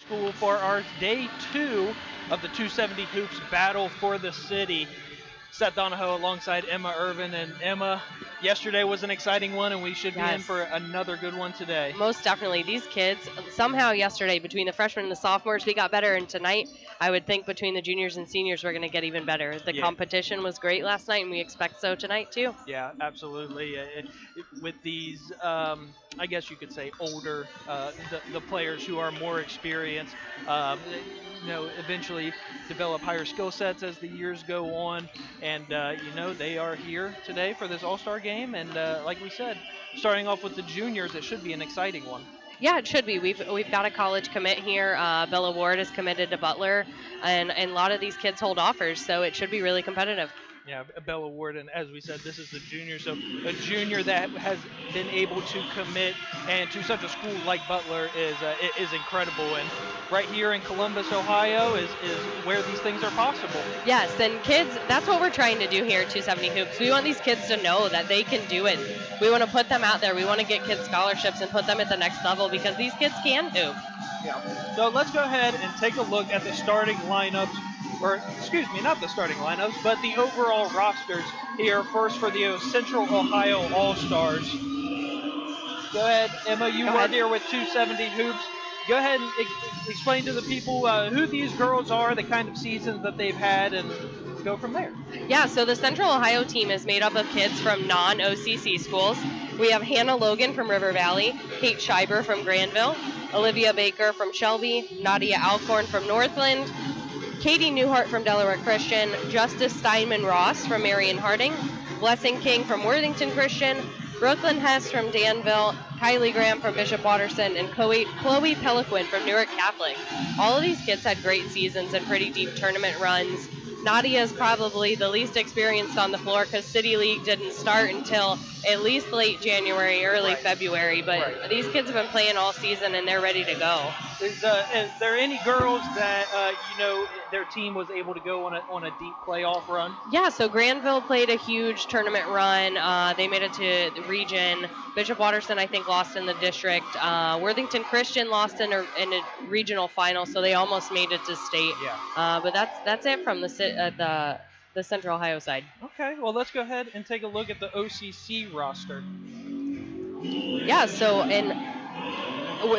School for our day two of the 270 Hoops Battle for the City. Seth Donahoe alongside Emma Irvin. And Emma, yesterday was an exciting one, and we should be in Yes, for another good one today. most definitely. These kids, somehow yesterday, between the freshmen and the sophomores, we got better. And tonight, I would think between the juniors and seniors, we're going to get even better. The Yeah, competition was great last night, and we expect so tonight, too. yeah, absolutely. With these, I guess you could say older, the players who are more experienced, eventually develop higher skill sets as the years go on, and they are here today for this All Star game. And like we said, starting off with the juniors, it should be an exciting one. Yeah, it should be. We've got a college commit here. Bella Ward is committed to Butler, and a lot of these kids hold offers, so it should be really competitive. Yeah, Bella Ward, and as we said, this is the junior. So a junior that has been able to commit and to such a school like Butler is incredible. And right here in Columbus, Ohio, is where these things are possible. Yes, and kids, that's what we're trying to do here at 270 Hoops. We want these kids to know that they can do it. We want to put them out there. We want to get kids scholarships and put them at the next level because these kids can hoop. Yeah. So let's go ahead and take a look at the starting lineups, or excuse me, not the starting lineups, but the overall rosters here. First for the Central Ohio All Stars. Go ahead, Emma. You Go work ahead. here with 270 Hoops. Go ahead and explain to the people who these girls are, the kind of seasons that they've had, and go from there. Yeah, so the Central Ohio team is made up of kids from non-OCC schools. We have Hannah Logan from River Valley, Kate Schreiber from Granville, Olivia Baker from Shelby, Nadia Alcorn from Northland, Katie Newhart from Delaware Christian, Justice Steinman Ross from Marion Harding, Blessing King from Worthington Christian, Brooklyn Hess from Danville, Kylie Graham from Bishop Watterson, and Chloe Peliquin from Newark Catholic. All of these kids had great seasons and pretty deep tournament runs. Nadia is probably the least experienced on the floor because City League didn't start until at least late January, early Right. February. But Right. these kids have been playing all season and they're ready to go. Is there any girls that their team was able to go on a deep playoff run? Yeah, so Granville played a huge tournament run. They made it to the region. Bishop Watterson, I think, lost in the district. Worthington Christian lost in a regional final, so they almost made it to state. Yeah. But that's it from the Central Ohio side. Okay. Well, let's go ahead and take a look at the OCC roster. Yeah, so and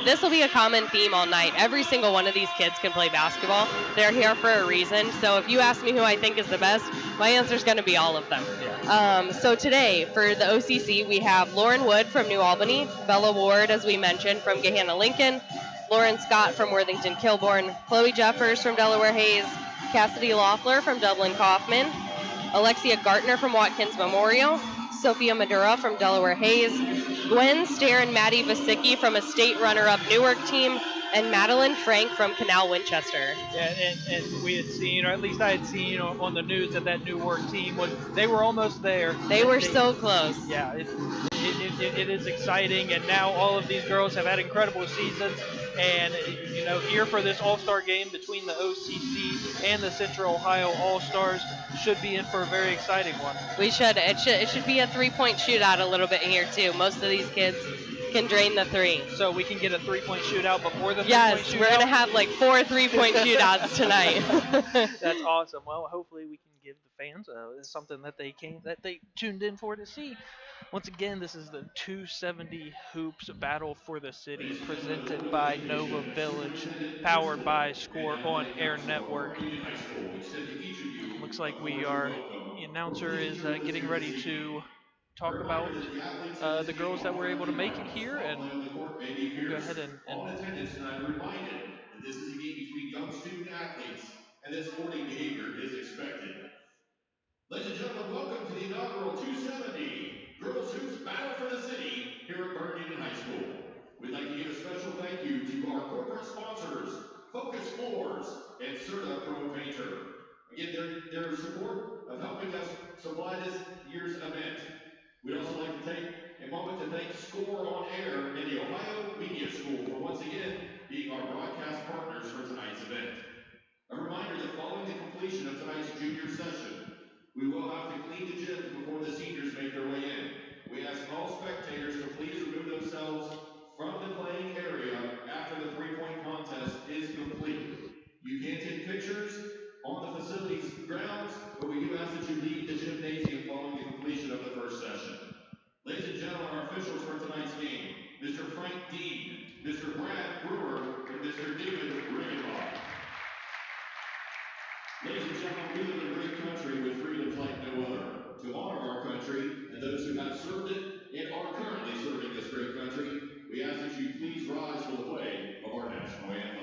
this will be a common theme all night. Every single one of these kids can play basketball. They're here for a reason. So if you ask me who I think is the best, my answer is going to be all of them. Yeah. So today for the OCC, we have Lauren Wood from New Albany, Bella Ward, as we mentioned, from Gahanna Lincoln, Lauren Scott from Worthington Kilbourne, Chloe Jeffers from Delaware Hayes, Cassidy Loeffler from Dublin Kaufman, Alexia Gartner from Watkins Memorial, Sophia Madura from Delaware Hayes, Gwen Stair and Maddie Vasicki from a state runner-up Newark team, and Madeline Frank from Canal Winchester. Yeah, and we had seen, or at least I had seen on the news that Newark team they were almost there. They were so close. Yeah, it is exciting, and now all of these girls have had incredible seasons, and here for this All-Star game between the OCC and the Central Ohio All-Stars should be in for a very exciting one. It should be a three-point shootout a little bit here too. Most of these kids can drain the three. So we can get a three-point shootout before the Yes, three-point shootout? we're going to have like 4 3-point shootouts tonight. That's awesome. Well, hopefully we can give the fans something that they tuned in for to see. Once again, this is the 270 Hoops Battle for the City, presented by Nova Village, powered by Score on Air Network. Looks like the announcer is getting ready to talk about the girls that were able to make it here, and we'll go ahead All in attendance tonight are reminded that this is a game between young student athletes and that sporting behavior is expected. Ladies and gentlemen, welcome to the inaugural 270 Girls Hoops Battle for the City here at Vernon Union High School. We'd like to give a special thank you to our corporate sponsors, Focus Floors and Serta Pro Painter. Again, their support of helping us supply this year's event. We'd also like to take a moment to thank Score on Air and the Ohio Media School for once again being our broadcast partners for tonight's event. A reminder that following the completion of tonight's junior session, we will have to clean the gyms before the seniors make their way in. We ask all spectators to please remove themselves from the playing area after the three-point contest is Dean, Mr. Brad Brewer, and Mr. David Regenbach. Ladies and gentlemen, we live in a great country with freedoms like no other. To honor our country and those who have served it and are currently serving this great country, we ask that you please rise for the play of our national anthem.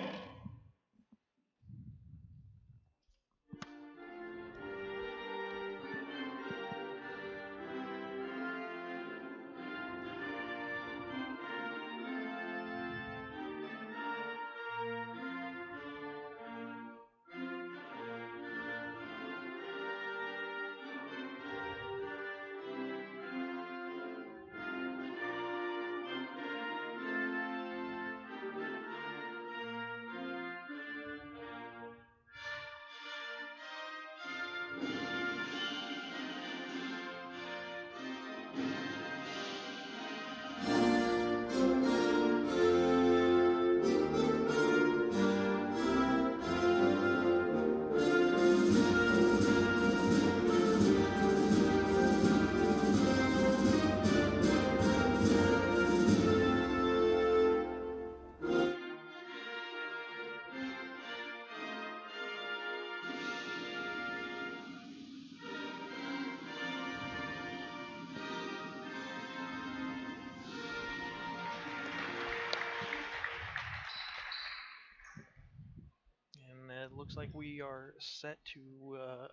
And it looks like we are set to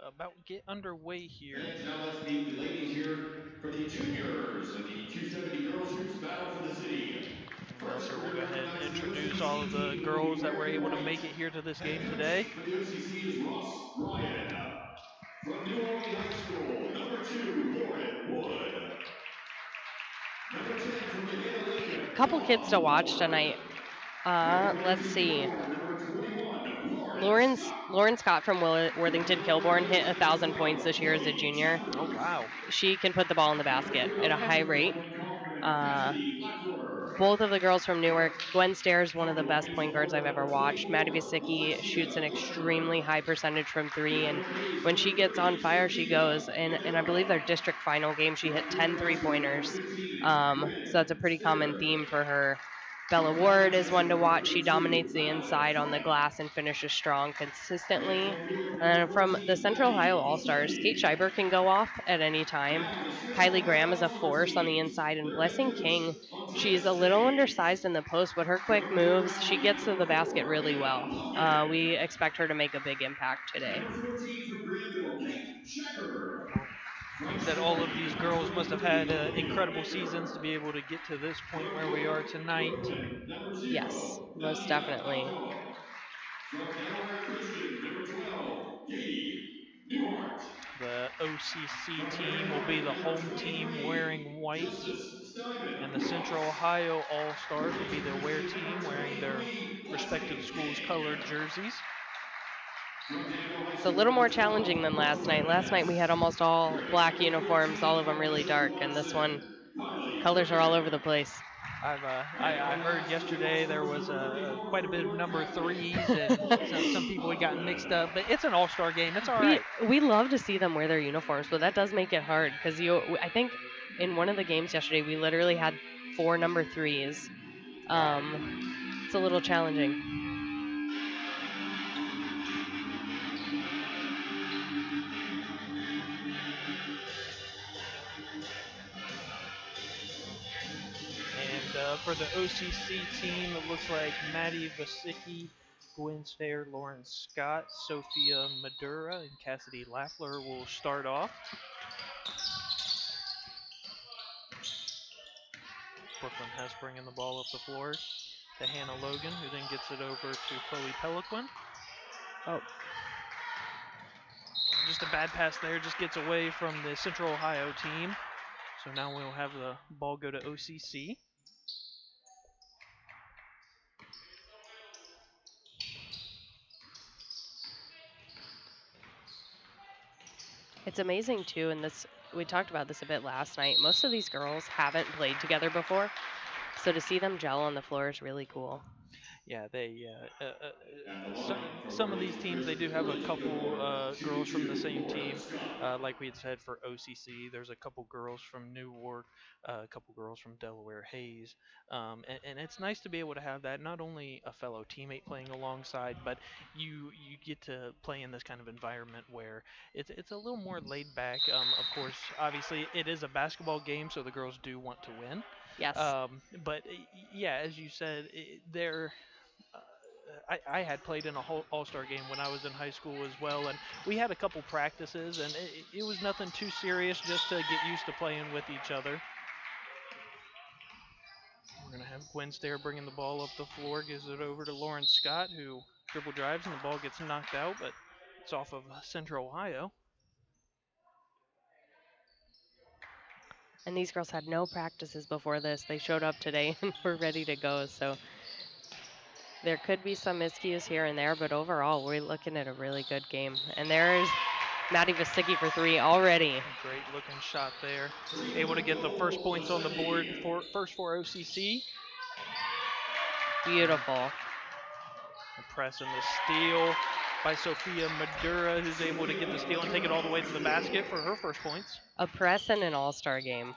about get underway here. And now let's meet the ladies here for the juniors and the 270 girls hoops battle for the city. Now, First, sir, we're we'll going go to ahead and recognize the introduce OCC all of the team who will be girls that were wearing able to white. make it here to this Head game coach today. for the OCC is Ross Ryan. From New Albany High School, number 2, Lauren Wood. Number 10 from the Hannah Logan. A couple kids to watch tonight. Let's see. Number 21, Lauren Scott from Worthington Kilbourne hit 1,000 points this year as a junior. Oh, wow. She can put the ball in the basket at a high rate. Cassidy Blackler. Both of the girls from Newark. Gwen Stairs, one of the best point guards I've ever watched. Maddie Vasicki shoots an extremely high percentage from three, and when she gets on fire, she goes. And I believe their district final game, she hit 10 three-pointers. So that's a pretty common theme for her. Bella Ward is one to watch. She dominates the inside on the glass and finishes strong consistently. And from the Central Ohio All-Stars, Kate Schreiber can go off at any time. Kylie Graham is a force on the inside, and Blessing King, she's a little undersized in the post, but her quick moves, she gets to the basket really well. We expect her to make a big impact today. Number 14 from Granville, Kate Schreiber. Like I said, all of these girls must have had incredible seasons to be able to get to this point where we are tonight. Number 0, Yes, most Nadia definitely. Alcon. From Delaware Christian, number 12, Katie Newhart. The OCC team will be the home team wearing white, Justice Steinman. and the Central Ohio All-Stars will be the away team wearing their respective schools' colored jerseys. It's a little more challenging than last night. Last night we had almost all black uniforms, all of them really dark, and this one, colors are all over the place. I heard yesterday there was quite a bit of number threes, and some people had gotten mixed up. But it's an all-star game. It's all right. We love to see them wear their uniforms, but that does make it hard because I think in one of the games yesterday we literally had 4 number threes. It's a little challenging. And for the OCC team, it looks like Maddie Vasicki, Gwen Stair, Lauren Scott, Sophia Madura, and Cassidy Laffler will start off. Brooklyn Hess bringing the ball up the floor to Hannah Logan, who then gets it over to Chloe Peliquin. Oh. Just a bad pass there, just gets away from the Central Ohio team. So now we'll have the ball go to OCC. It's amazing too, and we talked about this a bit last night. Most of these girls haven't played together before, so to see them gel on the floor is really cool. Yeah, some of these teams, they do have a couple girls from the same team. Like we had said for OCC, there's a couple girls from Newark, a couple girls from Delaware Hayes. And it's nice to be able to have that, not only a fellow teammate playing alongside, but you get to play in this kind of environment where it's a little more laid back. Of course, obviously it is a basketball game, so the girls do want to win. Yes. But yeah, as you said, they're I had played in a whole all-star game when I was in high school as well, and we had a couple practices, and it was nothing too serious, just to get used to playing with each other. We're going to have Gwen Stair bringing the ball up the floor, gives it over to Lauren Scott, who dribble drives, and the ball gets knocked out, but it's off of Central Ohio. And these girls had no practices before this. They showed up today and were ready to go. So there could be some miscues here and there, but overall, we're looking at a really good game. And there's Maddie Vasicki for 3 already. Great looking shot there. Able to get the first points on the board for OCC. Beautiful. The press and the steal by Sophia Madura, who's able to get the steal and take it all the way to the basket for her first points. A press and an all-star game.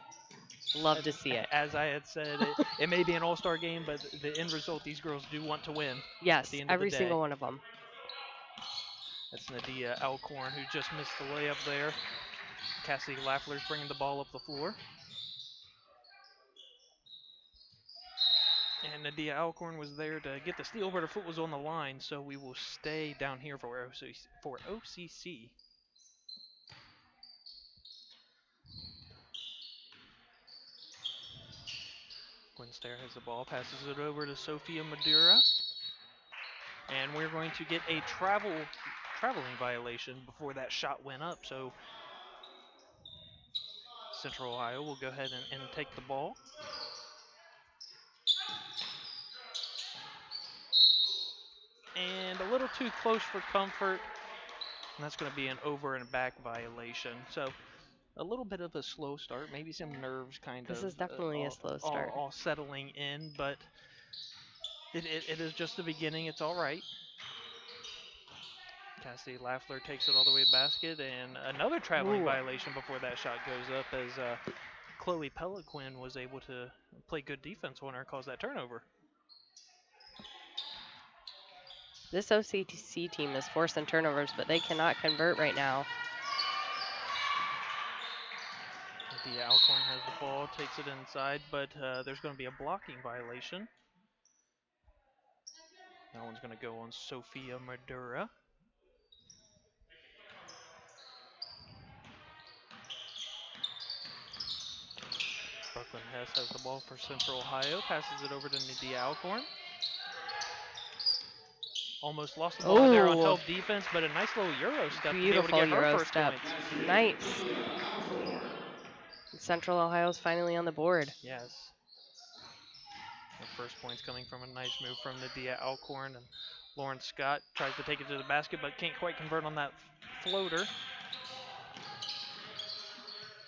Love to see it. As I had said, it may be an all-star game, but the end result, these girls do want to win. Yes, at the end every of the day. single one of them. That's Nadia Alcorn, who just missed the layup there. Cassidy Laffler's bringing the ball up the floor. And Nadia Alcorn was there to get the steal, but her foot was on the line, so we will stay down here for OCC. Gwen Stair has the ball, passes it over to Sophia Madura. And we're going to get a traveling violation before that shot went up, so Central Ohio will go ahead and take the ball. And a little too close for comfort. And that's going to be an over and back violation. So a little bit of a slow start, maybe some nerves kind of. This is definitely a slow start. All settling in, but it is just the beginning. It's all right. Cassidy Laffler takes it all the way to the basket, and another traveling violation before that shot goes up, as Chloe Peliquin was able to play good defense on her, cause that turnover. This OCC team is forcing turnovers, but they cannot convert right now. The Alcorn has the ball, takes it inside, but there's going to be a blocking violation. That one's going to go on Sophia Madura. Brooklyn Hess has the ball for Central Ohio, passes it over to Nadia Alcorn. Almost lost the ball there on help defense, but a nice little Euro step. Beautiful to get Euro her first step. points. Nice. Central Ohio's finally on the board. Yes. The first points coming from a nice move from Nadia Alcorn, and Lauren Scott tries to take it to the basket, but can't quite convert on that floater.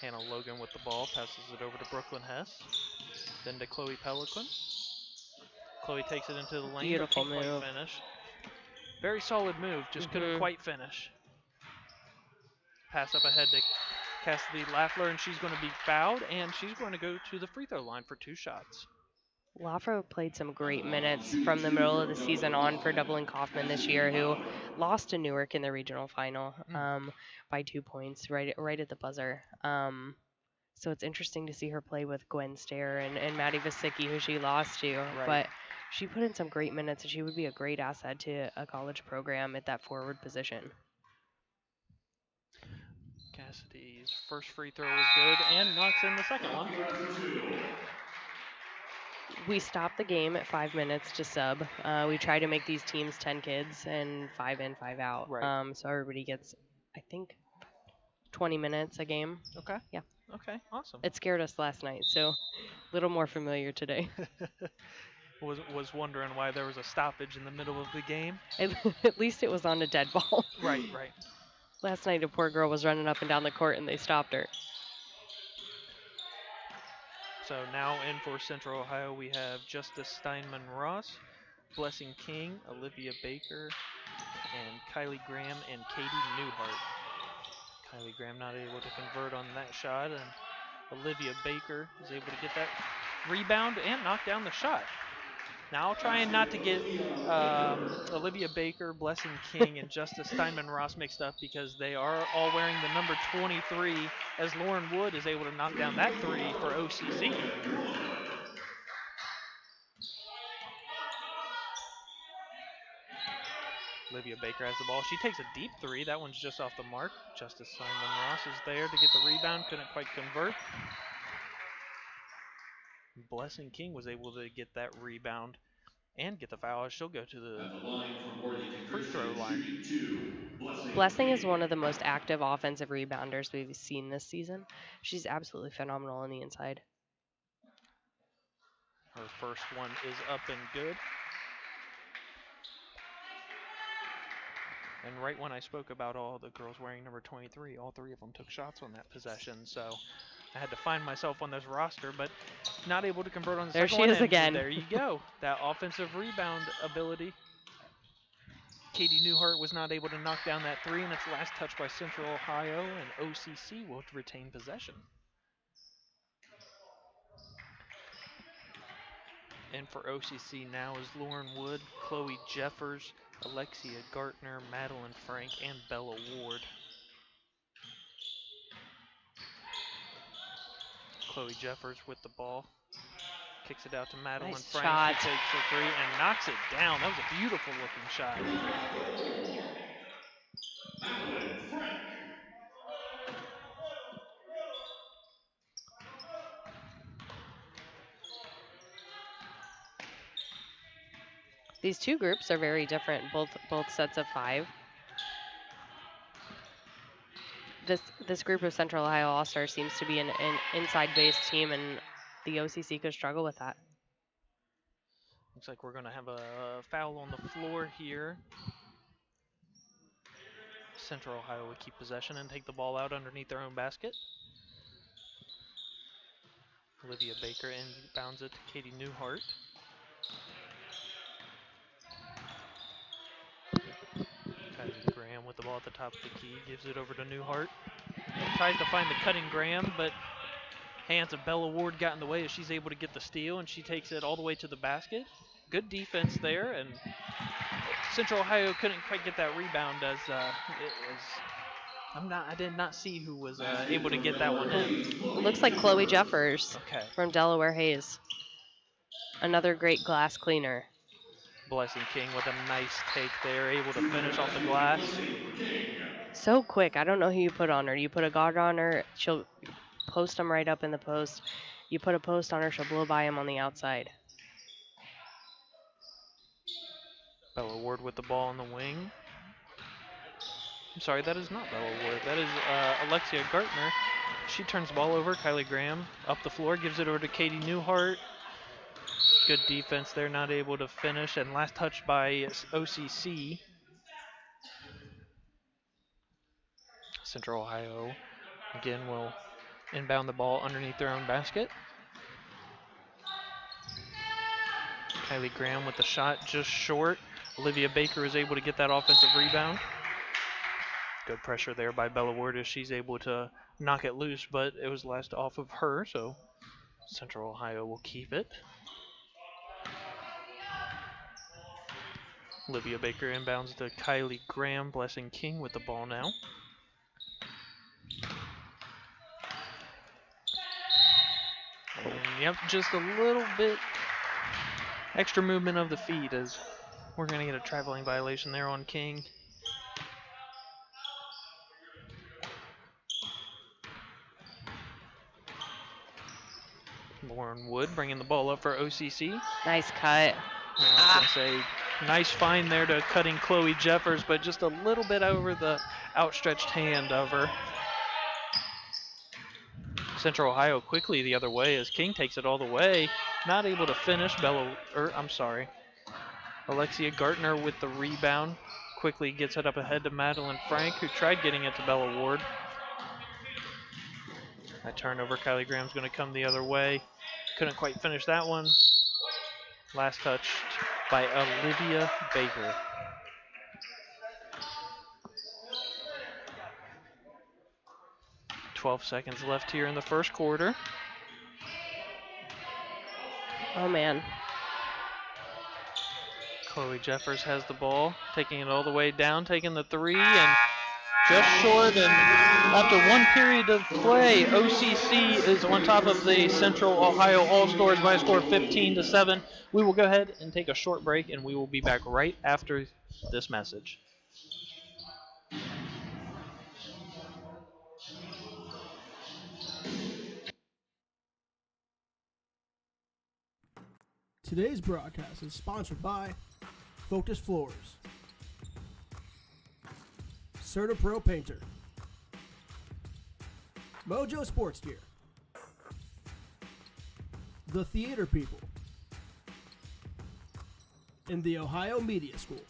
Hannah Logan with the ball, passes it over to Brooklyn Hess, then to Chloe Peliquin. Chloe takes it into the lane, Beautiful but can't move. quite finish. Very solid move, just couldn't quite finish. Pass up ahead to Cassidy Laffler, and she's going to be fouled, and she's going to go to the free throw line for 2 shots. Laffler played some great minutes from the middle of the season on for Dublin Kaufman this year, who lost to Newark in the regional final by 2 points right at the buzzer. So it's interesting to see her play with Gwen Stair and Maddie Vasicki, who she lost to. Right. But she put in some great minutes, and she would be a great asset to a college program at that forward position. Cassidy's first free throw is good and knocks in the second one. We stopped the game at 5 minutes to sub. We try to make these teams 10 kids and 5 in, 5 out. Right. So everybody gets, I think, 20 minutes a game. Okay. Yeah. Okay, awesome. It scared us last night, so a little more familiar today. was wondering why there was a stoppage in the middle of the game. At least it was on a dead ball. Right. Last night, a poor girl was running up and down the court, and they stopped her. So now in for Central Ohio, we have Justice Steinman Ross, Blessing King, Olivia Baker, and Kylie Graham and Katie Newhart. Kylie Graham not able to convert on that shot, and Olivia Baker is able to get that rebound and knock down the shot. Now, trying not to get Olivia Baker, Blessing King, and Justice Steinman Ross mixed up because they are all wearing the number 23, as Lauren Wood is able to knock down that three for OCC. Olivia Baker has the ball. She takes a deep three. That one's just off the mark. Justice Steinman Ross is there to get the rebound. Couldn't quite convert. Blessing King was able to get that rebound and get the foul. She'll go to the At the line for Worthington free throw Christian, line. shooting 2, Blessing is one of the most active offensive rebounders we've seen this season. She's absolutely phenomenal on the inside. Her first one is up and good. And right when I spoke about all the girls wearing number 23, all three of them took shots on that possession. So I had to find myself on this roster, but not able to convert on the There second she one. is And again. there you go. That offensive rebound ability. Katie Newhart was not able to knock down that three, and it's last touched by Central Ohio, and OCC will retain possession. And for OCC now is Lauren Wood, Chloe Jeffers, Alexia Gartner, Madeline Frank, and Bella Ward. Chloe Jeffers with the ball. Kicks it out to Madeline Nice Frank. shot. She takes the three and knocks it down. That was a beautiful looking shot. Madeline Frank. These two groups are very different, both sets of 5. This group of Central Ohio All-Stars seems to be an inside-based team, and the OCC could struggle with that. Looks like we're going to have a foul on the floor here. Central Ohio would keep possession and take the ball out underneath their own basket. Olivia Baker inbounds it to Katie Newhart. Kylie Graham with the ball at the top of the key, gives it over to Newhart. Tries to find the cutting Graham, but hands of Bella Ward got in the way as she's able to get the steal, and she takes it all the way to the basket. Good defense there, and Central Ohio couldn't quite get that rebound as I did not see who was able to get that one in. It looks like Chloe Jeffers from Delaware Hayes. Another great glass cleaner. Blessing King with a nice take there, able to finish off the glass. So quick. I don't know who you put on her. You put a guard on her, she'll post them right up in the post. You put a post on her, she'll blow by him on the outside. Bella Ward with the ball on the wing. I'm sorry, that is not Bella Ward. That is Alexia Gartner. She turns the ball over. Kylie Graham up the floor, gives it over to Katie Newhart. Good defense there, not able to finish. And last touch by OCC. Central Ohio, again, will inbound the ball underneath their own basket. Kylie Graham with the shot just short. Olivia Baker is able to get that offensive rebound. Good pressure there by Bella Ward as she's able to knock it loose, but it was last off of her, so Central Ohio will keep it. Olivia Baker inbounds to Kylie Graham. Blessing King with the ball now. And yep, just a little bit extra movement of the feet as we're going to get a traveling violation there on King. Lauren Wood bringing the ball up for OCC. Nice cut. Yeah, I was going to say, nice find there to cutting Chloe Jeffers, but just a little bit over the outstretched hand of her. Central Ohio quickly the other way as King takes it all the way. Not able to finish. Alexia Gartner with the rebound. Quickly gets it up ahead to Madeline Frank, who tried getting it to Bella Ward. That turnover, Kylie Graham's going to come the other way. Couldn't quite finish that one. Last touched by Olivia Baker. 12 seconds left here in the first quarter. Oh, man. Chloe Jeffers has the ball, taking it all the way down, taking the three, and just short. And after one period of play, OCC is on top of the Central Ohio All-Stars by a score of 15-7. We will go ahead and take a short break, and we will be back right after this message. Today's broadcast is sponsored by Focus Floors, Certa Pro Painter, Mojo Sports Gear, The Theater People, and the Ohio Media School.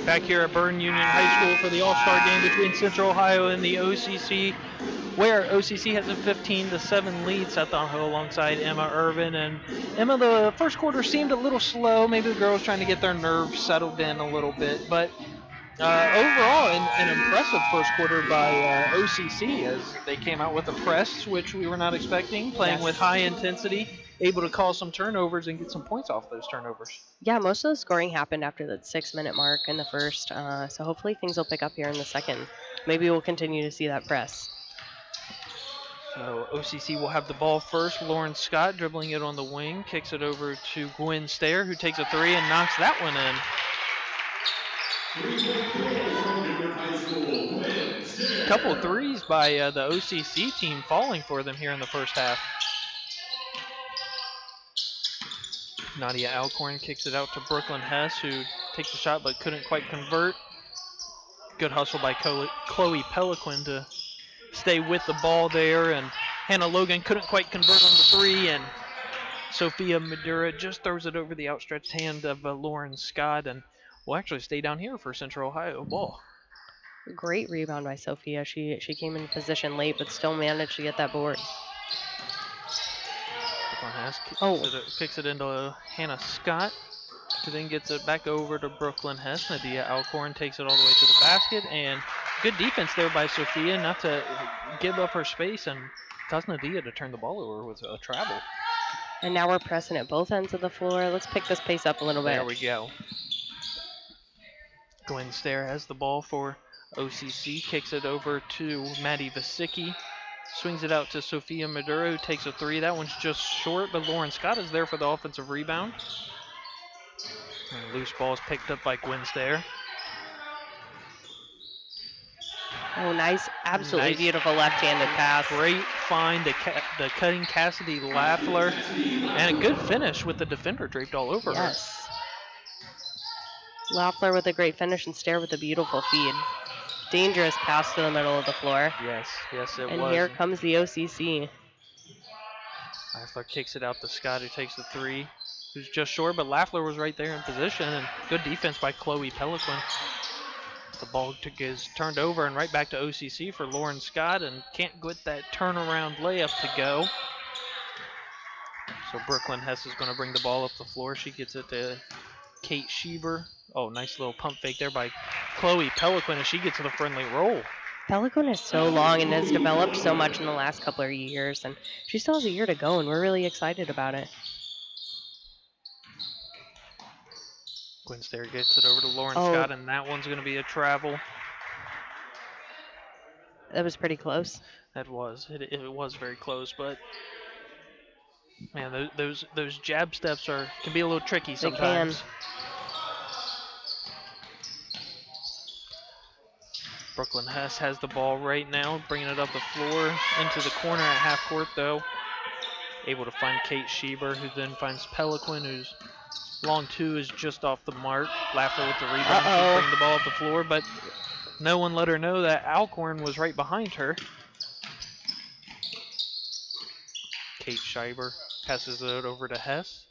Back here at Burton Union High School for the All-Star game between Central Ohio and the OCC, where OCC has a 15-7 lead. Seth Donho alongside Emma Irvin. And Emma, the first quarter seemed a little slow. Maybe the girls trying to get their nerves settled in a little bit. But overall, an impressive first quarter by OCC as they came out with a press, which we were not expecting, playing with high intensity, able to cause some turnovers and get some points off those turnovers. Yeah, most of the scoring happened after the 6-minute mark in the first, so hopefully things will pick up here in the second. Maybe we'll continue to see that press. So OCC will have the ball first. Lauren Scott dribbling it on the wing, kicks it over to Gwen Stair, who takes a three and knocks that one in. A couple threes by the OCC team falling for them here in the first half. Nadia Alcorn kicks it out to Brooklyn Hess, who takes the shot but couldn't quite convert. Good hustle by Chloe Peliquin to stay with the ball there, and Hannah Logan couldn't quite convert on the three, and Sophia Madura just throws it over the outstretched hand of Lauren Scott, and will actually stay down here for Central Ohio ball. Great rebound by Sophia. She came in position late, but still managed to get that board. Kicks it into Hannah Scott, who then gets it back over to Brooklyn Hess. Nadia Alcorn takes it all the way to the basket, and good defense there by Sophia not to give up her space and cause Nadia to turn the ball over with a travel. And now we're pressing at both ends of the floor. Let's pick this pace up a little bit. There we go. Gwen Stair has the ball for OCC, kicks it over to Maddie Vasicki. Swings it out to Sophia Maduro, who takes a three. That one's just short, but Lauren Scott is there for the offensive rebound. And loose ball is picked up by Gwen Stair. Oh, nice. Absolutely beautiful left-handed pass. Great find, the cutting Cassidy Laffler. And a good finish with the defender draped all over her. Yes. Laffler with a great finish and Stair with a beautiful feed. Dangerous pass to the middle of the floor. Yes, it was. And here comes the OCC. Laffler kicks it out to Scott, who takes the three. Who's just short, but Laffler was right there in position, and good defense by Chloe Peliquin. The ball is turned over and right back to OCC for Lauren Scott, and can't get that turnaround layup to go. So Brooklyn Hess is going to bring the ball up the floor. She gets it to Kate Schieber. Oh, nice little pump fake there by Chloe Peliquin as she gets to the friendly roll. Peliquin is so long and has developed so much in the last couple of years, and she still has a year to go, and we're really excited about it. Gwen Stair gets it over to Lauren Scott, and that one's going to be a travel. That was pretty close. That was. It was very close, but man, those jab steps can be a little tricky sometimes. They can. Brooklyn Hess has the ball right now, bringing it up the floor into the corner at half court, though. Able to find Kate Schieber, who then finds Peliquin, who's long two is just off the mark. Laffler with the rebound to bring the ball up the floor, but no one let her know that Alcorn was right behind her. Kate Schieber passes it over to Hess.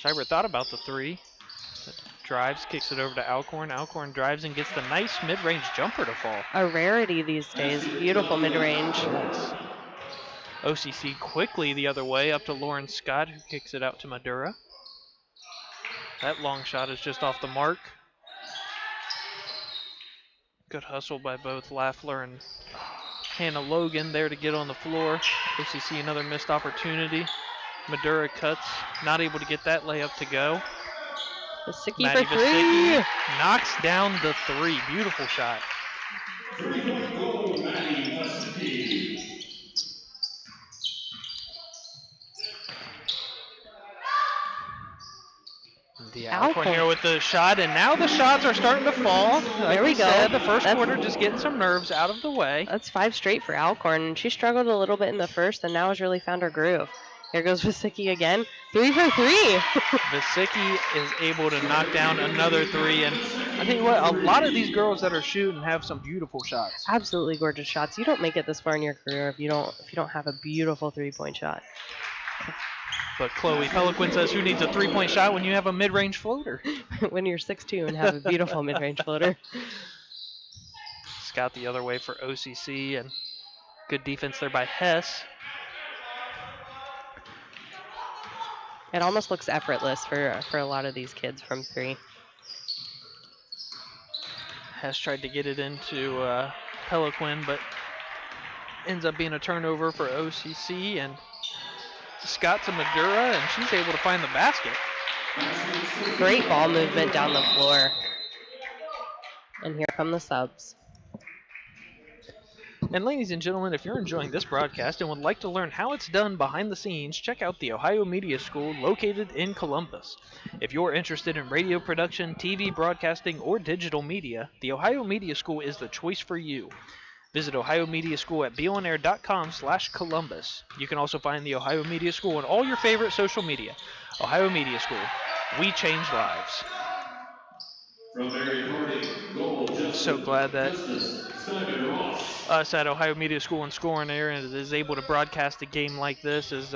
Schieber thought about the three. Drives, kicks it over to Alcorn. Alcorn drives and gets the nice mid-range jumper to fall. A rarity these days. Beautiful mid-range. Yes. OCC quickly the other way up to Lauren Scott, who kicks it out to Madura. That long shot is just off the mark. Good hustle by both Lafleur and Hannah Logan there to get on the floor. OCC another missed opportunity. Madura cuts, not able to get that layup to go. Vasicki for three. Knocks down the three. Beautiful shot. 3-point goal, Maddie Vasicki. The Alcorn here with the shot, and now the shots are starting to fall. Like we said, the first quarter just getting some nerves out of the way. That's 5 straight for Alcorn. She struggled a little bit in the first and now has really found her groove. Here goes Vasicki again. 3 for 3. Vasicki is able to knock down another three, and I tell you what, a lot of these girls that are shooting have some beautiful shots. Absolutely gorgeous shots. You don't make it this far in your career if you don't have a beautiful 3-point shot. But Chloe Peliquin says, who needs a 3-point shot when you have a mid-range floater? When you're 6'2" and have a beautiful mid-range floater. Scott the other way for OCC, and good defense there by Hess. It almost looks effortless for a lot of these kids from 3. Hess tried to get it into Peliquin, but ends up being a turnover for OCC, and Scott to Madura, and she's able to find the basket. Great ball movement down the floor. And here come the subs. And ladies and gentlemen, if you're enjoying this broadcast and would like to learn how it's done behind the scenes, check out the Ohio Media School located in Columbus. If you're interested in radio production, TV broadcasting, or digital media, the Ohio Media School is the choice for you. Visit Ohio Media School at beonair.com/Columbus. You can also find the Ohio Media School on all your favorite social media. Ohio Media School, we change lives. From Marion Harding, goal, Justice, So glad that Simon Ross. us at Ohio Media School and Scoring Air is able to broadcast a game like this, as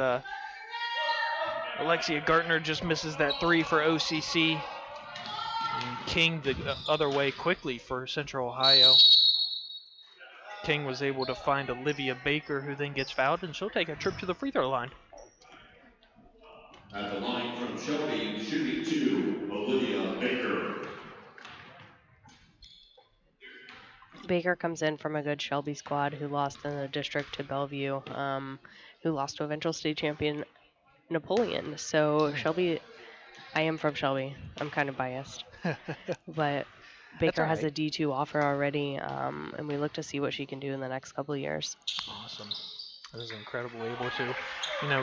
Alexia Gartner just misses that 3 for OCC. And King the other way quickly for Central Ohio. King was able to find Olivia Baker, who then gets fouled, and she'll take a trip to the free throw line. At the line from Shelby, shooting 2, Olivia Baker. Baker comes in from a good Shelby squad who lost in the district to Bellevue, who lost to eventual state champion Napoleon. So Shelby, I am from Shelby. I'm kind of biased. But Baker has a D2 offer already, and we look to see what she can do in the next couple of years. Awesome. That is incredible, able to,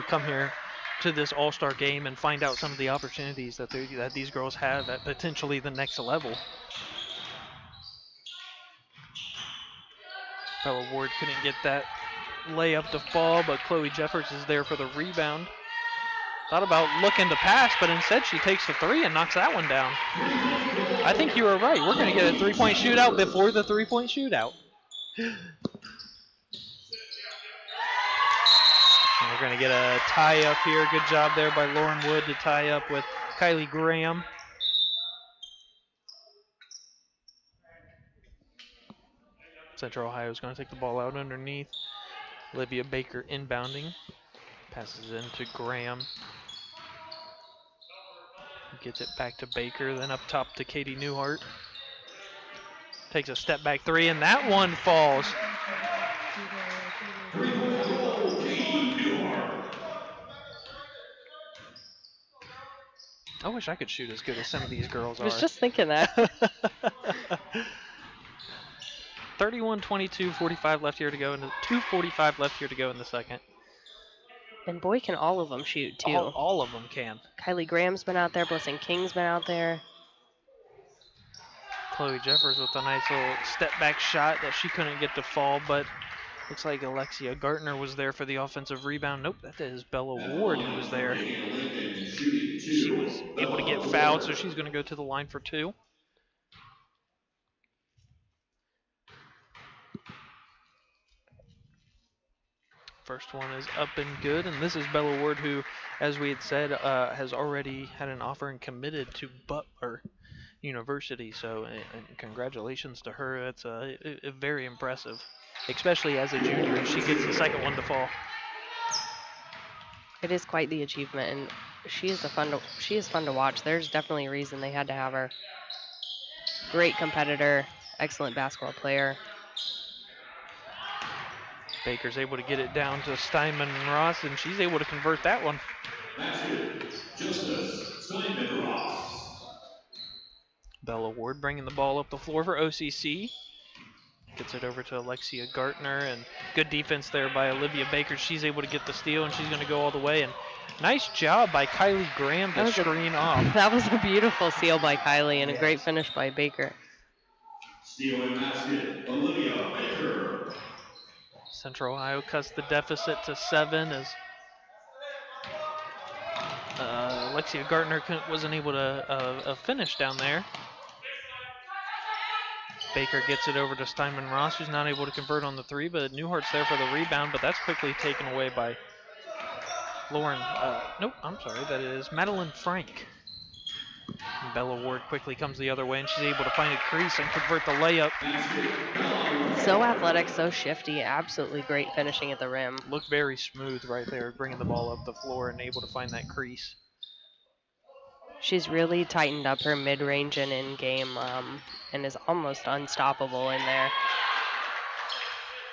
come here to this all-star game and find out some of the opportunities that these girls have at potentially the next level. Bella Ward couldn't get that layup to fall, but Chloe Jeffers is there for the rebound. Thought about looking to pass, but instead she takes the 3 and knocks that one down. I think you were right. We're going to get a 3-point shootout before the 3-point shootout. And we're going to get a tie-up here. Good job there by Lauren Wood to tie up with Kylie Graham. Central Ohio is going to take the ball out underneath. Olivia Baker inbounding. Passes into Graham. Gets it back to Baker, then up top to Katie Newhart. Takes a step back 3, and that one falls. 3-point goal, Katie Newhart. I wish I could shoot as good as some of these girls are. I was just thinking that. 31-22, 45 left here to go, and 2:45 left here to go in the second. And boy, can all of them shoot, too. All of them can. Kylie Graham's been out there. Blessing King's been out there. Chloe Jeffers with a nice little step-back shot that she couldn't get to fall, but looks like Alexia Gartner was there for the offensive rebound. Nope, that is Bella Ward who was there. She was able to get fouled, so she's going to go to the line for 2. First one is up and good, and this is Bella Ward, who, as we had said, has already had an offer and committed to Butler University. So, and congratulations to her. That's very impressive, especially as a junior, and she gets the second one to fall. It is quite the achievement, and she is fun to watch. There's definitely a reason they had to have her. Great competitor, excellent basketball player. Baker's able to get it down to Steinman Ross, and she's able to convert that one. Basket, Justice Steinman Ross. Bella Ward bringing the ball up the floor for OCC. Gets it over to Alexia Gartner, and good defense there by Olivia Baker. She's able to get the steal, and she's going to go all the way. And nice job by Kylie Graham to screen off. That was a beautiful steal by Kylie and a great finish by Baker. Steal and basket, Olivia Baker. Central Ohio cuts the deficit to 7 as Alexia Gartner wasn't able to finish down there. Baker gets it over to Steinman Ross, who's not able to convert on the 3, but Newhart's there for the rebound, but that's quickly taken away by Lauren. Nope, I'm sorry, that is Madeline Frank. And Bella Ward quickly comes the other way, and she's able to find a crease and convert the layup. So athletic, so shifty, absolutely great finishing at the rim. Looked very smooth right there, bringing the ball up the floor and able to find that crease. She's really tightened up her mid-range and in-game and is almost unstoppable in there.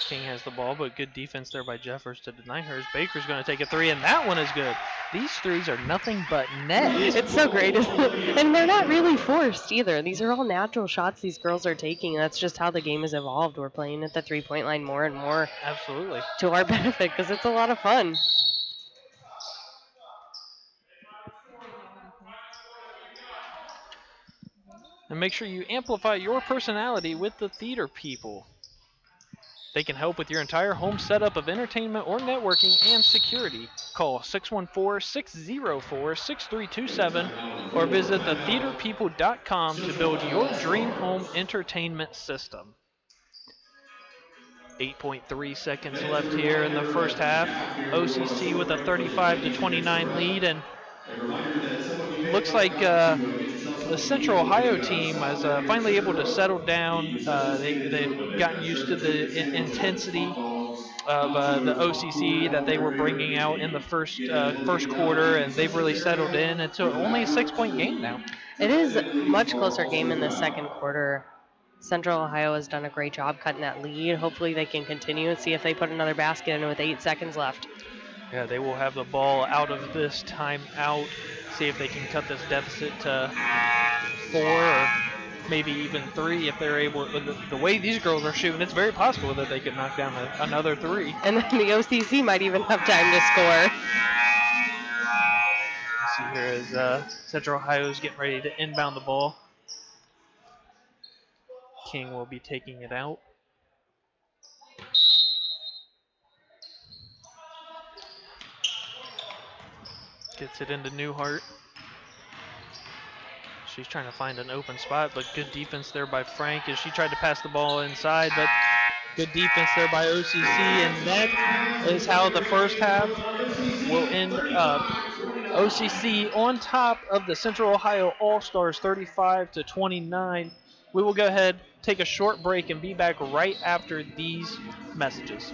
King has the ball, but good defense there by Jeffers to deny hers. Baker's going to take a 3, and that one is good. These 3s are nothing but net. It's so great. And they're not really forced either. These are all natural shots these girls are taking. That's just how the game has evolved. We're playing at the three-point line more and more. Absolutely. To our benefit, because it's a lot of fun. And make sure you amplify your personality with the Theater People. They can help with your entire home setup of entertainment or networking and security. Call 614-604-6327 or visit thetheaterpeople.com to build your dream home entertainment system. 8.3 seconds left here in the first half. OCC with a 35-29 lead, and looks like the Central Ohio team is finally able to settle down. They've gotten used to the intensity of the OCC that they were bringing out in the first quarter, and they've really settled in. It's only a 6-point game now. It is a much closer game in the second quarter. Central Ohio has done a great job cutting that lead. Hopefully they can continue and see if they put another basket in with 8 seconds left. Yeah, they will have the ball out of this timeout. See if they can cut this deficit to 4 or maybe even 3 if they're able. The way these girls are shooting, it's very possible that they could knock down another 3. And then the OCC might even have time to score. See here as Central Ohio is getting ready to inbound the ball. King will be taking it out. Gets it into Newhart. She's trying to find an open spot, but good defense there by Frank as she tried to pass the ball inside, but good defense there by OCC, and that is how the first half will end up. OCC on top of the Central Ohio All-Stars 35-29. We will go ahead, take a short break, and be back right after these messages.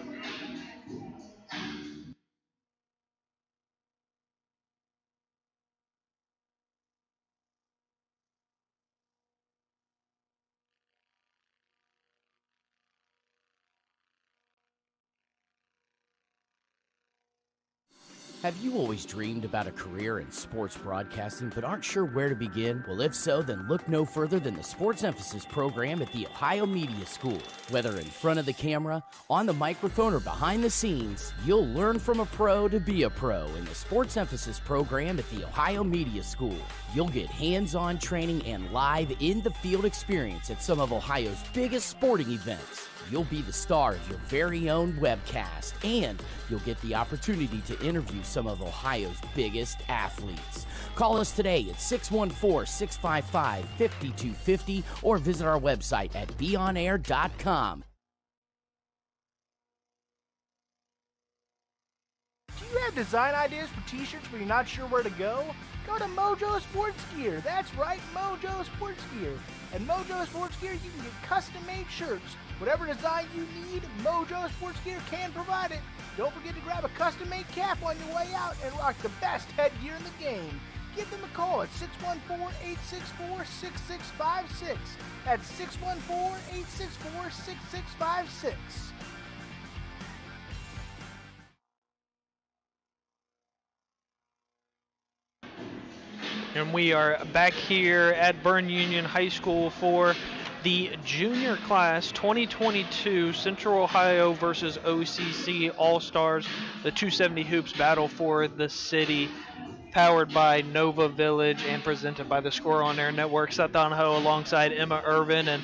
Have you always dreamed about a career in sports broadcasting but aren't sure where to begin? Well, if so, then look no further than the Sports Emphasis program at the Ohio Media School. Whether in front of the camera, on the microphone, or behind the scenes, you'll learn from a pro to be a pro in the Sports Emphasis program at the Ohio Media School. You'll get hands-on training and live in-the-field experience at some of Ohio's biggest sporting events. You'll be the star of your very own webcast, and you'll get the opportunity to interview some of Ohio's biggest athletes. Call us today at 614-655-5250 or visit our website at beonair.com. Do you have design ideas for t-shirts but you're not sure where to go? Go to Mojo Sports Gear. That's right, Mojo Sports Gear. At Mojo Sports Gear, you can get custom-made shirts. Whatever design you need, Mojo Sports Gear can provide it. Don't forget to grab a custom-made cap on your way out and rock the best headgear in the game. Give them a call at 614-864-6656. That's 614-864-6656. And we are back here at Byrne Union High School for the junior class 2022 Central Ohio versus OCC All-Stars, the 270 Hoops battle for the city, powered by Nova Village and presented by the Score on Air Network. Seth Donahoe alongside Emma Irvin. And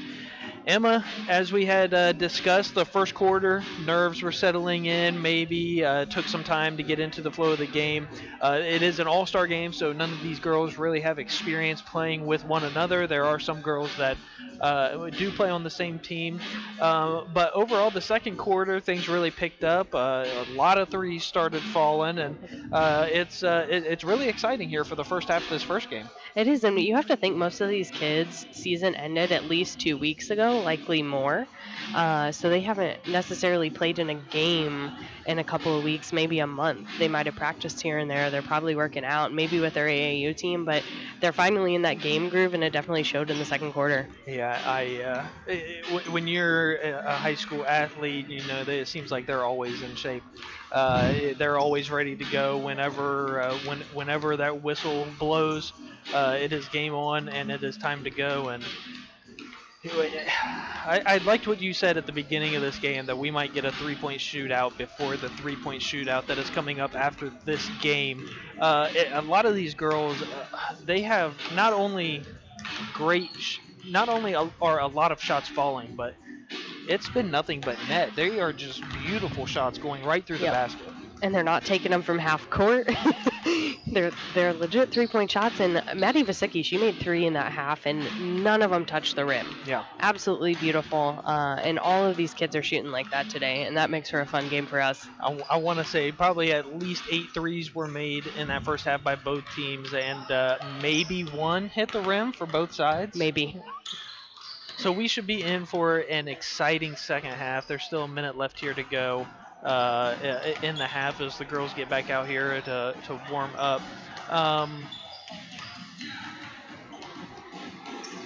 Emma, as we had discussed, the first quarter, nerves were settling in, maybe took some time to get into the flow of the game. It is an all-star game, so none of these girls really have experience playing with one another. There are some girls that do play on the same team. But overall, the second quarter, things really picked up. A lot of threes started falling, and it's really exciting here for the first half of this first game. It is, and you have to think most of these kids' season ended at least 2 weeks ago, likely more. So they haven't necessarily played in a game in a couple of weeks, maybe a month. They might have practiced here and there. They're probably working out, maybe with their AAU team, but they're finally in that game groove, and it definitely showed in the second quarter. Yeah, when you're a high school athlete, you know, it seems like they're always in shape. They're always ready to go whenever that whistle blows. It is game on, and it is time to go. And I liked what you said at the beginning of this game, that we might get a three-point shootout before the three-point shootout that is coming up after this game. A lot of these girls, they have not only are a lot of shots falling, but it's been nothing but net. They are just beautiful shots going right through the basket. And they're not taking them from half court. they're legit three-point shots. And Maddie Vasicki, she made 3 in that half, and none of them touched the rim. Yeah. Absolutely beautiful. And all of these kids are shooting like that today, and that makes for a fun game for us. I want to say probably at least 8 threes were made in that first half by both teams, and maybe 1 hit the rim for both sides. Maybe. So we should be in for an exciting second half. There's still a minute left here to go in the half as the girls get back out here to warm up.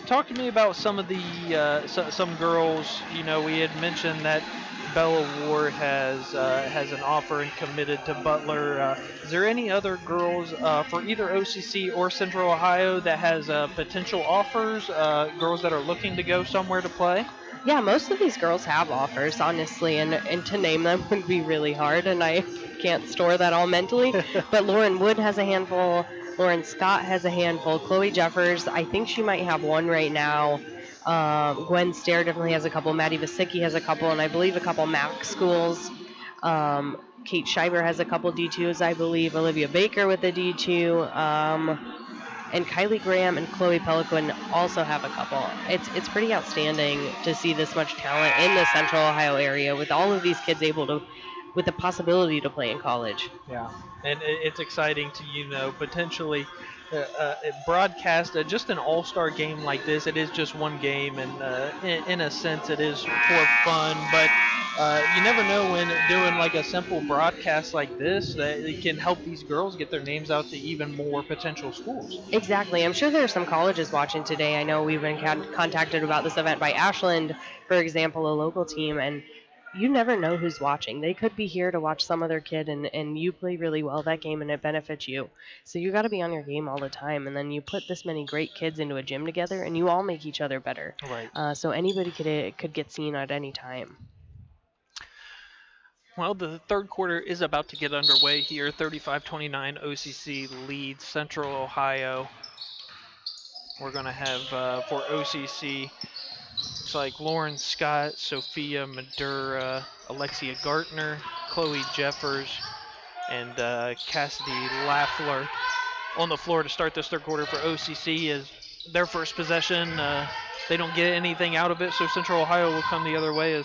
Talk to me about some of the some girls. You know, we had mentioned that Bella Ward has an offer and committed to Butler. Is there any other girls for either OCC or Central Ohio that has potential offers, girls that are looking to go somewhere to play? Yeah, most of these girls have offers, honestly, and to name them would be really hard, and I can't store that all mentally. But Lauren Wood has a handful. Lauren Scott has a handful. Chloe Jeffers, I think she might have one right now. Gwen Stair definitely has a couple. Maddie Vasicki has a couple, and I believe a couple MAC schools. Kate Schreiber has a couple D2s, I believe. Olivia Baker with a D2. And Kylie Graham and Chloe Peliquin also have a couple. It's pretty outstanding to see this much talent in the Central Ohio area with all of these kids able to, with the possibility to play in college. Yeah, and it's exciting to, potentially broadcast just an all-star game like this. It is just one game, and in a sense it is for fun, but you never know when doing like a simple broadcast like this that it can help these girls get their names out to even more potential schools. Exactly. I'm sure there are some colleges watching today. I know we've been contacted about this event by Ashland, for example, a local team, and you never know who's watching. They could be here to watch some other kid, and you play really well that game, and it benefits you. So you got to be on your game all the time, and then you put this many great kids into a gym together, and you all make each other better. Right. So anybody could get seen at any time. Well, the third quarter is about to get underway here. 35-29, OCC leads Central Ohio. We're going to have, for OCC, it's like Lauren Scott, Sophia Madura, Alexia Gartner, Chloe Jeffers, and Cassidy Laffler on the floor to start this third quarter for OCC. Is their first possession. They don't get anything out of it, so Central Ohio will come the other way as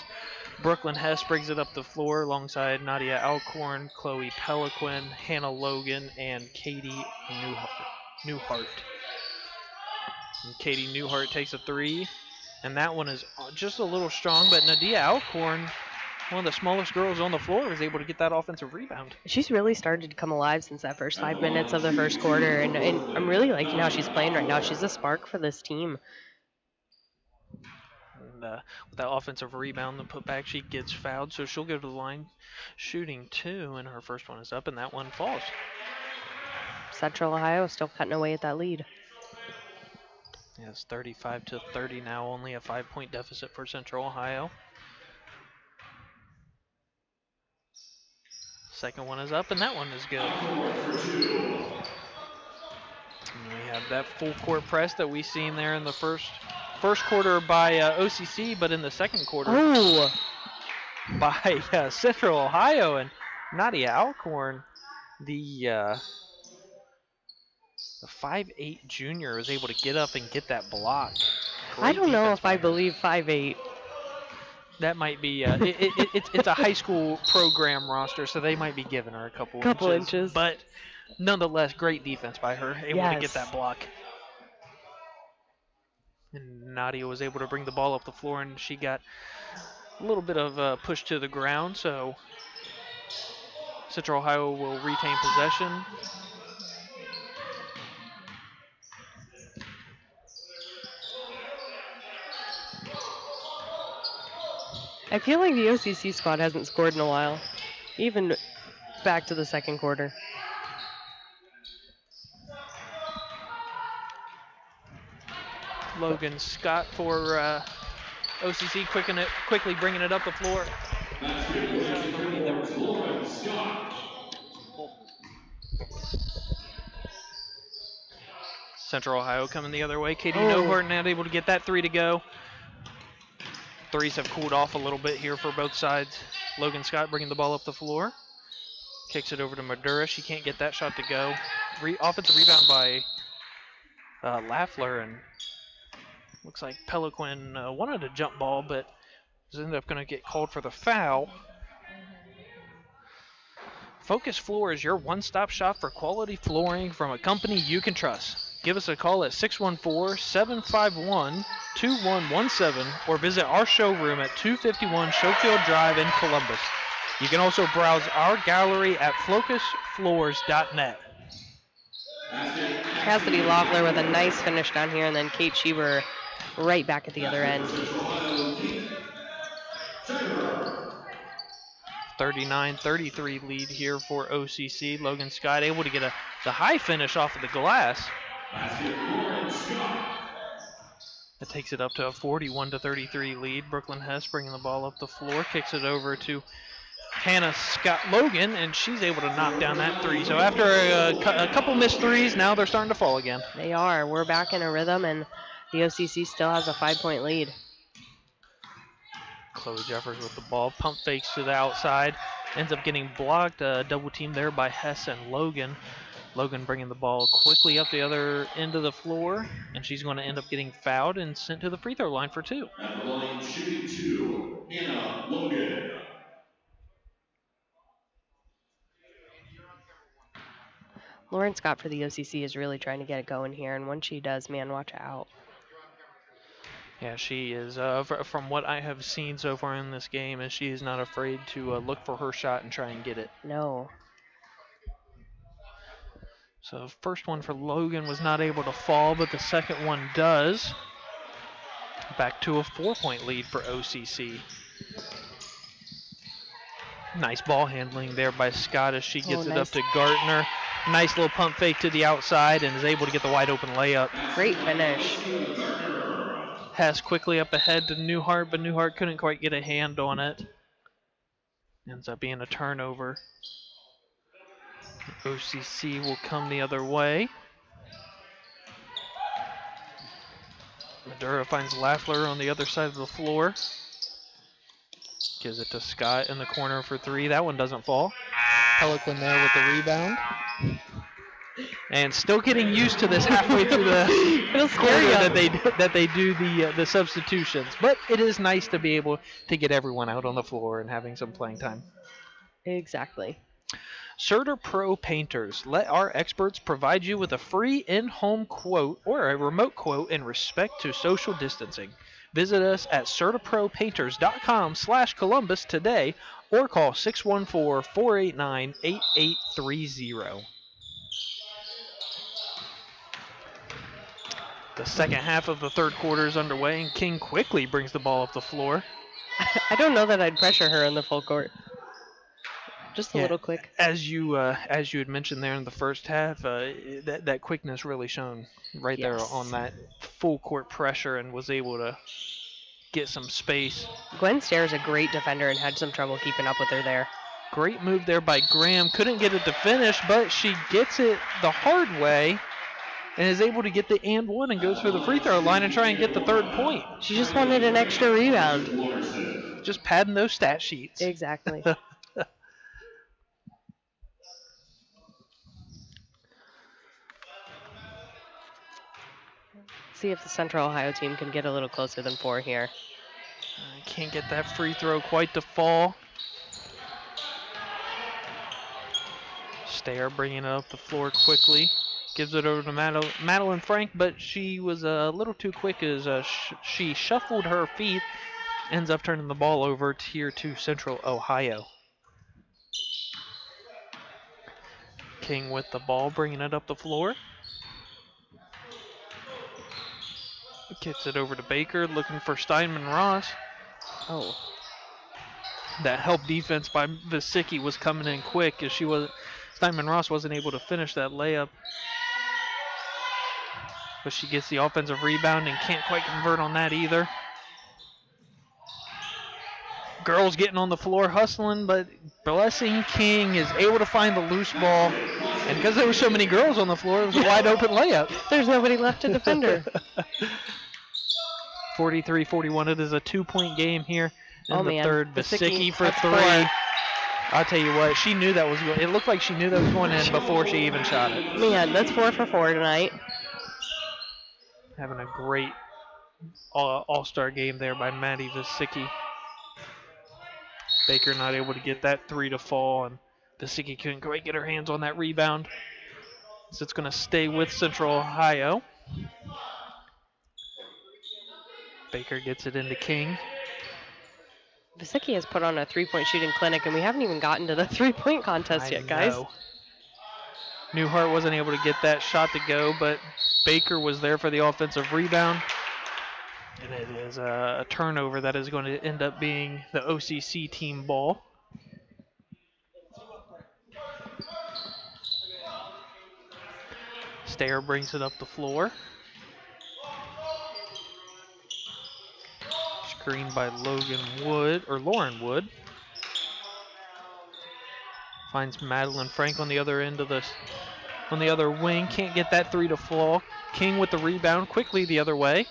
Brooklyn Hess brings it up the floor alongside Nadia Alcorn, Chloe Peliquin, Hannah Logan, and Katie Newhart. And Katie Newhart takes a three, and that one is just a little strong, but Nadia Alcorn, one of the smallest girls on the floor, was able to get that offensive rebound. She's really started to come alive since that first 5 minutes of the first quarter, and I'm really liking how she's playing right now. She's a spark for this team. And with that offensive rebound, the putback, she gets fouled, so she'll go to the line shooting 2, and her first one is up, and that one falls. Central Ohio still cutting away at that lead. Yeah, it's 35-30 now, only a 5-point deficit for Central Ohio. Second one is up, and that one is good. And we have that full court press that we seen there in the first quarter by OCC, but in the second quarter by Central Ohio, and Nadia Alcorn, the 5'8" junior, was able to get up and get that block. I don't know if I her. believe 5'8". That might be it's a high school program roster, so they might be giving her a couple inches. But nonetheless, great defense by her, able to get that block. And Nadia was able to bring the ball up the floor, and she got a little bit of push to the ground, so Central Ohio will retain possession. I feel like the OCC squad hasn't scored in a while, even back to the second quarter. Logan Scott for OCC, quickly bringing it up the floor. Central Ohio coming the other way. Katie Newhart not able to get that three to go. Threes have cooled off a little bit here for both sides. Logan Scott bringing the ball up the floor. Kicks it over to Madura. She can't get that shot to go. Offensive rebound by Lafleur, and looks like Peliquin wanted a jump ball, but ended up going to get called for the foul. Focus Floor is your one-stop shop for quality flooring from a company you can trust. Give us a call at 614-751-2117 or visit our showroom at 251 Schofield Drive in Columbus. You can also browse our gallery at focusfloors.net. Cassidy Loeffler with a nice finish down here, and then Kate Schieber right back at the other end. 39-33 lead here for OCC. Logan Scott able to get the high finish off of the glass. That takes it up to a 41-33 lead. Brooklyn Hess bringing the ball up the floor, kicks it over to Hannah Scott Logan, and she's able to knock down that three. So after a couple missed threes, now they're starting to fall again. They are. We're back in a rhythm, and the OCC still has a 5-point lead. Chloe Jeffers with the ball, pump fakes to the outside, ends up getting blocked, double team there by Hess and Logan. Logan bringing the ball quickly up the other end of the floor, and she's going to end up getting fouled and sent to the free throw line for 2. At the line, shooting 2, Hannah Logan. Lauren Scott for the OCC is really trying to get it going here, and once she does, man, watch out. Yeah, she is, from what I have seen so far in this game, is she is not afraid to look for her shot and try and get it. No. So first one for Logan was not able to fall, but the second one does. Back to a 4-point lead for OCC. Nice ball handling there by Scott as she gets it up to Gartner. Nice little pump fake to the outside and is able to get the wide open layup. Great finish. Hess quickly up ahead to Newhart, but Newhart couldn't quite get a hand on it. Ends up being a turnover. OCC will come the other way. Madura finds Lafleur on the other side of the floor. Gives it to Scott in the corner for 3. That one doesn't fall. Peliquin there with the rebound. And still getting used to this halfway through the It'll scare quarter you. that they do the substitutions. But it is nice to be able to get everyone out on the floor and having some playing time. Exactly. Certa Pro Painters. Let our experts provide you with a free in-home quote or a remote quote in respect to social distancing. Visit us at certapropainters.com/Columbus today or call 614-489-8830. The second half of the third quarter is underway, and King quickly brings the ball up the floor. I don't know that I'd pressure her in the full court. Just a little quick. As you had mentioned there in the first half, that quickness really shone right there Yes. on that full court pressure, and was able to get some space. Gwen Stair's a great defender and had some trouble keeping up with her there. Great move there by Graham. Couldn't get it to finish, but she gets it the hard way and is able to get the and one and goes for the free throw line and try and get the third point. She just wanted an extra rebound. Just padding those stat sheets. Exactly. See if the Central Ohio team can get a little closer than 4 here. Can't get that free throw quite to fall. Stair bringing it up the floor quickly. Gives it over to Madeline Frank, but she was a little too quick as she shuffled her feet. Ends up turning the ball over here to Central Ohio. King with the ball, bringing it up the floor. Gets it over to Baker, looking for Steinman Ross. Oh. That help defense by Vasicki was coming in quick as Steinman Ross wasn't able to finish that layup. But she gets the offensive rebound and can't quite convert on that either. Girls getting on the floor hustling, but Blessing King is able to find the loose ball. And because there were so many girls on the floor, it was a wide open layup. There's nobody left to defend her. 43-41. It is a 2-point game here in the third. Vasicki for that's 3. 4. I'll tell you what, she knew that was going. It looked like she knew that was going in before she even shot it. Man, that's 4 for 4 tonight. Having a great all-star game there by Maddie Vasicki. Baker not able to get that 3 to fall, and Vasicki couldn't quite get her hands on that rebound. So it's going to stay with Central Ohio. Baker gets it into King. Vasicki has put on a 3-point shooting clinic, and we haven't even gotten to the 3-point contest yet, guys. Know. Newhart wasn't able to get that shot to go, but Baker was there for the offensive rebound. And it is a turnover that is going to end up being the OCC team ball. Stair brings it up the floor. Screen by Lauren Wood. Finds Madeline Frank on the other end of on the other wing. Can't get that 3 to fall. King with the rebound quickly the other way.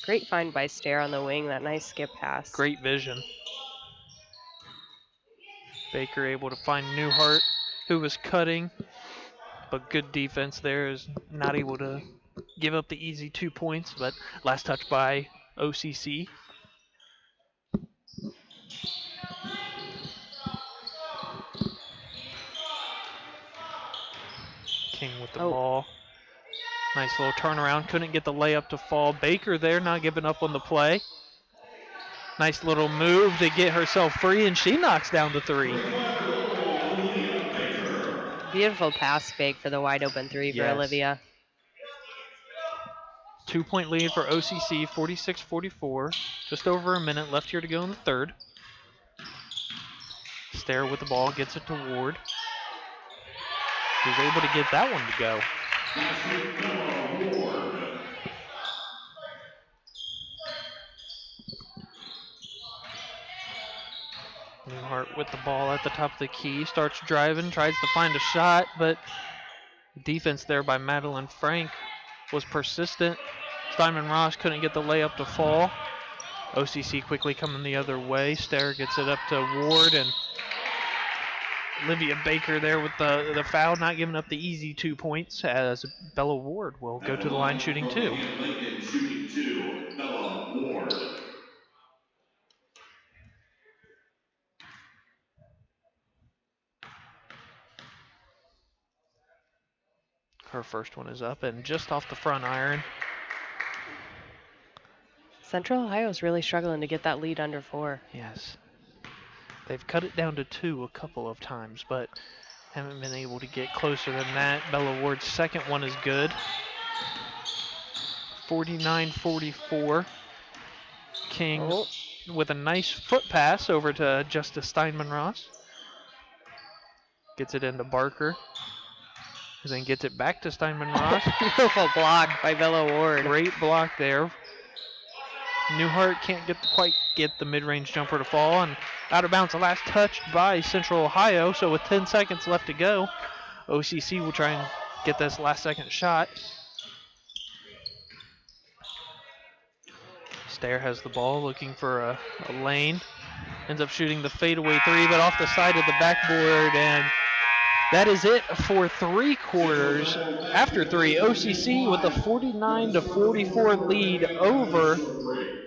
Great find by Stair on the wing, that nice skip pass. Great vision. Baker able to find Newhart, who was cutting, but good defense there, is not able to give up the easy 2 points, but last touch by OCC. King with the ball. Nice little turnaround. Couldn't get the layup to fall. Baker there, not giving up on the play. Nice little move to get herself free, and she knocks down the 3. Beautiful pass fake for the wide open 3 for Olivia. 2-point lead for OCC, 46-44. Just over a minute left here to go in the third. Stair with the ball, gets it to Ward. Who's able to get that one to go. Newhart with the ball at the top of the key, starts driving, tries to find a shot, but defense there by Madeline Frank was persistent. Steinman Ross couldn't get the layup to fall. OCC quickly coming the other way. Stair gets it up to Ward, and Olivia Baker there with the foul, not giving up the easy 2 points, as Bella Ward will go to the line shooting 2. Lincoln shooting 2, Bella Ward. Her first one is up and just off the front iron. Central Ohio's really struggling to get that lead under 4. Yes. They've cut it down to 2 a couple of times, but haven't been able to get closer than that. Bella Ward's second one is good. 49-44. King with a nice foot pass over to Justice Steinman-Ross. Gets it into Barker. And then gets it back to Steinman-Ross. Beautiful block by Bella Ward. Great block there. Newhart can't quite get the mid-range jumper to fall, and out of bounds, the last touched by Central Ohio. So with 10 seconds left to go, OCC will try and get this last second shot. Stair has the ball, looking for a lane. Ends up shooting the fadeaway 3, but off the side of the backboard, and that is it for 3 quarters. After 3, OCC with a 49-44 lead over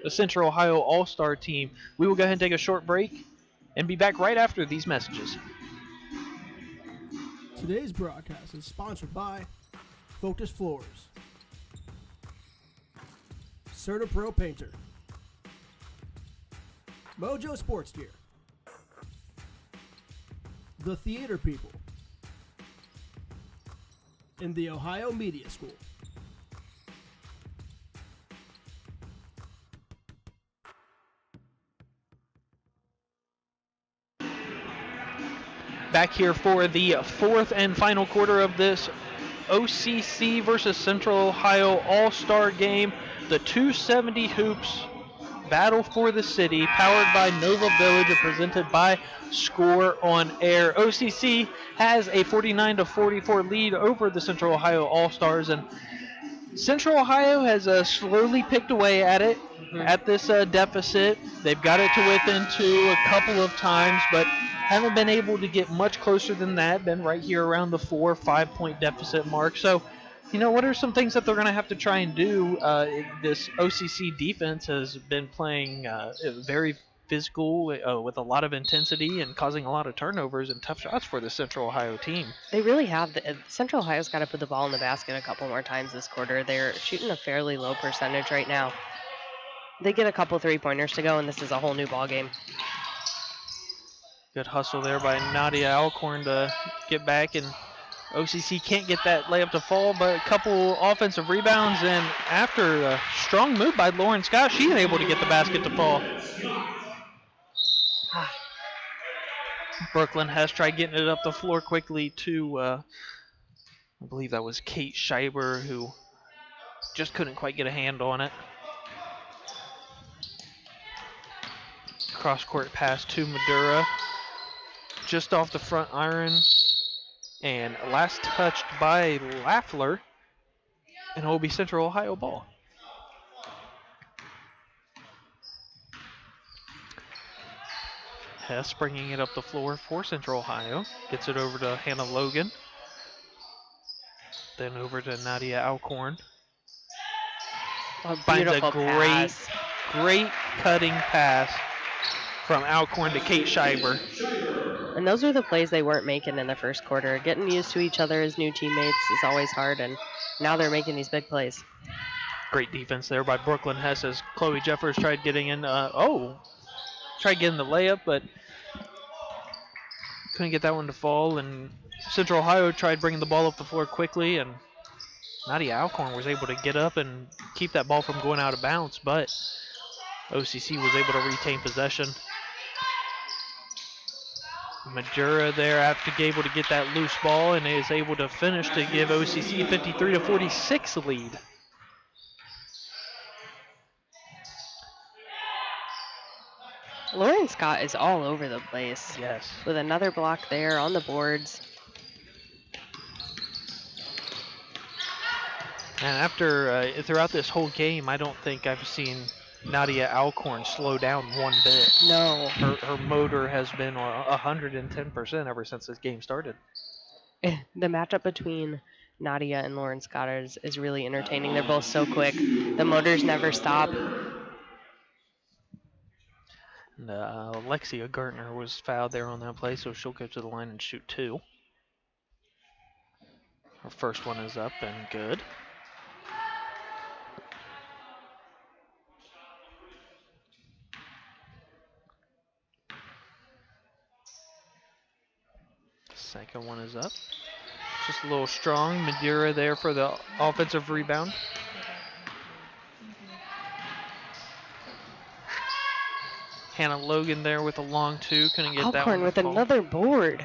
the Central Ohio All-Star team. We will go ahead and take a short break and be back right after these messages. Today's broadcast is sponsored by Focus Floors, Certa Pro Painter, Mojo Sports Gear, The Theater People, and the Ohio Media School. Back here for the 4th and final quarter of this OCC versus Central Ohio All-Star game. The 270 Hoops Battle for the City, powered by Nova Village and presented by Score on Air. OCC has a 49-44 lead over the Central Ohio All-Stars, and Central Ohio has slowly picked away at it, at this deficit. They've got it to within 2 a couple of times, but haven't been able to get much closer than that. Been right here around the 4 or 5 point deficit mark. So, you know, what are some things that they're going to have to try and do? This OCC defense has been playing very physical with a lot of intensity and causing a lot of turnovers and tough shots for the Central Ohio team. They really have. Central Ohio's got to put the ball in the basket a couple more times this quarter. They're shooting a fairly low percentage right now. They get a couple 3-pointers to go, and this is a whole new ball game. Good hustle there by Nadia Alcorn to get back, and OCC can't get that layup to fall, but a couple offensive rebounds, and after a strong move by Lauren Scott, she's able to get the basket to fall. Brooklyn has tried getting it up the floor quickly to, I believe that was Kate Scheiber, who just couldn't quite get a hand on it. Cross-court pass to Madura, just off the front iron, and last touched by Laffler, and it will be Central Ohio ball. Hess bringing it up the floor for Central Ohio. Gets it over to Hannah Logan. Then over to Nadia Alcorn. Finds a great cutting pass from Alcorn to Kate Scheiber. And those are the plays they weren't making in the first quarter. Getting used to each other as new teammates is always hard, and now they're making these big plays. Great defense there by Brooklyn Hess as Chloe Jeffers tried getting in. Tried getting the layup, but couldn't get that one to fall. And Central Ohio tried bringing the ball up the floor quickly, and Nadia Alcorn was able to get up and keep that ball from going out of bounds, but OCC was able to retain possession. Madura there after able to get that loose ball and is able to finish to give OCC a 53-46 lead. Lauren Scott is all over the place. Yes. With another block there on the boards. And after throughout this whole game, I don't think I've seen Nadia Alcorn slow down one bit. No. Her motor has been 110% ever since this game started. The matchup between Nadia and Lauren Scott is really entertaining. They're both so quick. The motors never stop. And, Alexia Gartner was fouled there on that play, so she'll go to the line and shoot 2. Her first one is up and good. Second one is up. Just a little strong. Madeira there for the offensive rebound. Hannah Logan there with a long 2. Couldn't get that one. Alcorn with another board.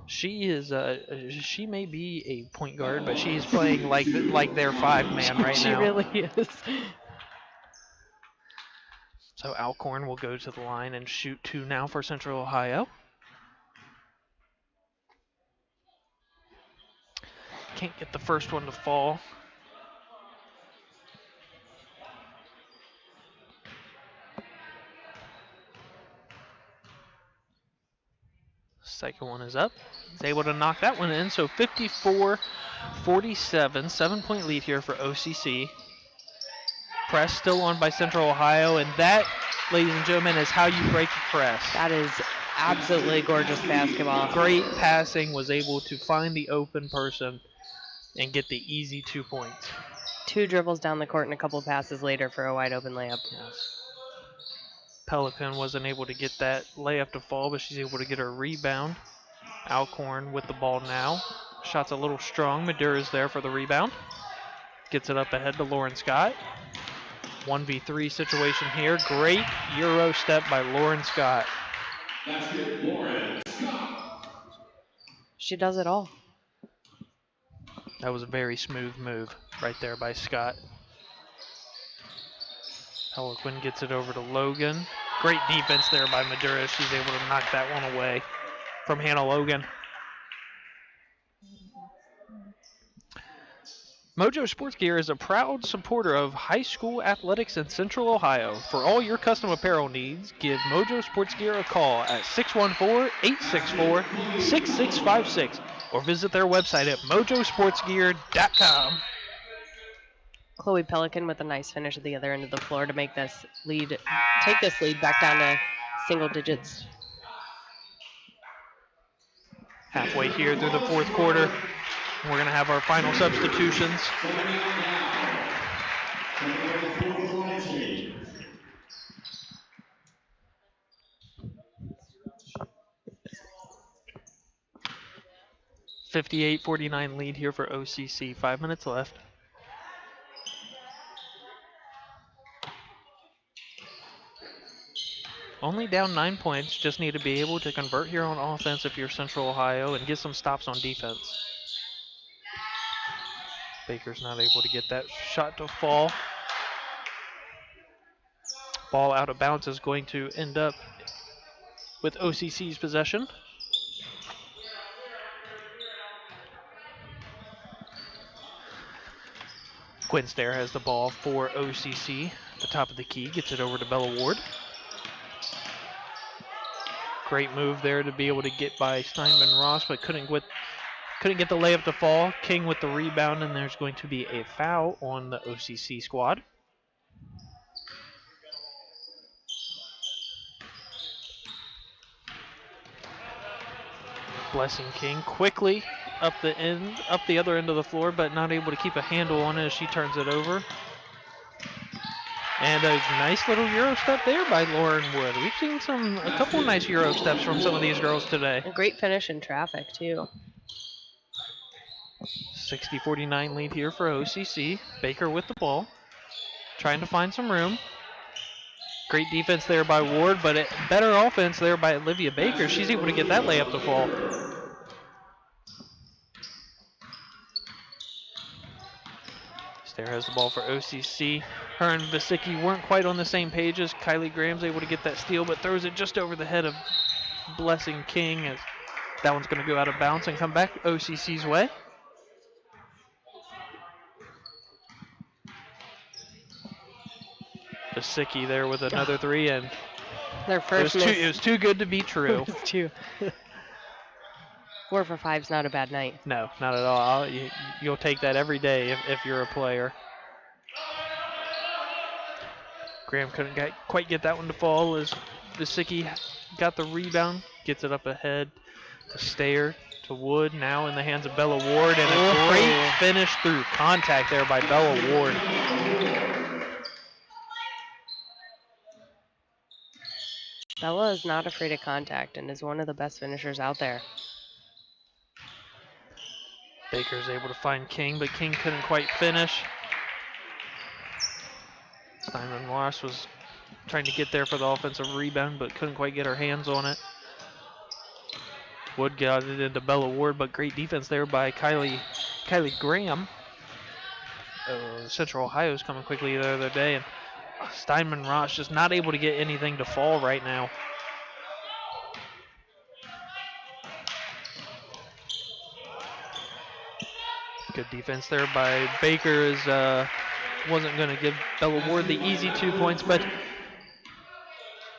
She is. She may be a point guard, but she's playing like their 5-man right She now. really is. So Alcorn will go to the line and shoot 2 now for Central Ohio. Can't get the first one to fall. Second one is up. He's able to knock that one in. So 54-47, 7-point lead here for OCC. Press still on by Central Ohio, and that, ladies and gentlemen, is how you break the press. That is absolutely gorgeous basketball. Great passing, was able to find the open person and get the easy 2 points. 2 dribbles down the court and a couple passes later for a wide open layup. Yes. Pelican wasn't able to get that layup to fall, but she's able to get her rebound. Alcorn with the ball now. Shot's a little strong. Madeira's there for the rebound. Gets it up ahead to Lauren Scott. 1v3 situation here. Great Euro step by Lauren Scott. Basket, Lauren Scott. She does it all. That was a very smooth move right there by Scott. Pelican gets it over to Logan. Great defense there by Madeira. She's able to knock that one away from Hannah Logan. Mojo Sports Gear is a proud supporter of high school athletics in Central Ohio. For all your custom apparel needs, give Mojo Sports Gear a call at 614-864-6656 or visit their website at mojosportsgear.com. Chloe Pelican with a nice finish at the other end of the floor to make this lead, take this lead back down to single digits. Halfway here through the fourth quarter, we're going to have our final substitutions. .58-49 lead here for OCC. 5 minutes left. Only down 9 points, just need to be able to convert here on offense if you're Central Ohio and get some stops on defense. Baker's not able to get that shot to fall. Ball out of bounds is going to end up with OCC's possession. Quinn Stair has the ball for OCC. At the top of the key, gets it over to Bella Ward. Great move there to be able to get by Steinman Ross, but couldn't get the layup to fall. King with the rebound, and there's going to be a foul on the OCC squad. Blessing King quickly up the other end of the floor, but not able to keep a handle on it as she turns it over. And a nice little Euro step there by Lauren Wood. We've seen a couple nice Euro steps from some of these girls today. A great finish in traffic, too. 60-49 lead here for OCC. Baker with the ball, trying to find some room. Great defense there by Ward, but better offense there by Olivia Baker. She's able to get that layup to fall. Stair has the ball for OCC. Her and Vasicki weren't quite on the same page as Kylie Graham's able to get that steal, but throws it just over the head of Blessing King as that one's going to go out of bounds and come back OCC's way. Basicki there with another three, and Their first miss. it was too good to be true. It was two. 4 for 5's not a bad night. No, not at all. You'll take that every day if you're a player. Graham couldn't quite get that one to fall as Basicki got the rebound, gets it up ahead to Stayer, to Wood, now in the hands of Bella Ward, and a great finish through contact there by Bella Ward. Bella is not afraid of contact and is one of the best finishers out there. Baker's able to find King, but King couldn't quite finish. Simon Ross was trying to get there for the offensive rebound, but couldn't quite get her hands on it. Wood got it into Bella Ward, but great defense there by Kylie Graham. Central Ohio's coming quickly the other day, and Steinman Ross just not able to get anything to fall right now. Good defense there by Baker. Wasn't going to give Bella Ward the easy 2 points, but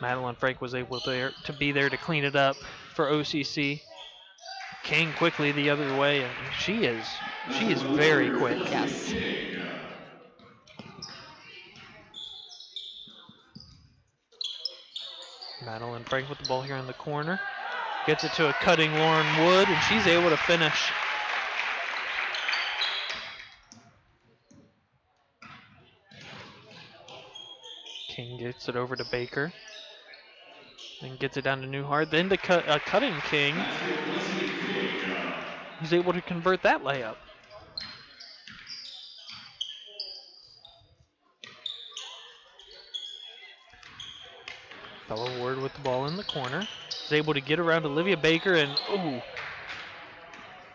Madeline Frank was able to be there to clean it up for OCC. King quickly the other way, and she is very quick. Yes. Madeline Frank with the ball here in the corner. Gets it to a cutting Lauren Wood, and she's able to finish. King gets it over to Baker. And gets it down to Newhart. Then to cutting King. He's able to convert that layup. Bella Ward with the ball in the corner. Is able to get around Olivia Baker and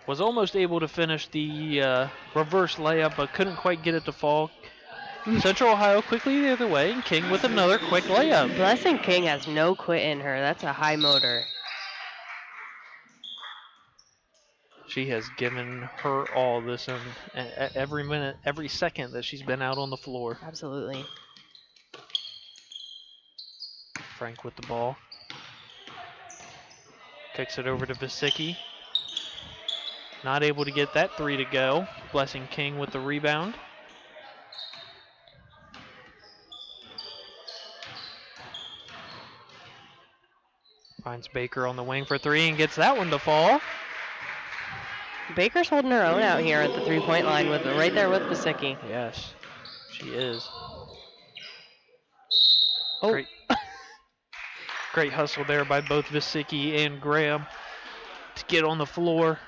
was almost able to finish the reverse layup, but couldn't quite get it to fall. Central Ohio quickly the other way, and King with another quick layup. Blessing King has no quit in her. That's a high motor. She has given her all this every minute, every second that she's been out on the floor. Absolutely. Frank with the ball. Kicks it over to Basicki. Not able to get that three to go. Blessing King with the rebound. Finds Baker on the wing for three and gets that one to fall. Baker's holding her own out here at the three-point line right there with Basicki. Yes, she is. Oh. Great hustle there by both Basicki and Graham to get on the floor.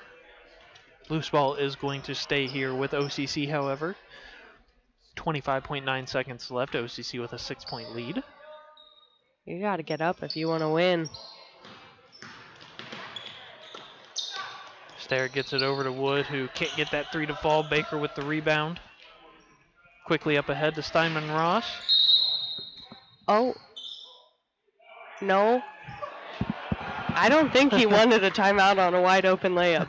Loose ball is going to stay here with OCC, however. 25.9 seconds left. OCC with a 6-point lead. You got to get up if you want to win. Stair gets it over to Wood, who can't get that three to fall. Baker with the rebound. Quickly up ahead to Steinman Ross. Oh. No. I don't think he wanted a timeout on a wide open layup.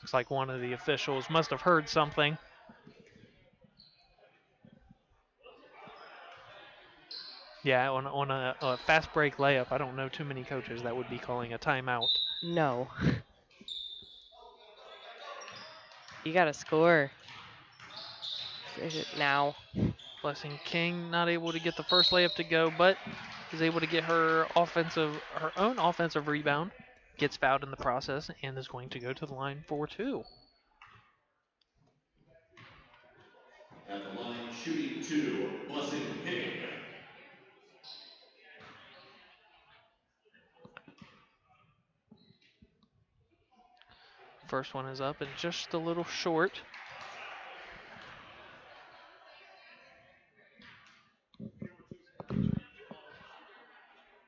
Looks like one of the officials must have heard something. Yeah, on a fast break layup, I don't know too many coaches that would be calling a timeout. No. You got to score. Finish it now. Blessing King not able to get the first layup to go, but is able to get her own offensive rebound. Gets fouled in the process and is going to go to the line for two. At the line, shooting two, Blessing King. First one is up and just a little short.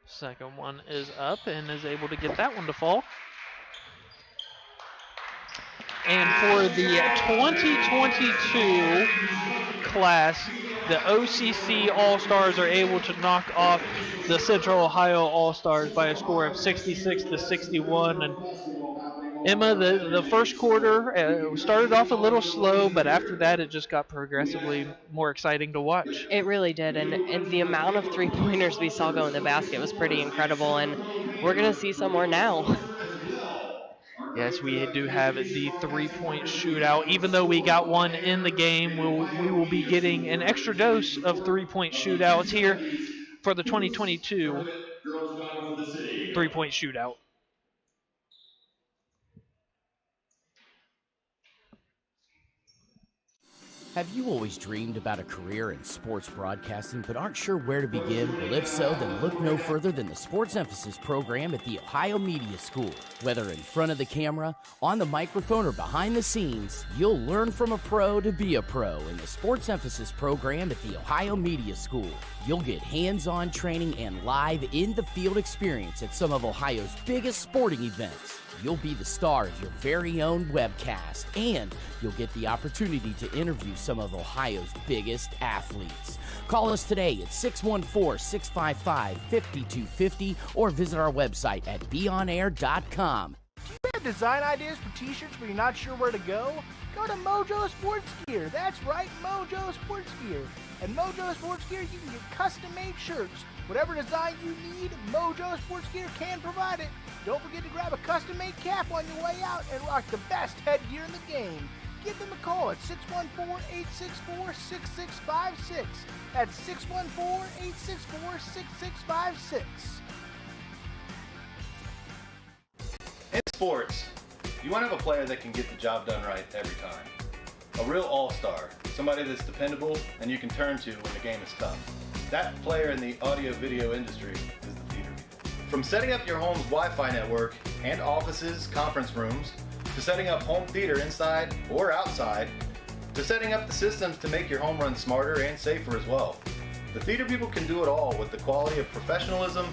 Second one is up and is able to get that one to fall. And for the 2022 class, the OCC All-Stars are able to knock off the Central Ohio All-Stars by a score of 66-61. And Emma, the first quarter started off a little slow, but after that it just got progressively more exciting to watch. It really did, and the amount of three-pointers we saw go in the basket was pretty incredible, and we're going to see some more now. Yes, we do have the three-point shootout. Even though we got one in the game, we will be getting an extra dose of three-point shootouts here for the 2022 three-point shootout. Have you always dreamed about a career in sports broadcasting but aren't sure where to begin? Well, if so, then look no further than the Sports Emphasis program at the Ohio Media School. Whether in front of the camera, on the microphone, or behind the scenes, you'll learn from a pro to be a pro in the Sports Emphasis program at the Ohio Media School. You'll get hands-on training and live in-the-field experience at some of Ohio's biggest sporting events. You'll be the star of your very own webcast, and you'll get the opportunity to interview some of Ohio's biggest athletes. Call us today at 614-655-5250 or visit our website at beonair.com. Do you have design ideas for t-shirts but you're not sure where to go? Go to Mojo Sports Gear. That's right, Mojo Sports Gear. At Mojo Sports Gear, you can get custom-made shirts. Whatever design you need, Mojo Sports Gear can provide it. Don't forget to grab a custom-made cap on your way out and rock the best headgear in the game. Give them a call at 614-864-6656. That's 614-864-6656. In sports, you want to have a player that can get the job done right every time. A real all-star, somebody that's dependable and you can turn to when the game is tough. That player in the audio-video industry is the theater people. From setting up your home's Wi-Fi network and offices, conference rooms, to setting up home theater inside or outside, to setting up the systems to make your home run smarter and safer as well. The theater people can do it all with the quality of professionalism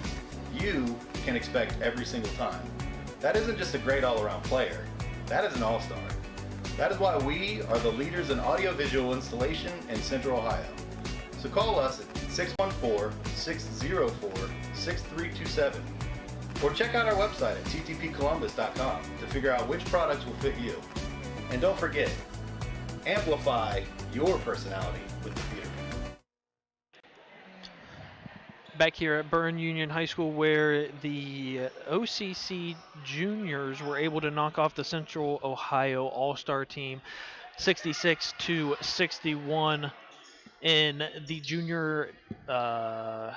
you can expect every single time. That isn't just a great all-around player, that is an all-star. That is why we are the leaders in audiovisual installation in Central Ohio. So call us at 614-604-6327 or check out our website at ttpcolumbus.com to figure out which products will fit you. And don't forget, amplify your personality with the theater. Back here at Byrne Union High School, where the OCC juniors were able to knock off the Central Ohio All-Star team 66-61 in the junior, what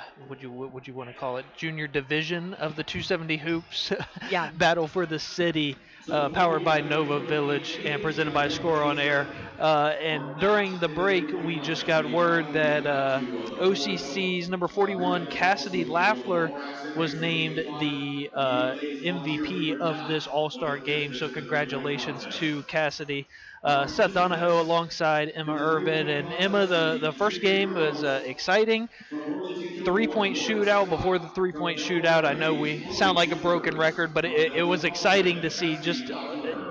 would you want to call it, junior division of the 270 hoops. Yeah. Battle for the City, powered by Nova Village and presented by Score on Air. And during the break, we just got word that OCC's number 41, Cassidy Laffler, was named the MVP of this All-Star game. So congratulations to Cassidy. Seth Donahoe alongside Emma Urban. And Emma, the first game was exciting. Three-point shootout. Before the three-point shootout, I know we sound like a broken record, but it was exciting to see just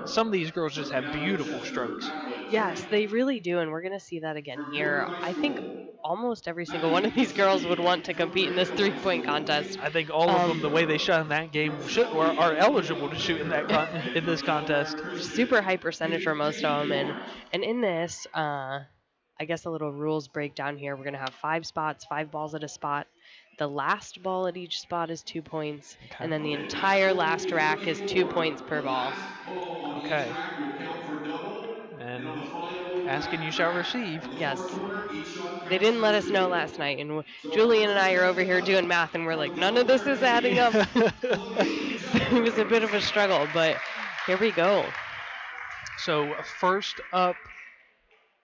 some of these girls just have beautiful strokes. Yes, they really do, and we're going to see that again here. I think almost every single one of these girls would want to compete in this three-point contest. I think all of them, the way they shot in that game, are eligible to shoot in that in this contest. Super high percentage for most of them, and in this, I guess a little rules breakdown here. We're going to have 5 spots, 5 balls at a spot. The last ball at each spot is 2 points, and then the entire last rack is 2 points per ball. Okay. And ask and you shall receive. Yes. They didn't let us know last night, and Julian and I are over here doing math, and we're like, none of this is adding up. It was a bit of a struggle, but here we go. So first up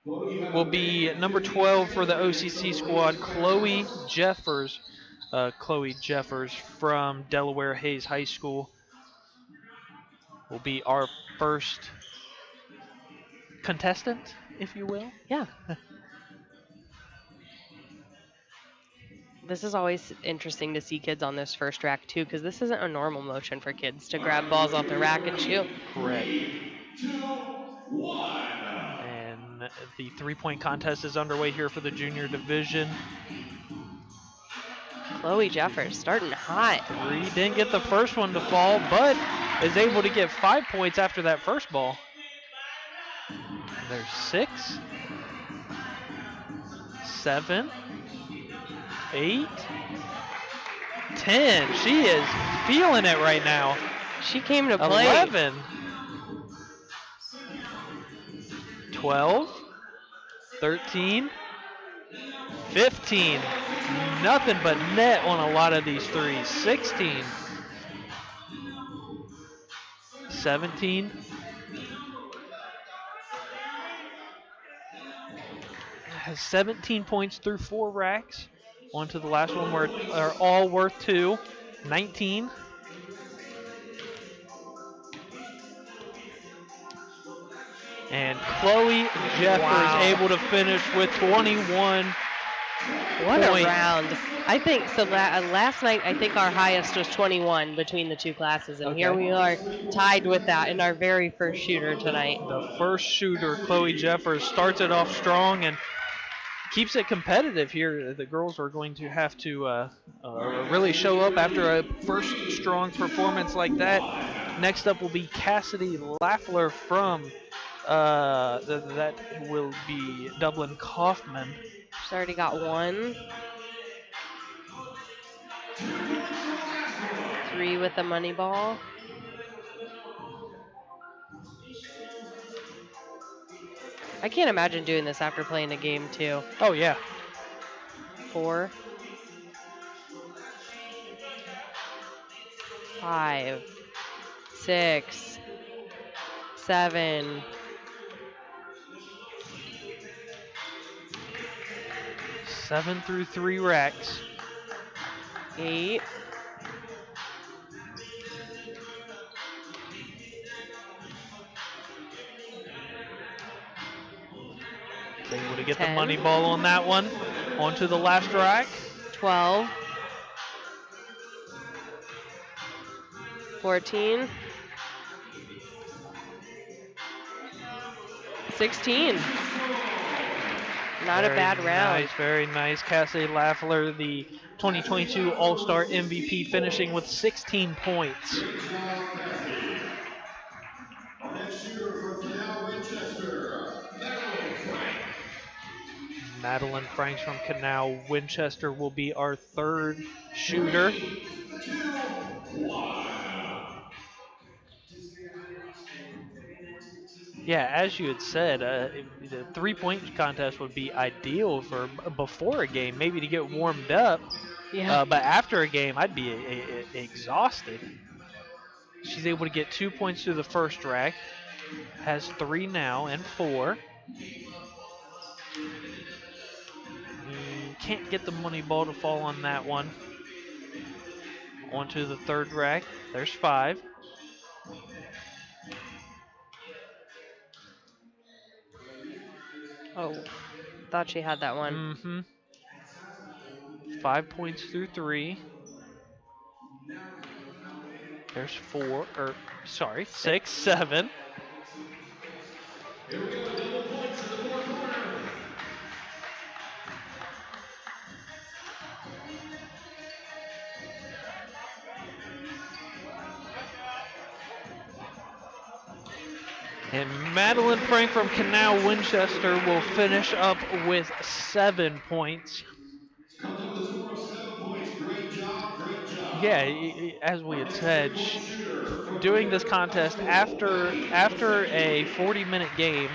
will be number 12 for the OCC squad, Chloe Jeffers. Chloe Jeffers from Delaware Hayes High School will be our first contestant, if you will. Yeah. This is always interesting to see kids on this first rack, too, because this isn't a normal motion for kids to grab balls off the rack and shoot. Correct. And the three-point contest is underway here for the junior division. Chloe Jeffers starting hot. Three didn't get the first one to fall, but is able to get 5 points after that first ball. There's 6, 7, 8, 10. She is feeling it right now. She came to play. 11, 12, 13, 15. Nothing but net on a lot of these threes. 16, 17, has 17 points through 4 racks. On to the last one where are all worth 2. 19. And Chloe Jeffers able to finish with 21 What points. a round. I think so. Last night, I think our highest was 21 between the two classes, and here we are tied with that in our very first shooter tonight. The first shooter, Chloe Jeffers, starts it off strong and keeps it competitive here. The girls are going to have to really show up after a first strong performance like that. Next up will be Cassidy Laffler from that will be Dublin Kaufman. She's already got 1. 3 with the money ball. I can't imagine doing this after playing a game too. Oh yeah. 4, 5, 6, 7, 7 through 3 racks. 8, Able to get 10. the money ball on that one. Onto the last rack. 12, 14, 16. Not a bad round. Nice, very nice. Cassidy Laffler, the 2022 All-Star MVP, finishing with 16 points. Great job, Cassidy. Our next shooter from Canal Winchester, Madeline Frank. Madeline Franks from Canal Winchester will be our third shooter. 3, 2, 1. Yeah, as you had said, the three-point contest would be ideal for before a game, maybe to get warmed up. Yeah. But after a game, I'd be exhausted. She's able to get 2 points through the first rack. Has 3 now and 4. Can't get the money ball to fall on that one. Onto the third rack. There's 5. Oh, thought she had that one. Mm-hmm. 5 points through 3. There's 6, 7. Here we go, double points in the fourth quarter. And Madeline Frank from Canal Winchester will finish up with 7 points. Comes up with a score of 7 points. Great job, great job. Yeah, as we had said, doing this contest after a 40-minute game,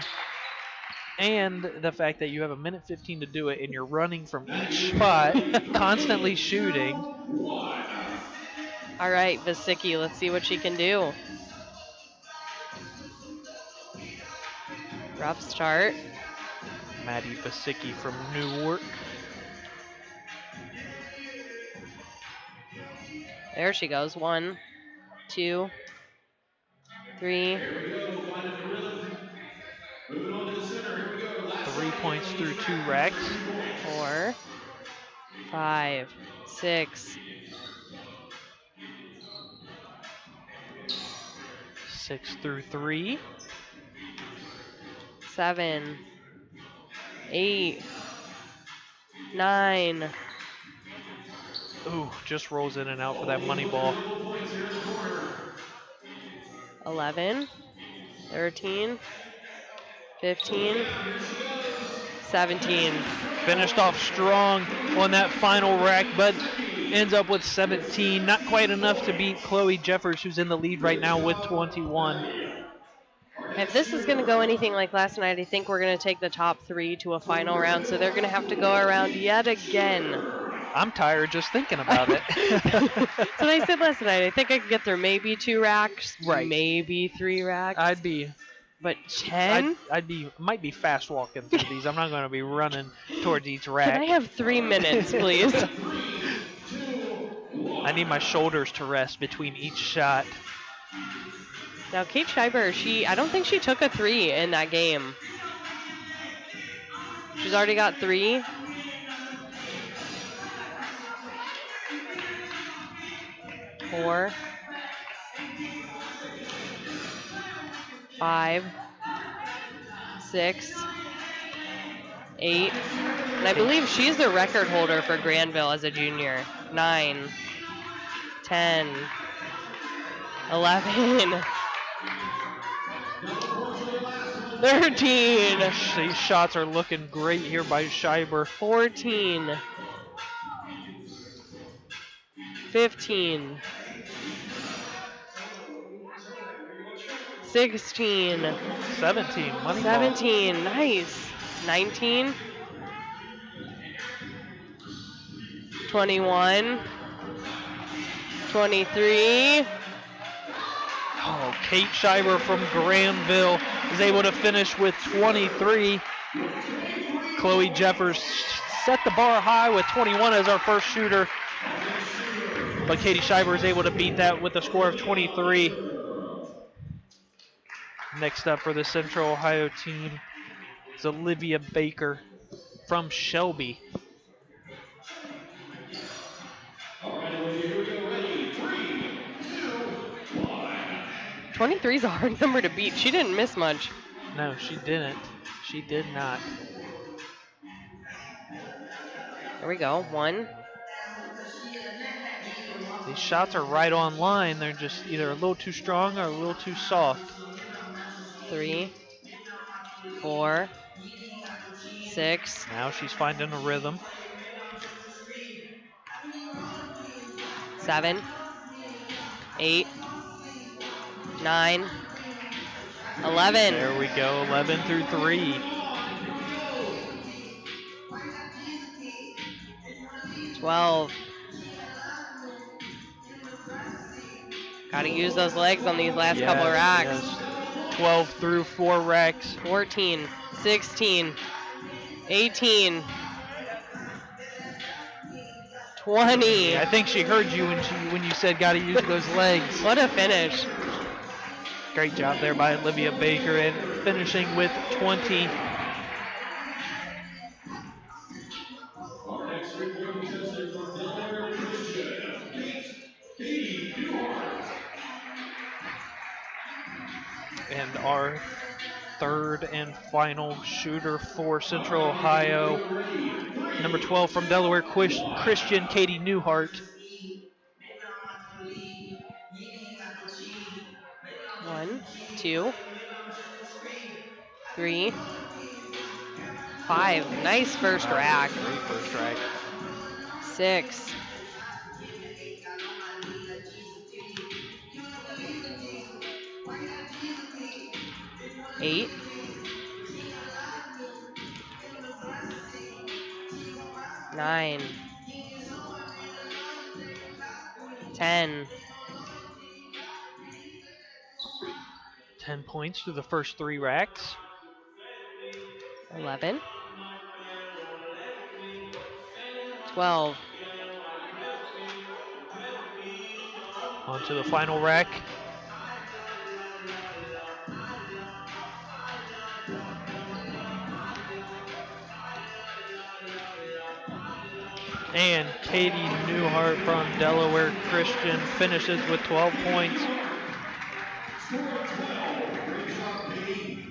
and the fact that you have a minute 15 to do it, and you're running from each spot, constantly shooting. All right, Vasicki, let's see what she can do. Rough start. Maddie Vasicki from Newark. There she goes. 1, 2, 3. Here we go, finding the rhythm. Moving on to the center, here we go. Last 3 points through 2 racks. 4, 5, 6. 6 through 3. 7, 8, 9. Ooh, just rolls in and out for that money ball. 11, 13, 15, 17. Finished off strong on that final rack, but ends up with 17. Not quite enough to beat Chloe Jeffers, who's in the lead right now with 21. If this is going to go anything like last night, I think we're going to take the top 3 to a final round, so they're going to have to go around yet again. I'm tired just thinking about it. That's what I said last night. I think I could get through maybe 2 racks, Right. maybe 3 racks. But 10? Might be fast walking through these. I'm not going to be running towards each rack. Can I have 3 minutes, please? I need my shoulders to rest between each shot. Now, Kate Schreiber, I don't think she took a 3 in that game. She's already got 3. Four, 5, 6, 8, and I believe she's the record holder for Granville as a junior. 9, 10, 11, 13. These shots are looking great here by Schreiber. 14, 15, 16, 17. Money 17, ball. nice. 19, 21, 23. Oh, Kate Schreiber from Granville is able to finish with 23. Chloe Jeffers set the bar high with 21 as our first shooter, but Katie Schreiber is able to beat that with a score of 23. Next up for the Central Ohio team is Olivia Baker from Shelby. All right, Olivia, here we go. Ready? 3, 2, 1. 23 is a hard number to beat. She didn't miss much. No, she didn't. She did not. There we go. 1. These shots are right on line. They're just either a little too strong or a little too soft. 3, 4, 6. Now she's finding a rhythm. 7, 8, 9, 11. There we go, 11 through 3. 12. Got to use those legs on these last couple of racks. Yes. 12 through 4 racks. 14, 16, 18, 20. I think she heard you when you said got to use those legs. What a finish. Great job there by Olivia Baker, and finishing with 20. Our next three-point contestant from Delaware Christian, Katie Newhart. And our third and final shooter for Central Ohio, number 12 from Delaware Christian, Katie Newhart. 1, 2, 3, 5. Nice first rack. Great first rack. 6, 8, 9, 10. 10 points through the first 3 racks. 11, 12, On to the final rack. And Katie Newhart from Delaware Christian finishes with 12 points. Score 12. Great job, Katie.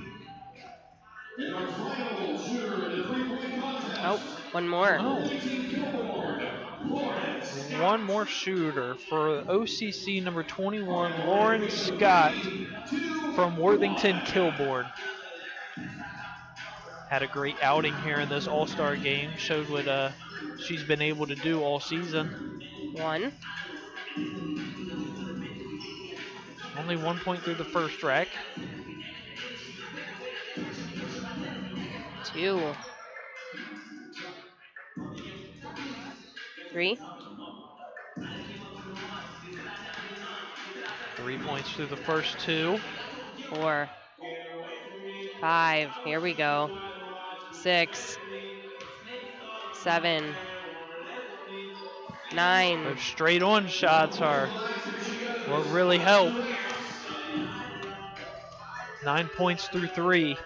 And our final shooter in the three-point contest. Oh, one more. Oh, 19 Billboard, Florence. one more shooter for OCC number 21, Lauren Scott from Worthington Kilbourne. Had a great outing here in this All-Star game. Showed what she's been able to do all season. 1, Only 1 point through the first rack. 2, 3, 3 points through the first 2. 4, 5. Here we go. 6, 7, 9, Those straight on shots are what really help. 9 points through 3.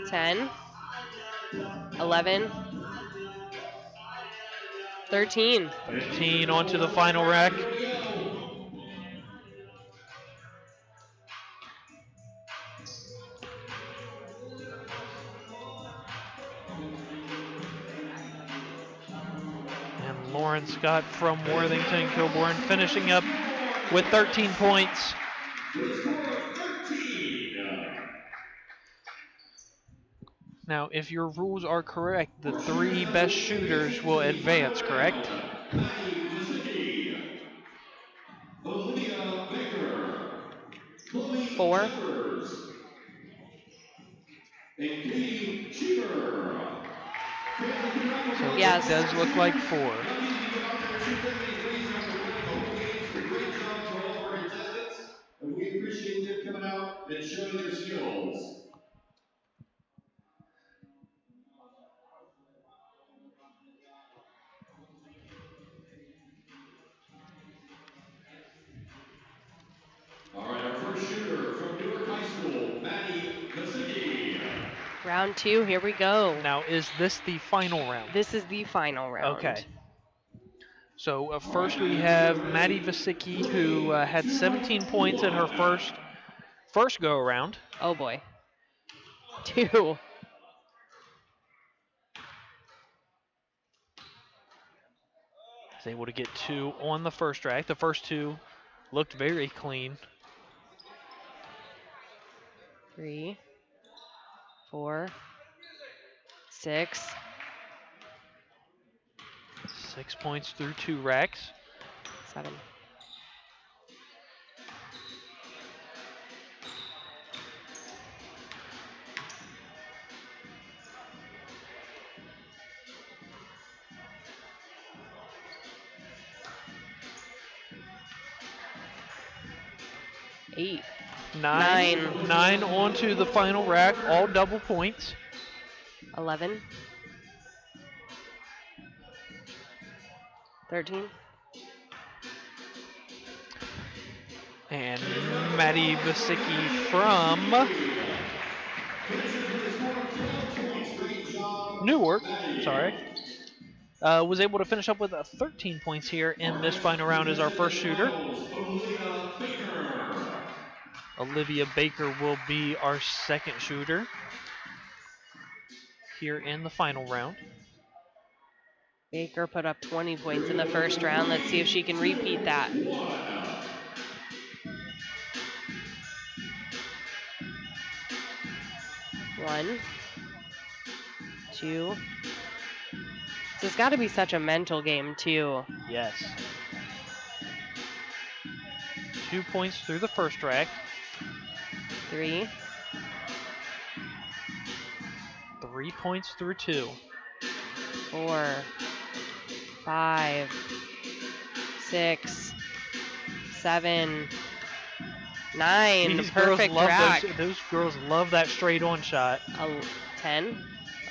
10, 11, 13. 13 onto the final rack. And Lauren Scott from Worthington Kilbourne finishing up with 13 points. Now, if your rules are correct, the 3 best shooters will advance, correct? Olivia Baker, Chloe 4, Evers, and Katie Cheever. So Yes. it does look like 4. Now you can get out there, shoot that many threes after winning the home games. Great job to all of our contestants, and we appreciate them coming out and showing their skills. All right, our first shooter from Newark High School, Maddie Vasicki. round 2. Here we go. Now, is this the final round? This is the final round. Okay. So first we have Maddie Vasicki, who had 17 points in her first go around. Oh boy. 2, Was able to get 2 on the first rack. The first 2 looked very clean. 3, 4, 6, 6 points through 2 racks. 7. 8. 9 onto the final rack, all double points. 11. 13. And Maddie Vasicki from Newark, was able to finish up with 13 points here in this final round as our first shooter. Olivia Baker will be our second shooter here in the final round. Baker put up 20 points in the first round. Let's see if she can repeat that. 1, 2. So it's got to be such a mental game, too. Yes. 2 points through the first rack. 3, 3 points through 2. 4, 5, 6, 7, 9. These Perfect girls love track. those girls love that straight on shot. 10,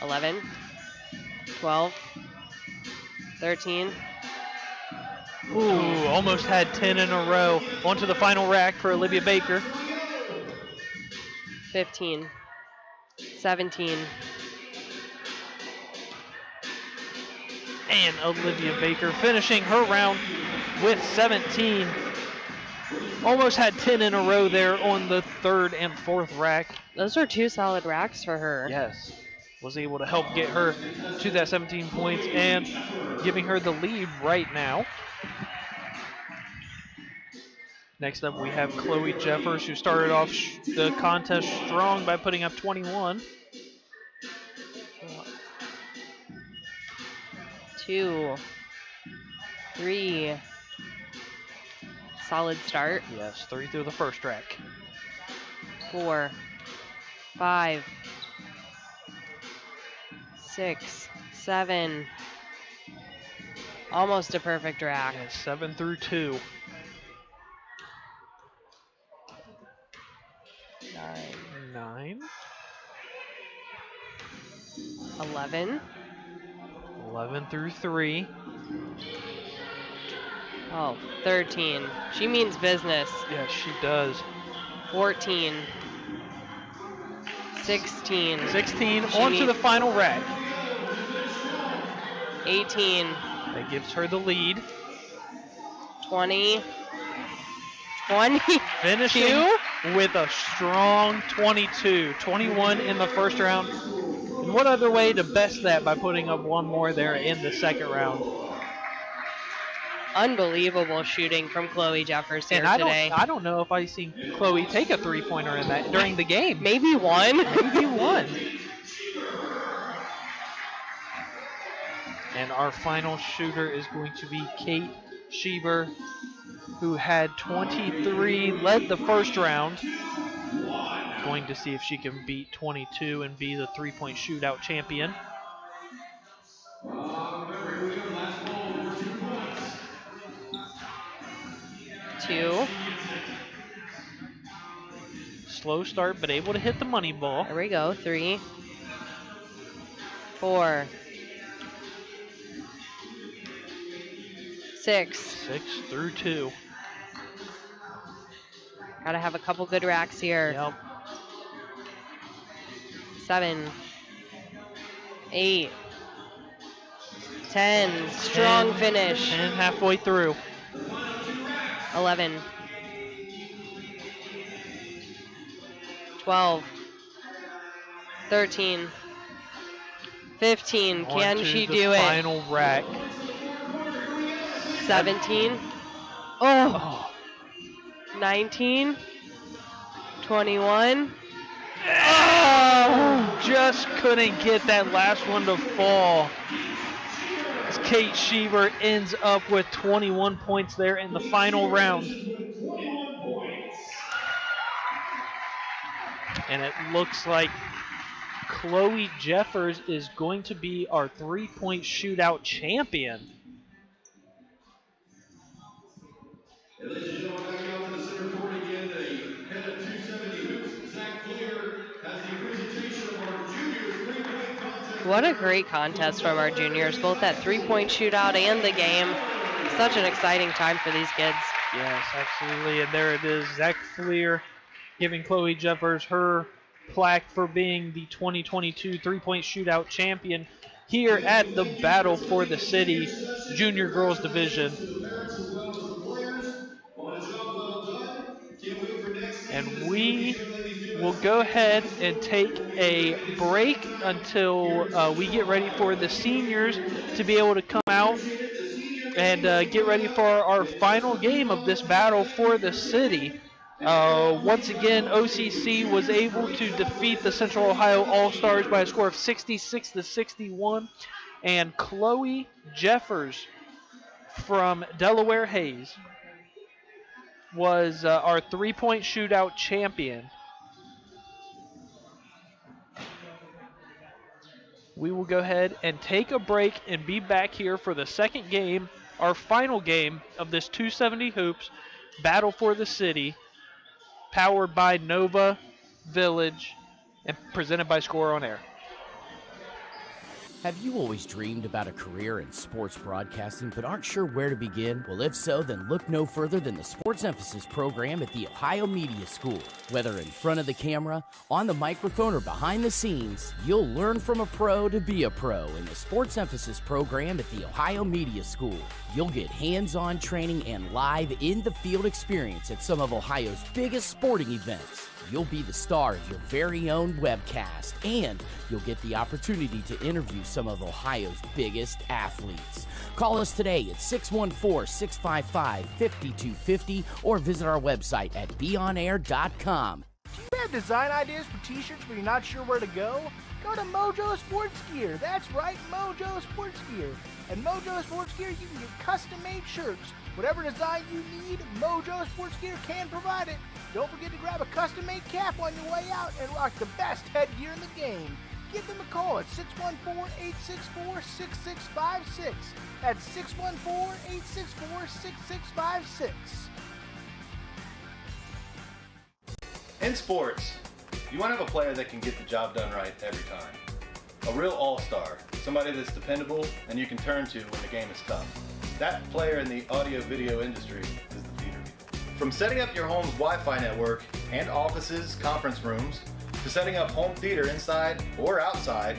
11, 12, 13. Ooh, almost had 10 in a row. Onto the final rack for Olivia Baker. 15, 17. And Olivia Baker finishing her round with 17. Almost had 10 in a row there on the third and fourth rack. Those are 2 solid racks for her. Yes. Was able to help get her to that 17 points and giving her the lead right now. Next up, we have Chloe Jeffers, who started off the contest strong by putting up 21. 2, 3. Solid start. Yes, 3 through the first rack. 4, 5, 6, 7. Almost a perfect rack. Yes, 7 through 2. 9. 11. 11 through 3. Oh, 13. She means business. Yes, she does. 14. 16. 16 onto the final rack. 18. That gives her the lead. 20. 20. Finishing with a strong 22. 21 in the first round. And what other way to best that by putting up one more there in the second round? Unbelievable shooting from Chloe Jeffers here today. I don't know if I've seen Chloe take a three-pointer in that during the game. Maybe one. Maybe one. And our final shooter is going to be Kate Schieber, who had 23, led the first round. Going to see if she can beat 22 and be the three-point shootout champion. Remember, here we go. Last ball for 2 points. 2. Slow start, but able to hit the money ball. There we go. 3. 4. 6. 6 through 2. Gotta have a couple good racks here. Yep. 7. 8. 10. Strong finish. 10 halfway through. 11. 12. 13. 15. Can she do it? Final rack. 17. Oh. 19. 21. Oh! Just couldn't get that last one to fall. As Kate Schieber ends up with 21 points there in the final round. And it looks like Chloe Jeffers is going to be our three-point shootout champion. And ladies and gentlemen, backing out to the center court again, the head of 270 hoops, Zach Clear, has the presentation of our junior three-point contest. What a great contest from our juniors, both that three-point shootout and the game. Such an exciting time for these kids. Yes, absolutely. And there it is, Zach Clear giving Chloe Jeffers her plaque for being the 2022 three-point shootout champion here at the Battle for the City Junior Girls Division. And we will go ahead and take a break until we get ready for the seniors to be able to come out and get ready for our final game of this Battle for the City. Once again, OCC was able to defeat the Central Ohio All-Stars by a score of 66-61. And Chloe Jeffers from Delaware Hayes was our three-point shootout champion. We will go ahead and take a break and be back here for the second game, our final game of this 270 Hoops Battle for the City, powered by Nova Village and presented by Score on Air. Have you always dreamed about a career in sports broadcasting but aren't sure where to begin? Well, if so, then look no further than the Sports Emphasis program at the Ohio Media School. Whether in front of the camera, on the microphone, or behind the scenes, you'll learn from a pro to be a pro in the Sports Emphasis program at the Ohio Media School. You'll get hands-on training and live in-the-field experience at some of Ohio's biggest sporting events. you'll be the star of your very own webcast, and you'll get the opportunity to interview some of Ohio's biggest athletes. Call us today at 614-655-5250 or visit our website at beonair.com. Do you have design ideas for t-shirts but you're not sure where to go? Go to Mojo Sports Gear. That's right, Mojo Sports Gear. At Mojo Sports Gear, you can get custom-made shirts. Whatever design you need, Mojo Sports Gear can provide it. Don't forget to grab a custom-made cap on your way out and rock the best headgear in the game. Give them a call at 614-864-6656. That's 614-864-6656. In sports, you want to have a player that can get the job done right every time. A real all-star, somebody that's dependable and you can turn to when the game is tough. That player in the audio-video industry is the theater people. From setting up your home's Wi-Fi network and offices, conference rooms, to setting up home theater inside or outside,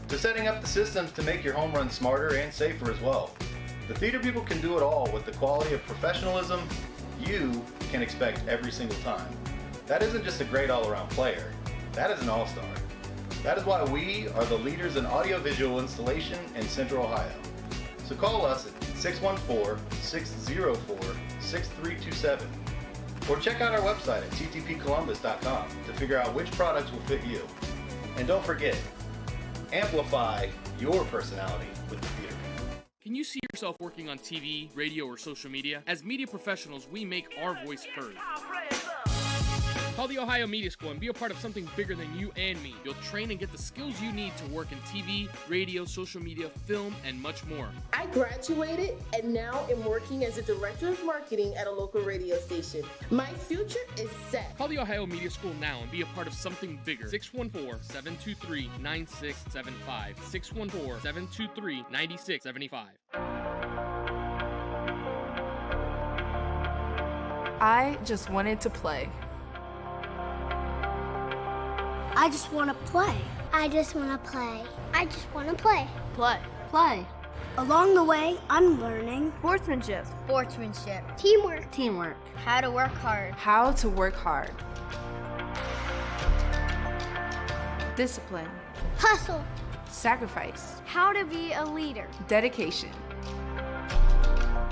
to setting up the systems to make your home run smarter and safer as well. The theater people can do it all with the quality of professionalism you can expect every single time. That isn't just a great all-around player, that is an all-star. That is why we are the leaders in audiovisual installation in Central Ohio. So call us at 614-604-6327 or check out our website at ttpcolumbus.com to figure out which products will fit you. And don't forget, amplify your personality with the theater. Can you see yourself working on TV, radio, or social media? As media professionals, we make our voice heard. Call the Ohio Media School and be a part of something bigger than you and me. You'll train and get the skills you need to work in TV, radio, social media, film, and much more. I graduated and now am working as a director of marketing at a local radio station. My future is set. Call the Ohio Media School now and be a part of something bigger. 614-723-9675. 614-723-9675. I just wanted to play. I just want to play. I just want to play. I just want to play. Play. Play. Along the way, I'm learning Sportsmanship. sportsmanship, teamwork, Teamwork. how to work hard, How to work hard. Discipline. hustle, Sacrifice. how to be a leader. Dedication.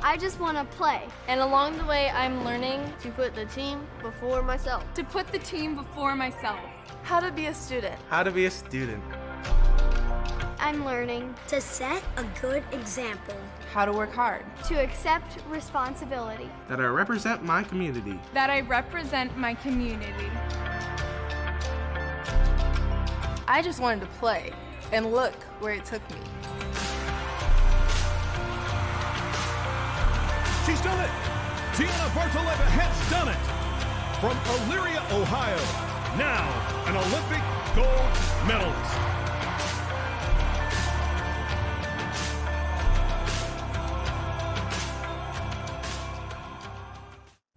I just want to play. And along the way, I'm learning to put the team before myself. To put the team before myself. How to be a student. How to be a student. I'm learning to set a good example, How to work hard. to accept responsibility. That I represent my community. That I represent my community. I just wanted to play, and look where it took me. She's done it! Tiana Bartoletta has done it! From Elyria, Ohio, now an Olympic gold medalist.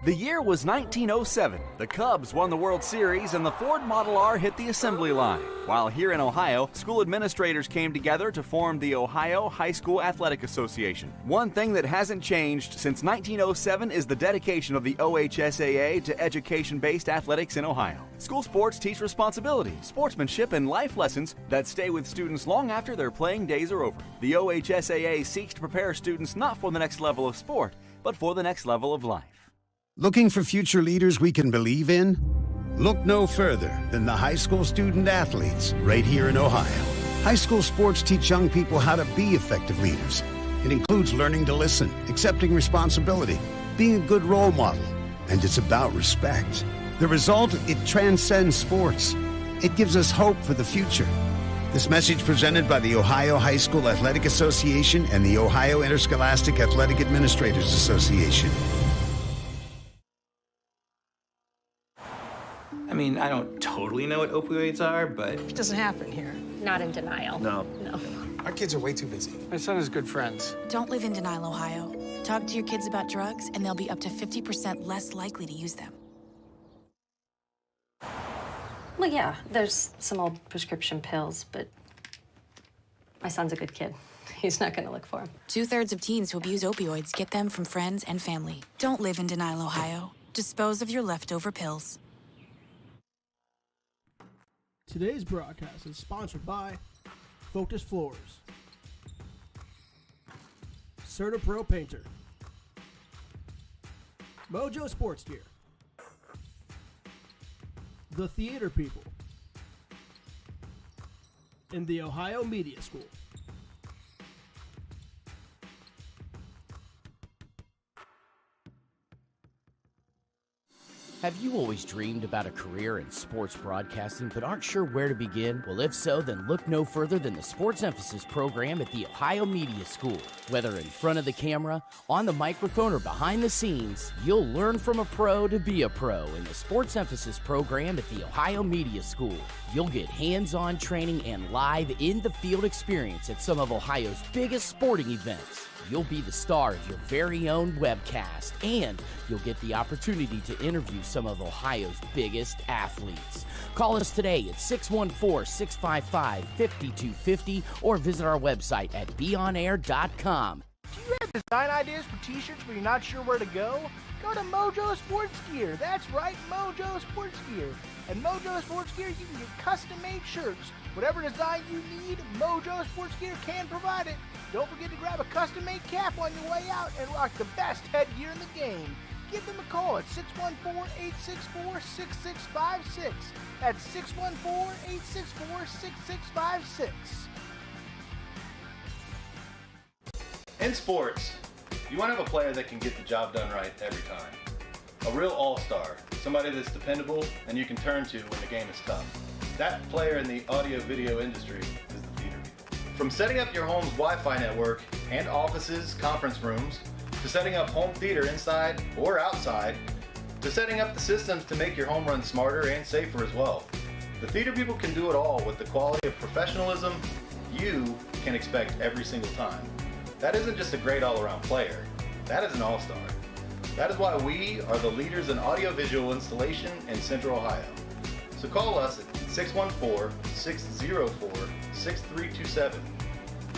The year was 1907. The Cubs won the World Series and the Ford Model R hit the assembly line. While here in Ohio, school administrators came together to form the Ohio High School Athletic Association. One thing that hasn't changed since 1907 is the dedication of the OHSAA to education-based athletics in Ohio. School sports teach responsibility, sportsmanship, and life lessons that stay with students long after their playing days are over. The OHSAA seeks to prepare students not for the next level of sport, but for the next level of life. Looking for future leaders we can believe in? Look no further than the high school student athletes right here in Ohio. High school sports teach young people how to be effective leaders. It includes learning to listen, accepting responsibility, being a good role model, and it's about respect. The result, it transcends sports. It gives us hope for the future. This message presented by the Ohio High School Athletic Association and the Ohio Interscholastic Athletic Administrators Association. I mean, I don't totally know what opioids are, but... It doesn't happen here. Not in denial. No. Our kids are way too busy. My son has good friends. Don't live in denial, Ohio. Talk to your kids about drugs, and they'll be up to 50% less likely to use them. Well, yeah, there's some old prescription pills, but my son's a good kid. He's not going to look for them. 2/3 of teens who abuse opioids get them from friends and family. Don't live in denial, Ohio. Dispose of your leftover pills. Today's broadcast is sponsored by Focus Floors, Certa Pro Painter, Mojo Sports Gear, The Theater People, and the Ohio Media School. Have you always dreamed about a career in sports broadcasting but aren't sure where to begin? Well, if so, then look no further than the Sports Emphasis program at the Ohio Media School. Whether in front of the camera, on the microphone, or behind the scenes, you'll learn from a pro to be a pro in the Sports Emphasis program at the Ohio Media School. You'll get hands-on training and live in-the-field experience at some of Ohio's biggest sporting events. You'll be the star of your very own webcast, and you'll get the opportunity to interview some of Ohio's biggest athletes. Call us today at 614-655-5250 or visit our website at beonair.com. Do you have design ideas for t-shirts but you're not sure where to go? Go to Mojo Sports Gear. That's right, Mojo Sports Gear. At Mojo Sports Gear, you can get custom-made shirts. Whatever design you need, Mojo Sports Gear can provide it. Don't forget to grab a custom-made cap on your way out and rock the best headgear in the game. Give them a call at 614-864-6656. That's 614-864-6656. In sports, you want to have a player that can get the job done right every time. A real all-star, somebody that's dependable and you can turn to when the game is tough. That player in the audio-video industry is the theater people. From setting up your home's Wi-Fi network and offices, conference rooms, to setting up home theater inside or outside, to setting up the systems to make your home run smarter and safer as well. The theater people can do it all with the quality of professionalism you can expect every single time. That isn't just a great all-around player, that is an all-star. That is why we are the leaders in audiovisual installation in Central Ohio. So call us at 614-604-6327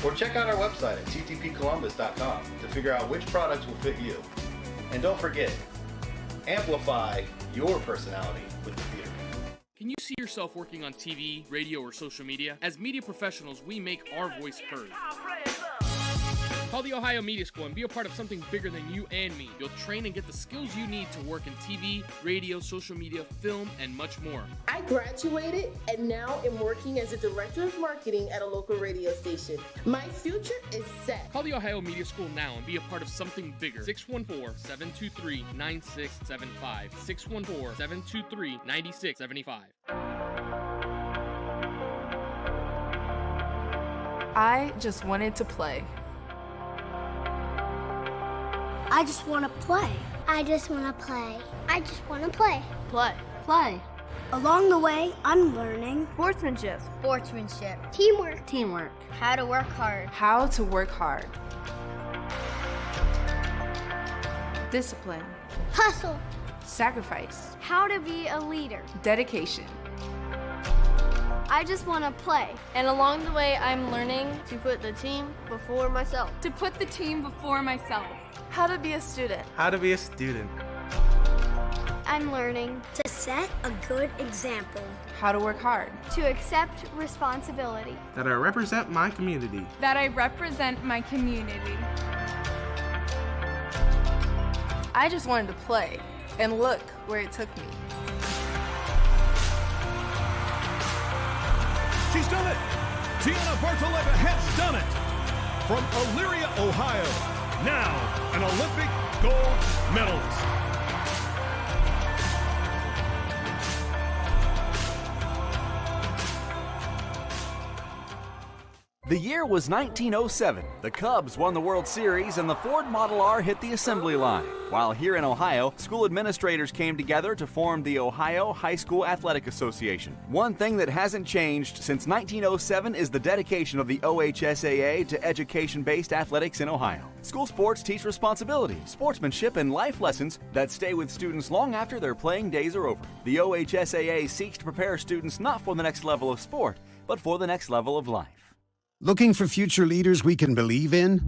or check out our website at ttpcolumbus.com to figure out which products will fit you. And don't forget, amplify your personality with the theater. Can you see yourself working on TV, radio, or social media? As media professionals, we make our voice heard. Call the Ohio Media School and be a part of something bigger than you and me. You'll train and get the skills you need to work in TV, radio, social media, film, and much more. I graduated and now am working as a director of marketing at a local radio station. My future is set. Call the Ohio Media School now and be a part of something bigger. 614-723-9675. 614-723-9675. I just wanted to play. I just want to play. I just want to play. I just want to play. Play. Play. Along the way, I'm learning Sportsmanship. sportsmanship, teamwork, Teamwork. how to work hard, How to work hard. Discipline. hustle, Sacrifice. how to be a leader. Dedication. I just want to play. And along the way, I'm learning to put the team before myself. To put the team before myself. How to be a student. How to be a student. I'm learning to set a good example, How to work hard. to accept responsibility. That I represent my community. That I represent my community. I just wanted to play, and look where it took me. She's done it! Tiana Bartoletta has done it! From Elyria, Ohio, now an Olympic gold medalist. The year was 1907. The Cubs won the World Series and the Ford Model R hit the assembly line. While here in Ohio, school administrators came together to form the Ohio High School Athletic Association. One thing that hasn't changed since 1907 is the dedication of the OHSAA to education-based athletics in Ohio. School sports teach responsibility, sportsmanship, and life lessons that stay with students long after their playing days are over. The OHSAA seeks to prepare students not for the next level of sport, but for the next level of life. Looking for future leaders we can believe in?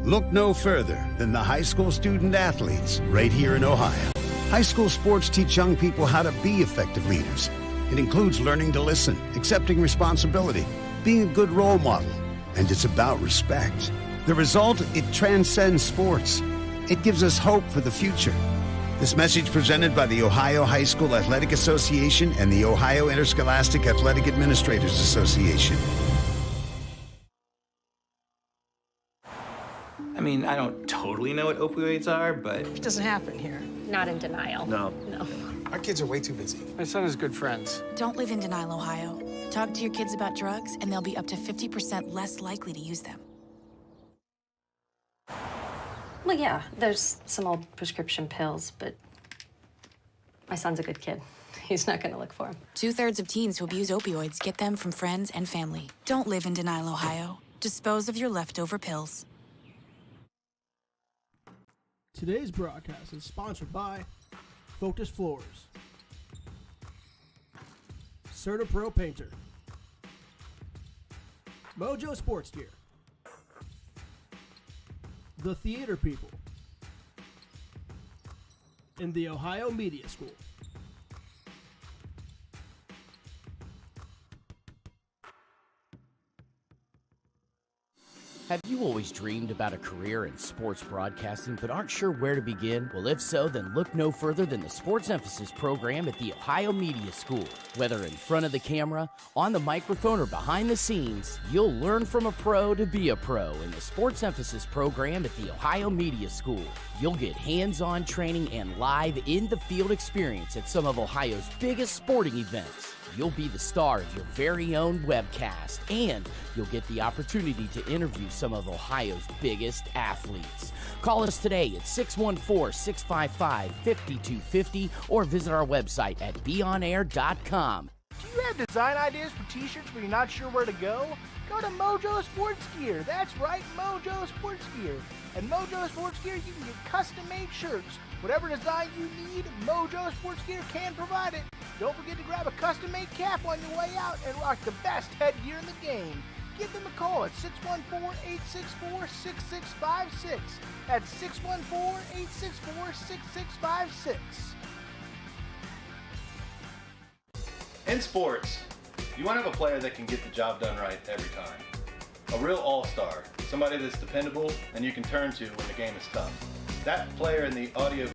Look no further than the high school student athletes right here in Ohio. High school sports teach young people how to be effective leaders. It includes learning to listen, accepting responsibility, being a good role model, and it's about respect. The result, it transcends sports. It gives us hope for the future. This message presented by the Ohio High School Athletic Association and the Ohio Interscholastic Athletic Administrators Association. I mean, I don't totally know what opioids are, but... It doesn't happen here. Not in denial. No. Our kids are way too busy. My son has good friends. Don't live in denial, Ohio. Talk to your kids about drugs, and they'll be up to 50% less likely to use them. Well, yeah, there's some old prescription pills, but my son's a good kid. He's not gonna look for them. 2/3 of teens who abuse opioids get them from friends and family. Don't live in denial, Ohio. Dispose of your leftover pills. Today's broadcast is sponsored by Focus Floors, Certa Pro Painter, Mojo Sports Gear, The Theater People, and the Ohio Media School. Have you always dreamed about a career in sports broadcasting but aren't sure where to begin? Well, if so, then look no further than the Sports Emphasis program at the Ohio Media School. Whether in front of the camera, on the microphone, or behind the scenes, you'll learn from a pro to be a pro in the Sports Emphasis program at the Ohio Media School. You'll get hands-on training and live in-the-field experience at some of Ohio's biggest sporting events. You'll be the star of your very own webcast, and you'll get the opportunity to interview some of Ohio's biggest athletes. Call us today at 614-655-5250 or visit our website at beonair.com. Do you have design ideas for t-shirts but you're not sure where to go? Go to Mojo Sports Gear. That's right, Mojo Sports Gear. At Mojo Sports Gear, you can get custom-made shirts. Whatever design you need, Mojo Sports Gear can provide it. Don't forget to grab a custom-made cap on your way out and rock the best headgear in the game. Give them a call at 614-864-6656. That's 614-864-6656. In sports, you want to have a player that can get the job done right every time. A real all-star, somebody that's dependable and you can turn to when the game is tough. That player in the audio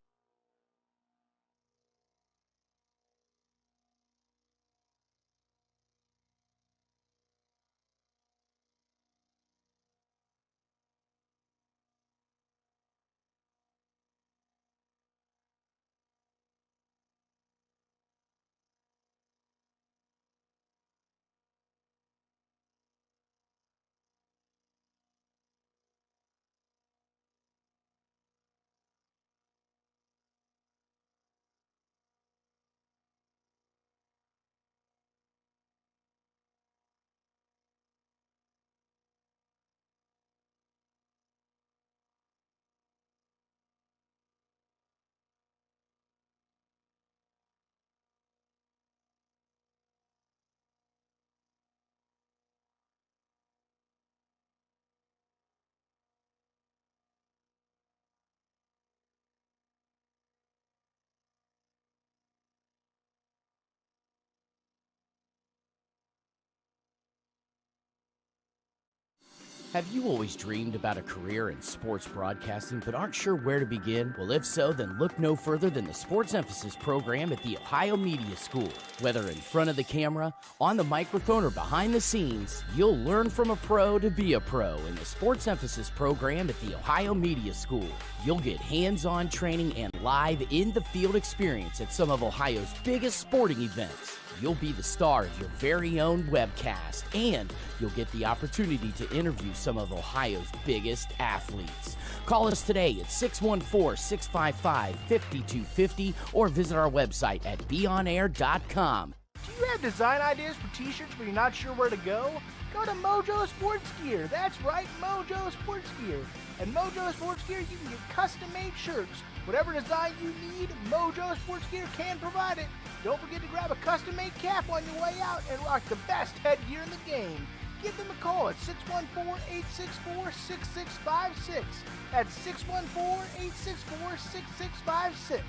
Have you always dreamed about a career in sports broadcasting but aren't sure where to begin? Well, if so, then look no further than the Sports Emphasis program at the Ohio Media School. Whether in front of the camera, on the microphone, or behind the scenes, you'll learn from a pro to be a pro in the Sports Emphasis program at the Ohio Media School. You'll get hands-on training and live in-the-field experience at some of Ohio's biggest sporting events. You'll be the star of your very own webcast, and you'll get the opportunity to interview some of Ohio's biggest athletes. Call us today at 614-655-5250 or visit our website at beonair.com. Do you have design ideas for t-shirts but you're not sure where to go? Go to Mojo Sports Gear. That's right, Mojo Sports Gear. At Mojo Sports Gear, you can get custom-made shirts. Whatever design you need, Mojo Sports Gear can provide it. Don't forget to grab a custom-made cap on your way out and rock the best headgear in the game. Give them a call at 614-864-6656. That's 614-864-6656.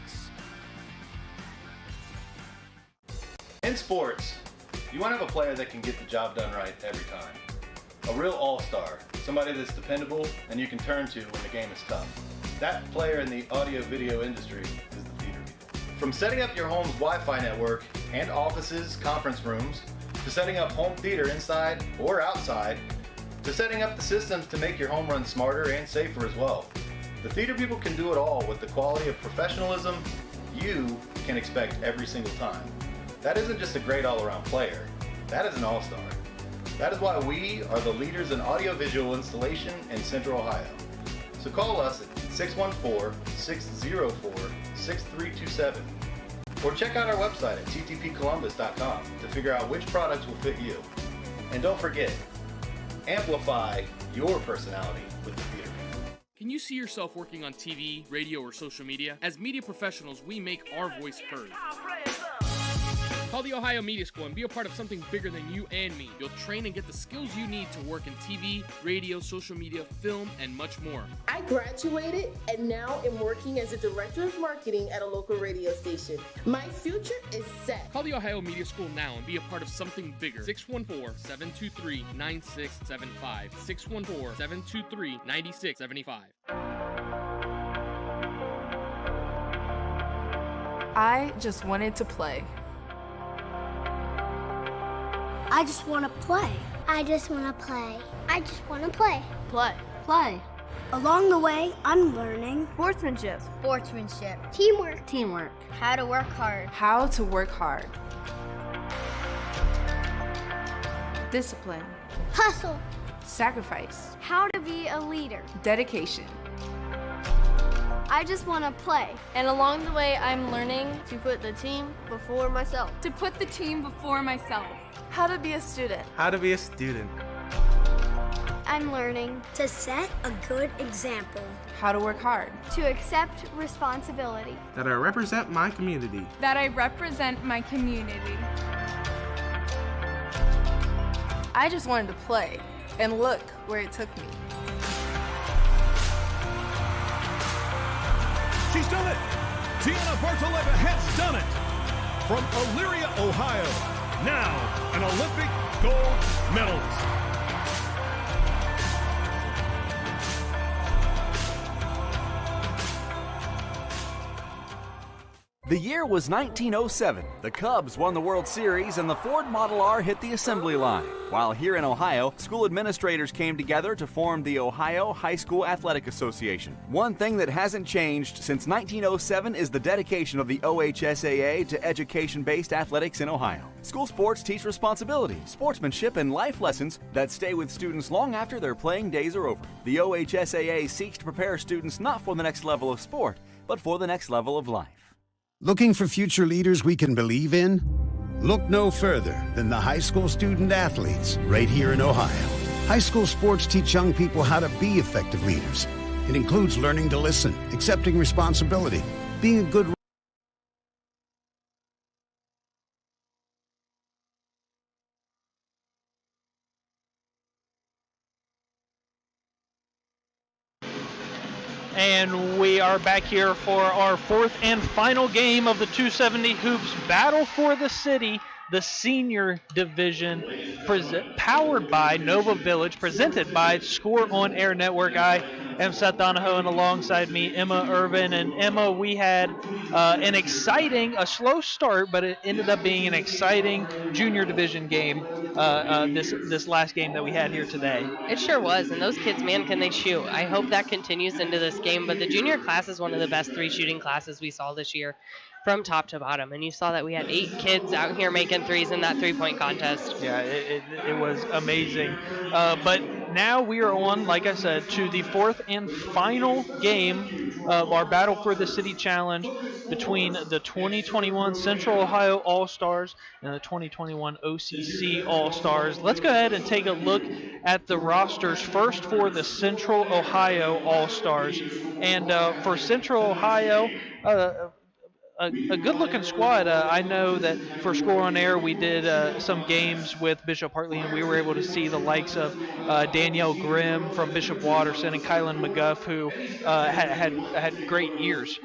In sports, you want to have a player that can get the job done right every time. A real all-star, somebody that's dependable and you can turn to when the game is tough. That player in the audio-video industry is the theater people. From setting up your home's Wi-Fi network and offices, conference rooms, to setting up home theater inside or outside, to setting up the systems to make your home run smarter and safer as well. The theater people can do it all with the quality of professionalism you can expect every single time. That isn't just a great all-around player, that is an all-star. That is why we are the leaders in audiovisual installation in Central Ohio. So call us at 614-604-6327 or check out our website at ttpcolumbus.com to figure out which products will fit you. And don't forget, amplify your personality with the theater. Can you see yourself working on TV, radio, or social media? As media professionals, we make our voice heard. Call the Ohio Media School and be a part of something bigger than you and me. You'll train and get the skills you need to work in TV, radio, social media, film, and much more. I graduated and now am working as a director of marketing at a local radio station. My future is set. Call the Ohio Media School now and be a part of something bigger. 614-723-9675. 614-723-9675. I just wanted to play. I just want to play. I just want to play. I just want to play. Play. Play. Along the way, I'm learning Sportsmanship. sportsmanship, teamwork, Teamwork. how to work hard, How to work hard. Discipline. hustle, Sacrifice. how to be a leader. Dedication. I just want to play. And along the way, I'm learning to put the team before myself. To put the team before myself. How to be a student. How to be a student. I'm learning to set a good example, How to work hard. to accept responsibility. That I represent my community. That I represent my community. I just wanted to play, and look where it took me. She's done it! Tiana Bartoleva has done it! From Elyria, Ohio, now an Olympic gold medalist. The year was 1907. The Cubs won the World Series and the Ford Model R hit the assembly line. While here in Ohio, school administrators came together to form the Ohio High School Athletic Association. One thing that hasn't changed since 1907 is the dedication of the OHSAA to education-based athletics in Ohio. School sports teach responsibility, sportsmanship, and life lessons that stay with students long after their playing days are over. The OHSAA seeks to prepare students not for the next level of sport, but for the next level of life. Looking for future leaders we can believe in? Look no further than the high school student athletes right here in Ohio. High school sports teach young people how to be effective leaders. It includes learning to listen, accepting responsibility, being a good And we are back here for our fourth and final game of the 270 Hoops Battle for the City, the senior division, powered by Nova Village, presented by Score On Air Network. I am Seth Donahoe, and alongside me, Emma Irvin. And Emma, we had a slow start, but it ended up being an exciting junior division game, this last game that we had here today. It sure was, and those kids, man, can they shoot. I hope that continues into this game, but the junior class is one of the best three shooting classes we saw this year from top to bottom, and you saw that we had 8 kids out here making threes in that three-point contest. Yeah, it was amazing. But now we are on, like I said, to the fourth and final game of our Battle for the City Challenge between the 2021 Central Ohio All-Stars and the 2021 OCC All-Stars. Let's go ahead and take a look at the rosters first for the Central Ohio All-Stars. And for Central Ohio, a good-looking squad. I know that for Score On Air, we did some games with Bishop Hartley, and we were able to see the likes of Danielle Grimm from Bishop Watterson and Kylan McGuff, who had great years.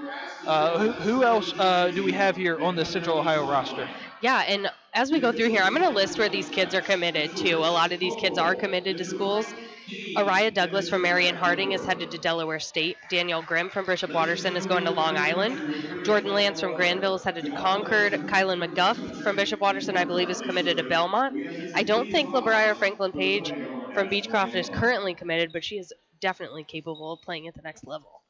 Who else do we have here on the Central Ohio roster? Yeah, and as we go through here, I'm going to list where these kids are committed to. A lot of these kids are committed to schools. Araya Douglas from Marion Harding is headed to Delaware State. Danielle Grimm from Bishop Watterson is going to Long Island. Jordan Lance from Granville is headed to Concord. Kylan McDuff from Bishop Watterson, I believe, is committed to Belmont. I don't think LaBrier Franklin Page from Beechcroft is currently committed, but she is definitely capable of playing at the next level.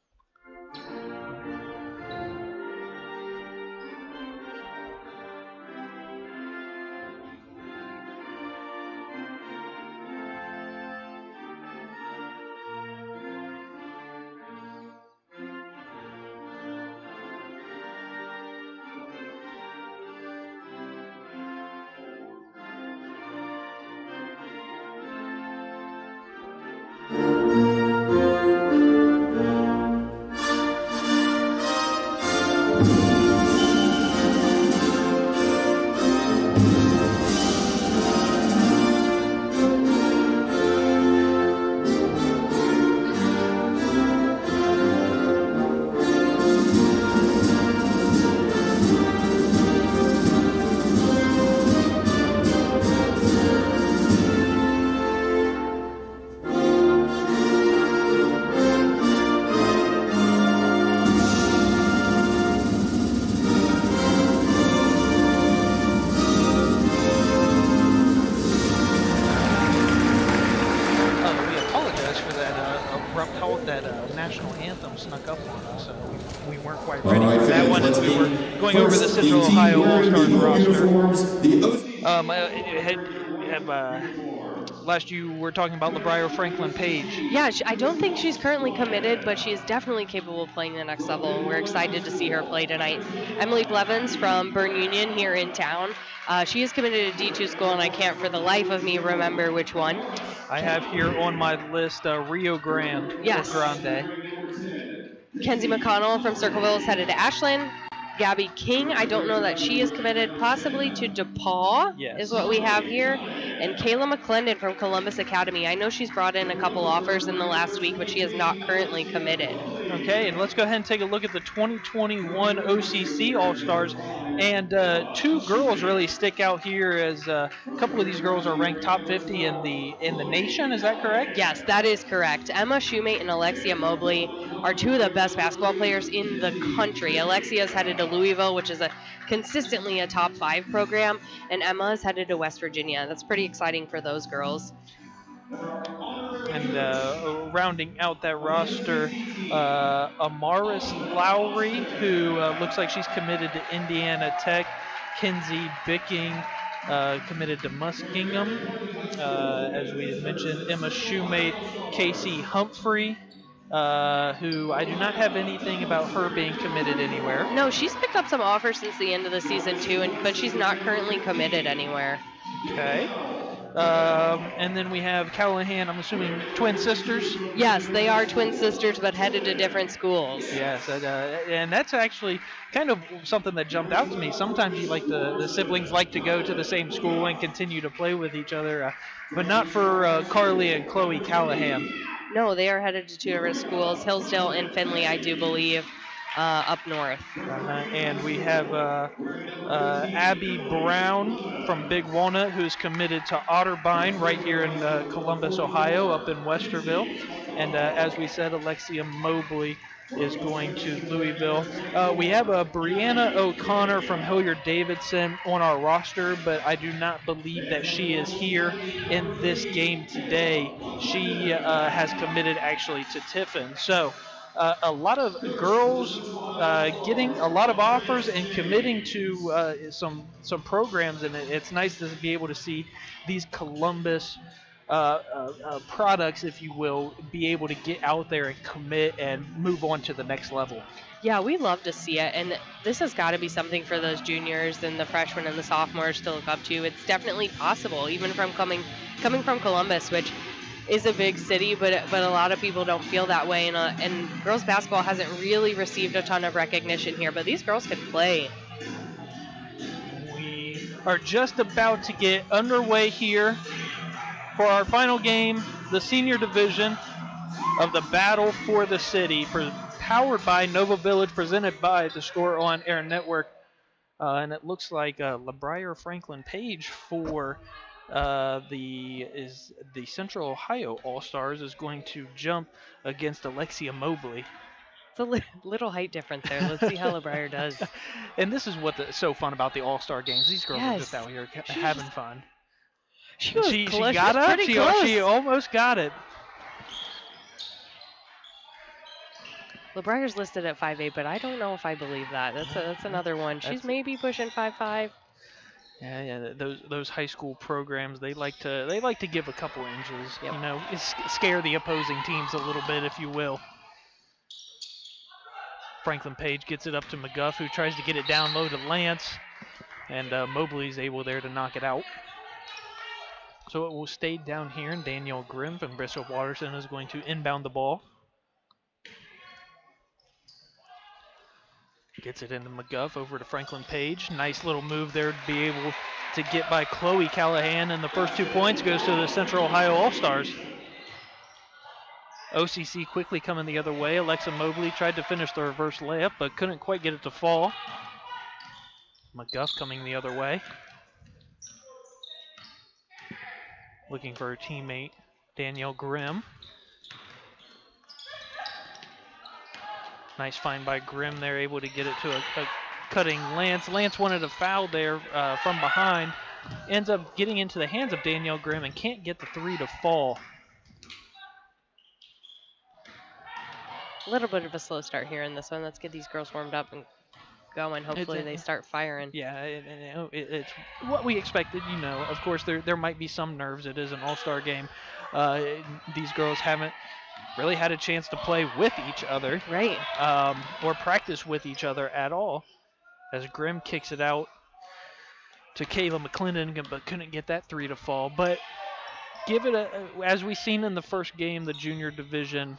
National anthem snuck up on us, so we weren't quite ready for that one as we were going over the Central Ohio All-Stars roster. Last you were talking about LaBrier Franklin Page. Yeah, I don't think she's currently committed, but she is definitely capable of playing the next level, and we're excited to see her play tonight. Emily Blevins from Bern Union here in town. She is committed to D2 school, and I can't for the life of me remember which one. I have here on my list Rio Grande. Yes. Grande. Kenzie McConnell from Circleville is headed to Ashland. Gabby King, I don't know that she is committed, possibly to DePaul, is what we have here. And Kayla McClendon from Columbus Academy. I know she's brought in a couple offers in the last week, but she is not currently committed. Okay, and let's go ahead and take a look at the 2021 OCC All-Stars. And two girls really stick out here as a couple of these girls are ranked top 50 in the nation. Is that correct? Yes, that is correct. Emma Shoemate and Alexia Mobley are two of the best basketball players in the country. Alexia is headed to Louisville, which is consistently a top 5 program, and Emma is headed to West Virginia. That's pretty exciting for those girls. And rounding out that roster, Amaris Lowry, who looks like she's committed to Indiana Tech. Kinsey Bicking, committed to Muskingum. As we had mentioned, Emma Shoemate, Casey Humphrey, who I do not have anything about her being committed anywhere. No, she's picked up some offers since the end of the season too, but she's not currently committed anywhere. Okay. And then we have Callahan, I'm assuming twin sisters? Yes, they are twin sisters, but headed to different schools. Yes, and that's actually kind of something that jumped out to me. Sometimes the siblings like to go to the same school and continue to play with each other, but not for Carly and Chloe Callahan. No, they are headed to two different schools, Hillsdale and Findlay, I do believe, up north. And we have Abby Brown from Big Walnut, who's committed to Otterbein right here in Columbus, Ohio, up in Westerville. And as we said, Alexia Mobley is going to Louisville. We have Brianna O'Connor from Hilliard-Davidson on our roster, but I do not believe that she is here in this game today. She has committed actually to Tiffin. So a lot of girls getting a lot of offers and committing to some programs, and it's nice to be able to see these Columbus products, if you will, be able to get out there and commit and move on to the next level. Yeah, we love to see it, and this has got to be something for those juniors and the freshmen and the sophomores to look up to. It's definitely possible, even from coming from Columbus, which is a big city, but a lot of people don't feel that way, and girls basketball hasn't really received a ton of recognition here, but these girls can play. We are just about to get underway here for our final game, the senior division of the Battle for the City, powered by Nova Village, presented by the Score on Air Network. And it looks like LeBrier Franklin Page for the Central Ohio All-Stars is going to jump against Alexia Mobley. It's a little height difference there. Let's see how LeBrier does. And this is what's so fun about the All-Star games. These girls are just out here having fun. She was she close. got She was up. pretty close. She almost got it. LeBrier's listed at 5'8", but I don't know if I believe that. That's another one. She's maybe pushing 5'5". Yeah. Those high school programs, they like to give a couple inches. Yep. You know, scare the opposing teams a little bit, if you will. Franklin Page gets it up to McGuff, who tries to get it down low to Lance, and Mobley's able there to knock it out. So it will stay down here, and Danielle Grimm from Bristol Watterson is going to inbound the ball. Gets it into McGuff, over to Franklin Page. Nice little move there to be able to get by Chloe Callahan, and the first 2 points goes to the Central Ohio All-Stars. OCC quickly coming the other way. Alexa Mobley tried to finish the reverse layup, but couldn't quite get it to fall. McGuff coming the other way. Looking for her teammate, Danielle Grimm. Nice find by Grimm there, able to get it to a cutting Lance. Lance wanted a foul there from behind. Ends up getting into the hands of Danielle Grimm and can't get the three to fall. A little bit of a slow start here in this one. Let's get these girls warmed up and going. Hopefully they start firing. Yeah, it's what we expected. You know, of course there might be some nerves. It is an all-star game. These girls haven't really had a chance to play with each other, right? Or practice with each other at all. As Grimm kicks it out to Kayla McClendon, but couldn't get that three to fall. But give it as we seen in the first game, the junior division.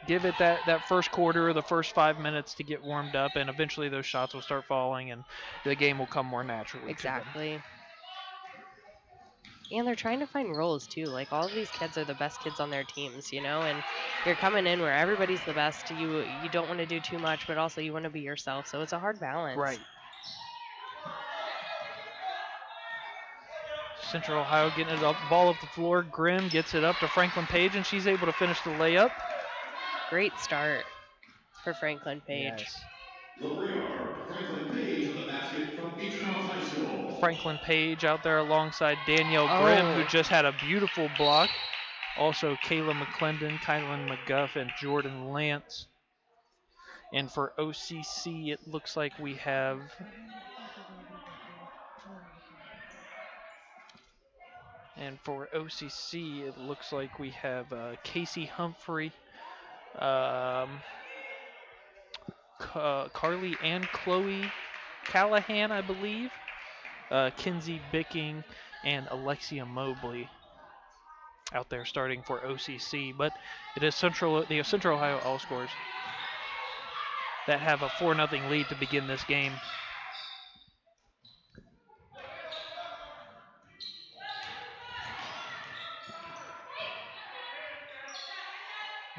Give it that first quarter or the first 5 minutes to get warmed up, and eventually those shots will start falling, and the game will come more naturally. Exactly. And they're trying to find roles, too. Like, all of these kids are the best kids on their teams, you know? And you're coming in where everybody's the best. You don't want to do too much, but also you want to be yourself. So it's a hard balance. Right. Central Ohio getting it up, ball off the floor. Grimm gets it up to Franklin Page, and she's able to finish the layup. Great start for Franklin Page. Yes. Franklin Page with a basket from Beechmount High School. Franklin Page out there alongside Danielle Grimm, who just had a beautiful block. Also Kayla McClendon, Kylan McGuff, and Jordan Lance. And for OCC, it looks like we have Casey Humphrey, Carly and Chloe Callahan, I believe, Kinsey Bicking, and Alexia Mobley out there starting for OCC. But it is the Central Ohio All-Stars that have a 4-0 lead to begin this game.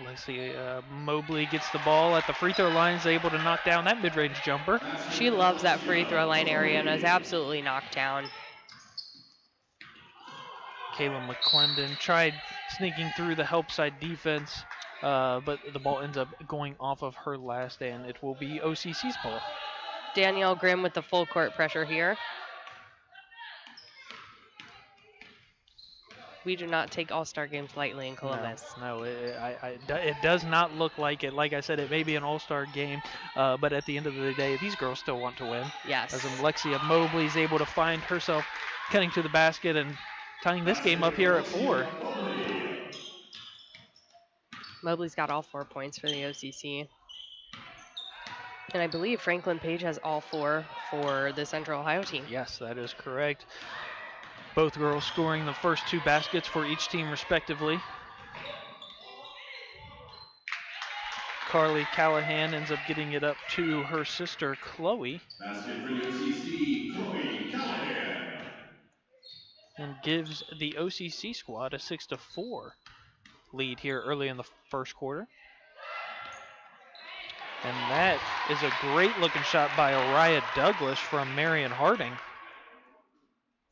Alexia Mobley gets the ball at the free throw line, is able to knock down that mid-range jumper. She loves that free throw line area and is absolutely knocked down. Kayla McClendon tried sneaking through the help side defense, but the ball ends up going off of her last, and it will be OCC's ball. Danielle Grimm with the full court pressure here. We do not take all-star games lightly in Columbus. No, it does not look like it. Like I said, it may be an all-star game, but at the end of the day, these girls still want to win. Yes. As Alexia Mobley is able to find herself cutting to the basket and tying this game up here at 4. Mobley's got all 4 points for the OCC. And I believe Franklin Page has all 4 for the Central Ohio team. Yes, that is correct. Both girls scoring the first 2 baskets for each team respectively. Carly Callahan ends up getting it up to her sister, Chloe. Basket for UCC, Chloe Callahan. And gives the OCC squad a 6-4 lead here early in the first quarter. And that is a great looking shot by Araya Douglas from Marion Harding.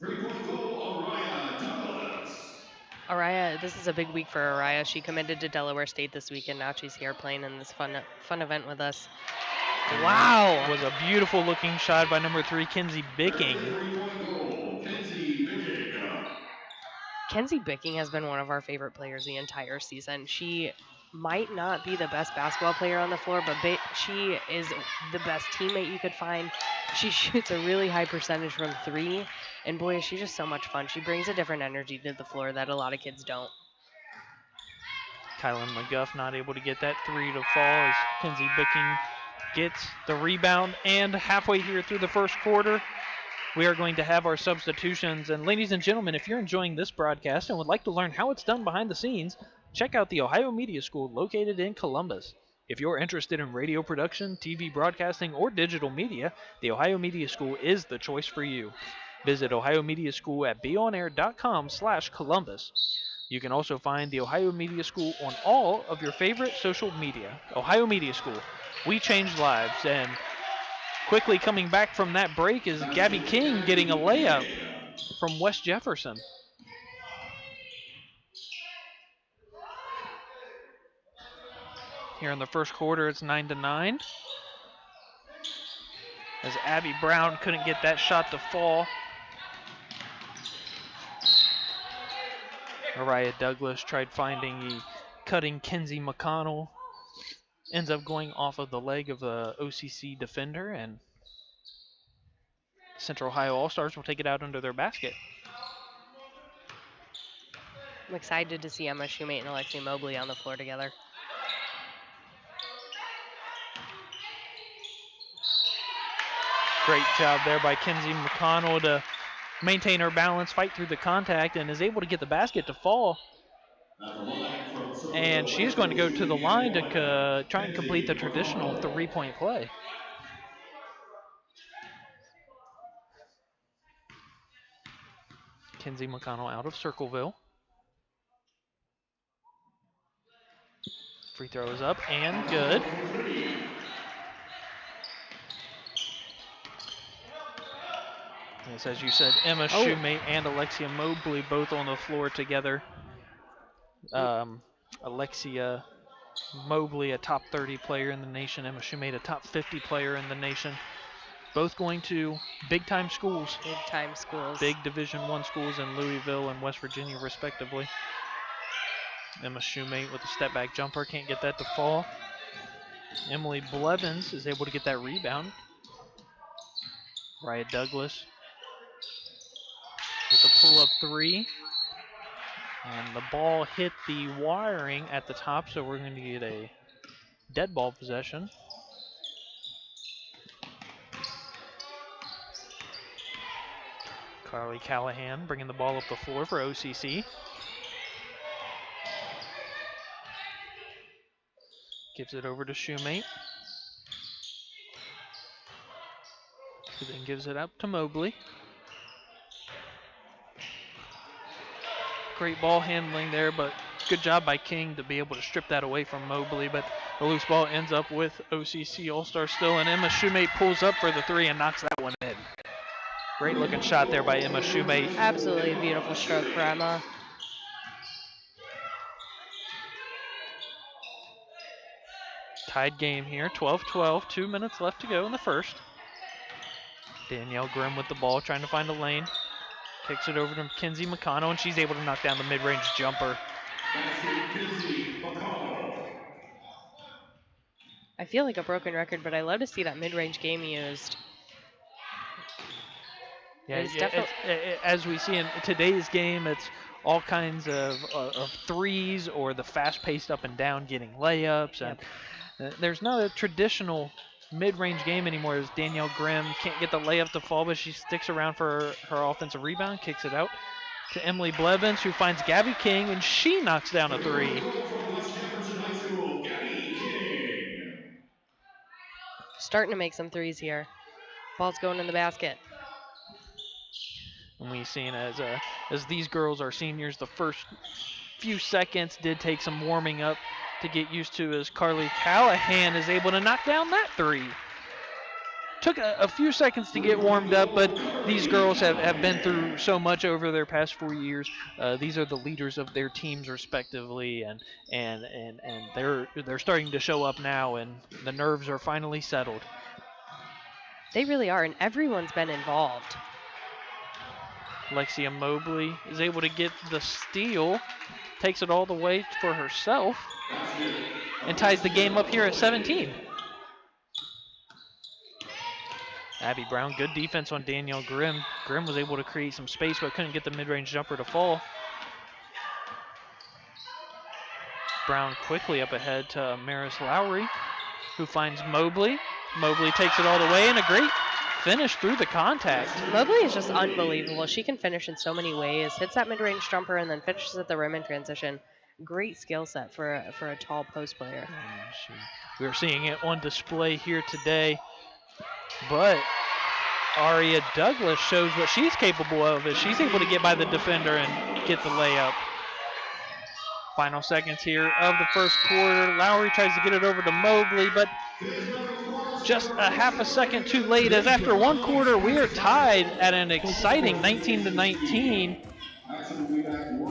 3-point goal, Araya Douglas. Araya, this is a big week for Araya. She committed to Delaware State this week, and now she's here playing in this fun event with us. Wow! Was a beautiful looking shot by number 3, Kenzie Bicking. 3-point goal, Kenzie Bicking. Kenzie Bicking has been one of our favorite players the entire season. She might not be the best basketball player on the floor, but she is the best teammate you could find. She shoots a really high percentage from 3, and boy, is she just so much fun. She brings a different energy to the floor that a lot of kids don't. Kylan McGuff not able to get that 3 to fall as Kenzie Bicking gets the rebound. And halfway here through the first quarter, we are going to have our substitutions. And ladies and gentlemen, if you're enjoying this broadcast and would like to learn how it's done behind the scenes, check out the Ohio Media School located in Columbus. If you're interested in radio production, TV broadcasting, or digital media, the Ohio Media School is the choice for you. Visit Ohio Media School at beonair.com/Columbus. You can also find the Ohio Media School on all of your favorite social media. Ohio Media School, we change lives. And quickly coming back from that break is Gabby King getting a layup from West Jefferson. Here in the first quarter, it's 9-9. As Abby Brown couldn't get that shot to fall. Araya Douglas tried finding the cutting Kenzie McConnell. Ends up going off of the leg of the OCC defender, and Central Ohio All-Stars will take it out under their basket. I'm excited to see Emma Shoemate and Alexia Mobley on the floor together. Great job there by Kenzie McConnell to maintain her balance, fight through the contact, and is able to get the basket to fall. And she's going to go to the line to try and complete the traditional 3-point play. Kenzie McConnell out of Circleville. Free throw is up and good. Yes, as you said, Emma Shoemate and Alexia Mobley both on the floor together. Alexia Mobley, a top 30 player in the nation. Emma Shoemate, a top 50 player in the nation. Both going to big-time schools. Big-time schools. Big Division I schools in Louisville and West Virginia, respectively. Emma Shoemate with a step-back jumper. Can't get that to fall. Emily Blevins is able to get that rebound. Araya Douglas with a pull-up 3. And the ball hit the wiring at the top, so we're going to get a dead ball possession. Carly Callahan bringing the ball up the floor for OCC. Gives it over to Shoemate. Who then gives it up to Mobley. Great ball handling there, but good job by King to be able to strip that away from Mobley. But the loose ball ends up with OCC All-Star still, and Emma Shoemate pulls up for the 3 and knocks that one in. Great looking shot there by Emma Shoemate. Absolutely beautiful stroke for Emma. Tied game here, 12-12, 2 minutes left to go in the first. Danielle Grimm with the ball, trying to find a lane. Kicks it over to Kenzie McConnell, and she's able to knock down the mid-range jumper. I feel like a broken record, but I love to see that mid-range game used. Yeah, as we see in today's game, it's all kinds of threes or the fast-paced up and down getting layups. And there's not a traditional mid-range game anymore as Danielle Grimm can't get the layup to fall, but she sticks around for her offensive rebound, kicks it out to Emily Blevins, who finds Gabby King, and she knocks down a 3. Starting to make some threes here. Ball's going in the basket. And we've seen as these girls are seniors, the first few seconds did take some warming up to get used to as Carly Callahan is able to knock down that three. Took a few seconds to get warmed up, but these girls have been through so much over their past 4 years. These are the leaders of their teams respectively, and they're starting to show up now, and the nerves are finally settled. They really are, and everyone's been involved. Alexia Mobley is able to get the steal, takes it all the way for herself, and ties the game up here at 17. Abby Brown, good defense on Danielle Grimm. Grimm was able to create some space, but couldn't get the mid-range jumper to fall. Brown quickly up ahead to Maris Lowry, who finds Mobley. Mobley takes it all the way, and a great finish through the contact. Mobley is just unbelievable. She can finish in so many ways. Hits that mid-range jumper and then finishes at the rim in transition. Great skill set for a tall post player. We're seeing it on display here today. But Aria Douglas shows what she's capable of as she's able to get by the defender and get the layup. Final seconds here of the first quarter. Lowry tries to get it over to Mobley, but just a half a second too late, as after one quarter we are tied at an exciting 19-19.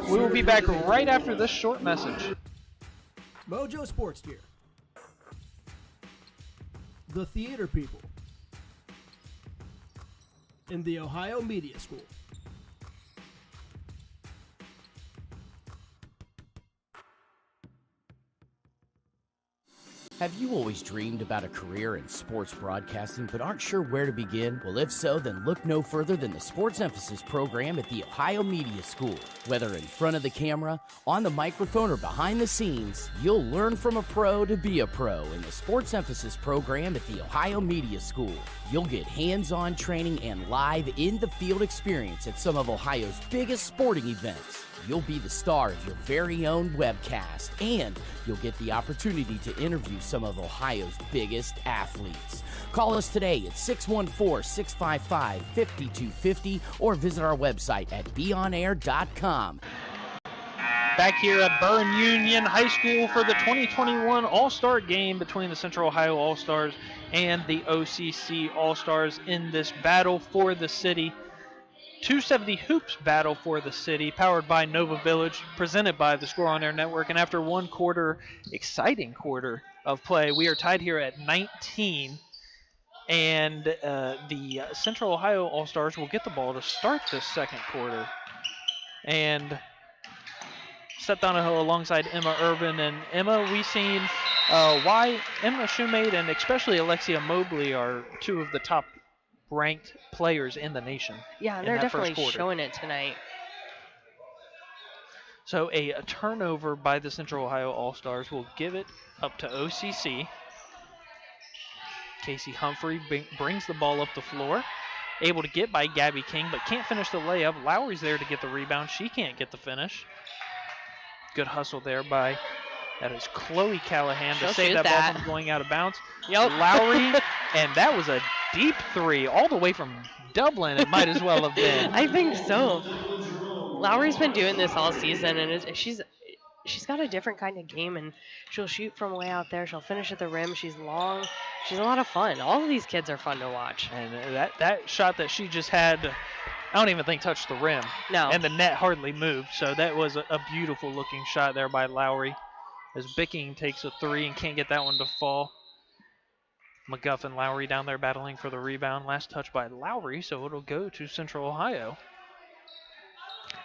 We will be back right after this short message. Mojo Sports Gear. The Theater People. In the Ohio Media School. Have you always dreamed about a career in sports broadcasting but aren't sure where to begin? Well, if so, then look no further than the Sports Emphasis program at the Ohio Media School. Whether in front of the camera, on the microphone, or behind the scenes, you'll learn from a pro to be a pro in the Sports Emphasis program at the Ohio Media School. You'll get hands-on training and live in-the-field experience at some of Ohio's biggest sporting events. You'll be the star of your very own webcast, and you'll get the opportunity to interview some of Ohio's biggest athletes. Call us today at 614-655-5250 or visit our website at beonair.com. Back here at Burn Union High School for the 2021 All-Star game between the Central Ohio All-Stars and the OCC All-Stars in this battle for the city. 270 Hoops battle for the city, powered by Nova Village, presented by the Score on Air Network. And after one quarter, exciting quarter of play, we are tied here at 19. And the Central Ohio All-Stars will get the ball to start this second quarter. And Seth Donahoe alongside Emma Urban. And Emma, we've seen why Emma Shoemate and especially Alexia Mobley are two of the top ranked players in the nation. Yeah, and they're definitely showing it tonight. So a turnover by the Central Ohio All-Stars will give it up to OCC. Casey Humphrey brings the ball up the floor. Able to get by Gabby King, but can't finish the layup. Lowry's there to get the rebound. She can't get the finish. Good hustle there by, that is Chloe Callahan to save that ball from going out of bounds. Yep. Lowry, and that was a deep three all the way from Dublin. It might as well have been. I think so. Lowry's been doing this all season, and she's got a different kind of game, and she'll shoot from way out there. She'll finish at the rim. She's long. She's a lot of fun. All of these kids are fun to watch. And that shot that she just had, I don't even think touched the rim. No. And the net hardly moved. So that was a beautiful looking shot there by Lowry, as Bicking takes a three and can't get that one to fall. McGuff and Lowry down there battling for the rebound. Last touch by Lowry, so it'll go to Central Ohio.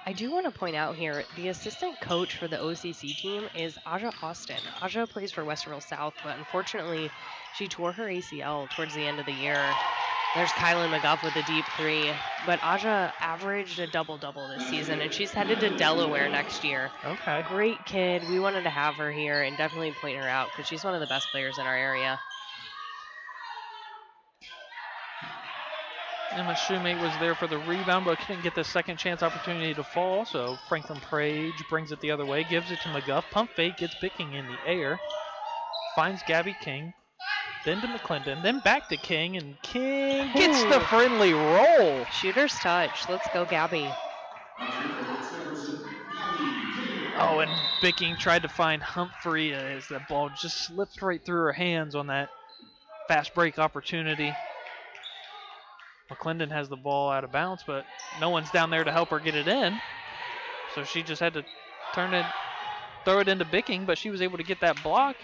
I do want to point out here, the assistant coach for the OCC team is Aja Austin. Aja plays for Westerville South, but unfortunately, she tore her ACL towards the end of the year. There's Kylan McGuff with a deep three, but Aja averaged a double-double this season, and she's headed to Delaware next year. Okay. Great kid. We wanted to have her here and definitely point her out because she's one of the best players in our area. Emma Shoemate was there for the rebound, but couldn't get the second chance opportunity to fall. So Franklin Prage brings it the other way, gives it to McGuff. Pump fake, gets Bicking in the air. Finds Gabby King. Then to McClendon. Then back to King. And King gets the friendly roll. Shooter's touch. Let's go, Gabby. Oh, and Bicking tried to find Humphrey as that ball just slipped right through her hands on that fast break opportunity. McClendon has the ball out of bounds, but no one's down there to help her get it in. So she just had to throw it into Bicking, but she was able to get that block.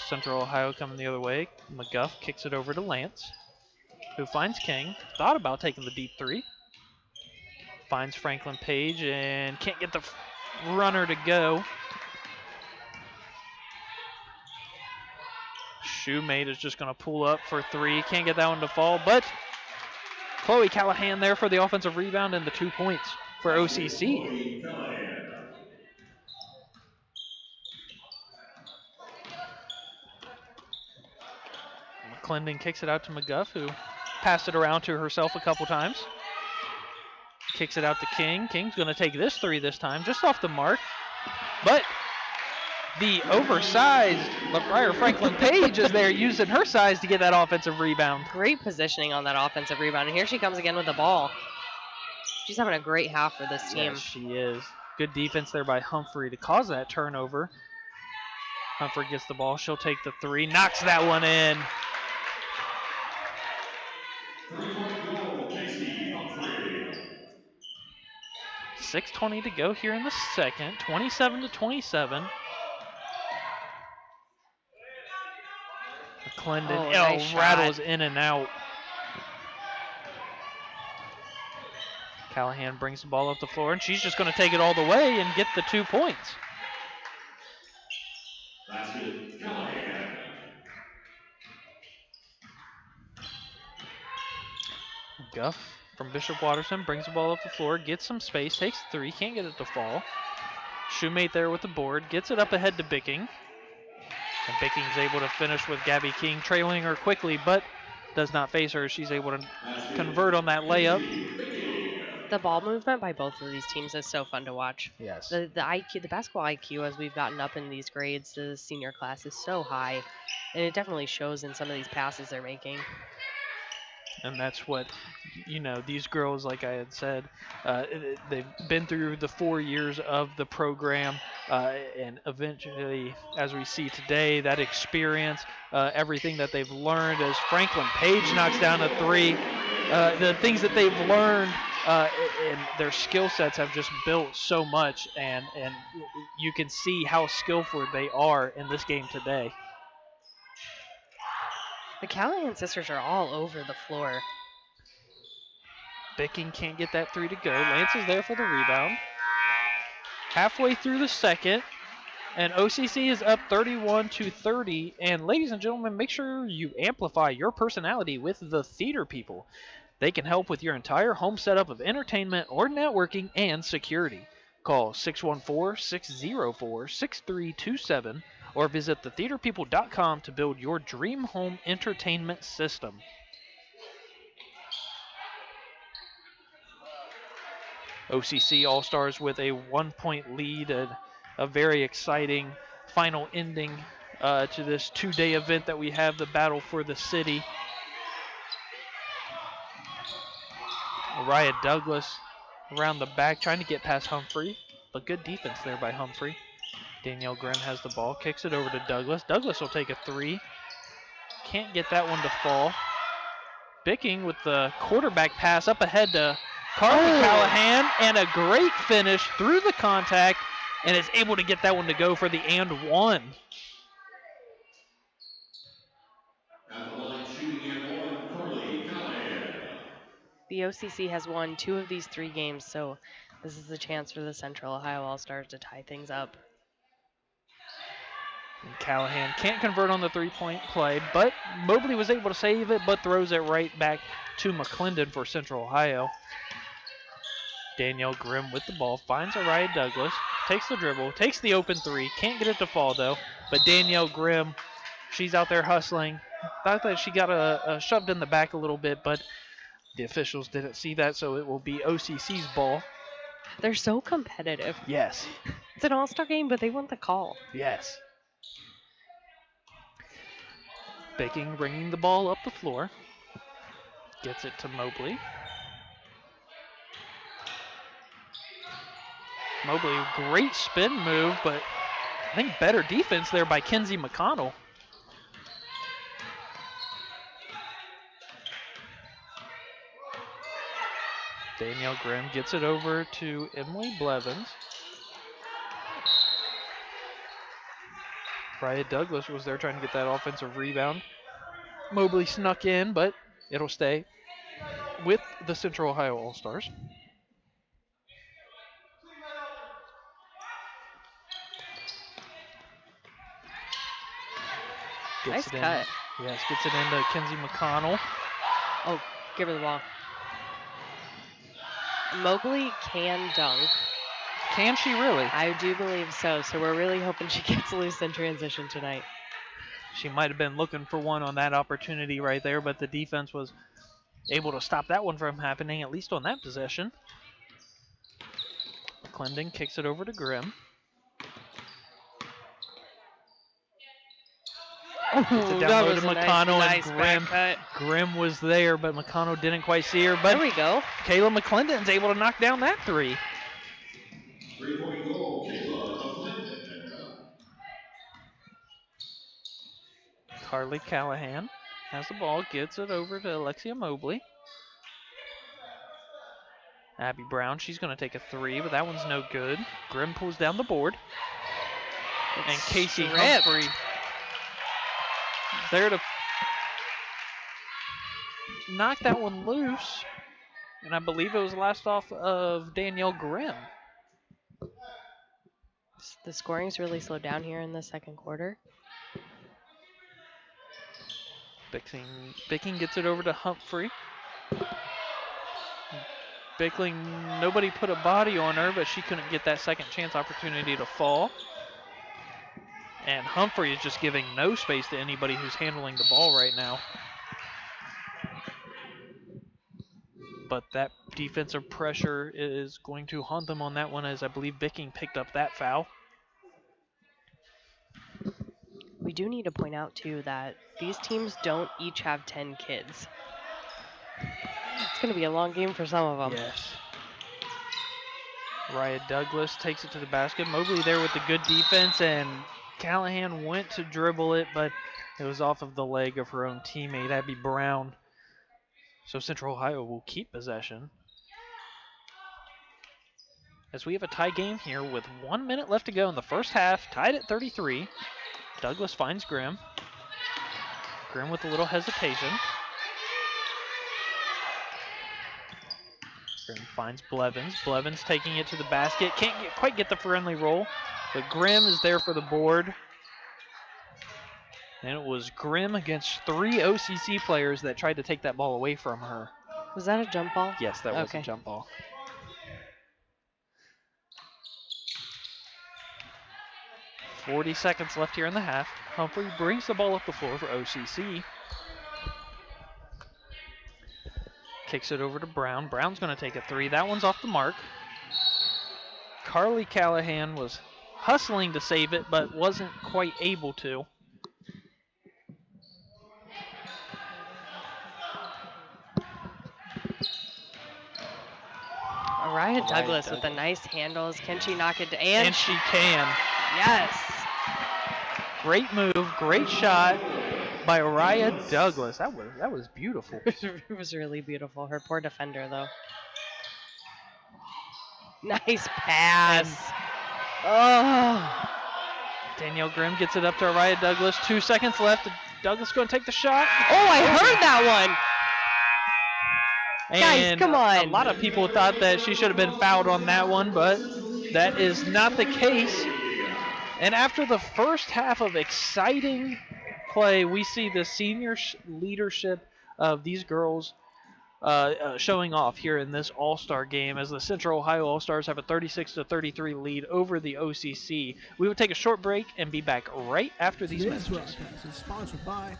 Central Ohio coming the other way. McGuff kicks it over to Lance, who finds King. Thought about taking the deep three. Finds Franklin Page and can't get the runner to go. Shoemate is just going to pull up for three. Can't get that one to fall, but Chloe Callahan there for the offensive rebound and the 2 points for OCC. McClendon kicks it out to McGuff, who passed it around to herself a couple times. Kicks it out to King. King's going to take this three this time, just off the mark. But the oversized LaFryer Franklin Page is there using her size to get that offensive rebound. Great positioning on that offensive rebound. And here she comes again with the ball. She's having a great half for this team. Yes, she is. Good defense there by Humphrey to cause that turnover. Humphrey gets the ball. She'll take the three. Knocks that one in. 3-point goal, Casey Humphrey. 6:20 to go here in the second. 27-27. McClendon nice rattles shot. in and out. Callahan brings the ball up the floor, and she's just going to take it all the way and get the 2 points. Basket, Callahan. Guff from Bishop Watterson brings the ball up the floor, gets some space, takes three, can't get it to fall. Shoemate there with the board, gets it up ahead to Bicking. And Bicking's able to finish with Gabby King trailing her quickly, but does not face her. She's able to convert on that layup. The ball movement by both of these teams is so fun to watch. Yes. The IQ, the basketball IQ as we've gotten up in these grades, the senior class is so high. And it definitely shows in some of these passes they're making. And that's what, these girls, like I had said, they've been through the 4 years of the program. And eventually, as we see today, that experience, everything that they've learned as Franklin Page knocks down a three, the things that they've learned and their skill sets have just built so much. And you can see how skillful they are in this game today. The Callahan sisters are all over the floor. Bicking can't get that three to go. Lance is there for the rebound. Halfway through the second, and OCC is up 31-30. And ladies and gentlemen, make sure you amplify your personality with the Theater People. They can help with your entire home setup of entertainment or networking and security. Call 614-604-6327 or visit thetheaterpeople.com to build your dream home entertainment system. OCC All-Stars with a 1-point lead, a very exciting final ending to this two-day event that we have, the Battle for the City. Araya Douglas around the back trying to get past Humphrey, but good defense there by Humphrey. Danielle Grimm has the ball, kicks it over to Douglas. Douglas will take a three. Can't get that one to fall. Bicking with the quarterback pass up ahead to Carly Callahan, and a great finish through the contact, and is able to get that one to go for the and one. At the line, shooting and one, Carly Callahan. The OCC has won 2 of these 3 games, so this is a chance for the Central Ohio All-Stars to tie things up. And Callahan can't convert on the three-point play, but Mobley was able to save it, but throws it right back to McClendon for Central Ohio. Danielle Grimm with the ball, finds Araya Douglas, takes the dribble, takes the open three, can't get it to fall though, but Danielle Grimm, she's out there hustling. Thought that she got shoved in the back a little bit, but the officials didn't see that, so it will be OCC's ball. They're so competitive. Yes. It's an all-star game, but they want the call. Yes. Bicking bringing the ball up the floor. Gets it to Mobley. Mobley, great spin move, but I think better defense there by Kenzie McConnell. Danielle Grimm gets it over to Emily Blevins. Raya Douglas was there trying to get that offensive rebound. Mobley snuck in, but it'll stay with the Central Ohio All-Stars. Nice cut. Yes, gets it into Kenzie McConnell. Oh, give her the ball. Mobley can dunk. Can she really? I do believe so. So we're really hoping she gets loose in transition tonight. She might have been looking for one on that opportunity right there, but the defense was able to stop that one from happening, at least on that possession. McClendon kicks it over to Grimm. Gets it down low to McConnell, and Grimm was there, but McConnell didn't quite see her. But there we go. Kayla McClendon's able to knock down that three. 3-point goal, Kayla McClendon. Carly Callahan has the ball, gets it over to Alexia Mobley. Abby Brown, she's going to take a three, but that one's no good. Grimm pulls down the board. And Casey Humphrey there to knock that one loose. And I believe it was last off of Danielle Grimm. The scoring's really slowed down here in the second quarter. Bickling gets it over to Humphrey. Bickling, nobody put a body on her, but she couldn't get that second chance opportunity to fall. And Humphrey is just giving no space to anybody who's handling the ball right now. But that defensive pressure is going to haunt them on that one, as I believe Bickling picked up that foul. We do need to point out, too, that these teams don't each have 10 kids. It's going to be a long game for some of them. Yes. Raya Douglas takes it to the basket. Mobley there with the good defense, and Callahan went to dribble it, but it was off of the leg of her own teammate, Abby Brown. So Central Ohio will keep possession. As we have a tie game here with 1 minute left to go in the first half, tied at 33. Douglas finds Grimm. Grimm with a little hesitation. Grimm finds Blevins. Blevins taking it to the basket. Can't quite get the friendly roll, but Grimm is there for the board. And it was Grimm against 3 OCC players that tried to take that ball away from her. Was that a jump ball? Yes, that was a jump ball. .40 seconds left here in the half. Humphrey brings the ball up the floor for OCC. Kicks it over to Brown. Brown's going to take a three. That one's off the mark. Carly Callahan was hustling to save it, but wasn't quite able to. Raya Douglas with the nice handles. Can she knock it down? And she can. Yes. Great move, great shot by Raya Douglas. That was beautiful. It was really beautiful. Her poor defender, though. Nice pass. Oh. Danielle Grimm gets it up to Raya Douglas. 2 seconds left. Douglas going to take the shot. Oh, I heard that one. And guys, come on. A lot of people thought that she should have been fouled on that one, but that is not the case. And after the first half of exciting play, we see the senior leadership of these girls showing off here in this All-Star game, as the Central Ohio All-Stars have a 36-33 lead over the OCC. We will take a short break and be back right after these messages. messages. This broadcast is sponsored by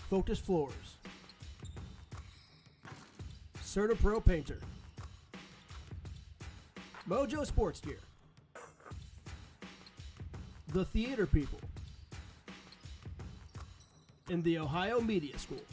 Focus Floors, Certa Pro Painter, Mojo Sports Gear, The Theater People, and the Ohio Media School.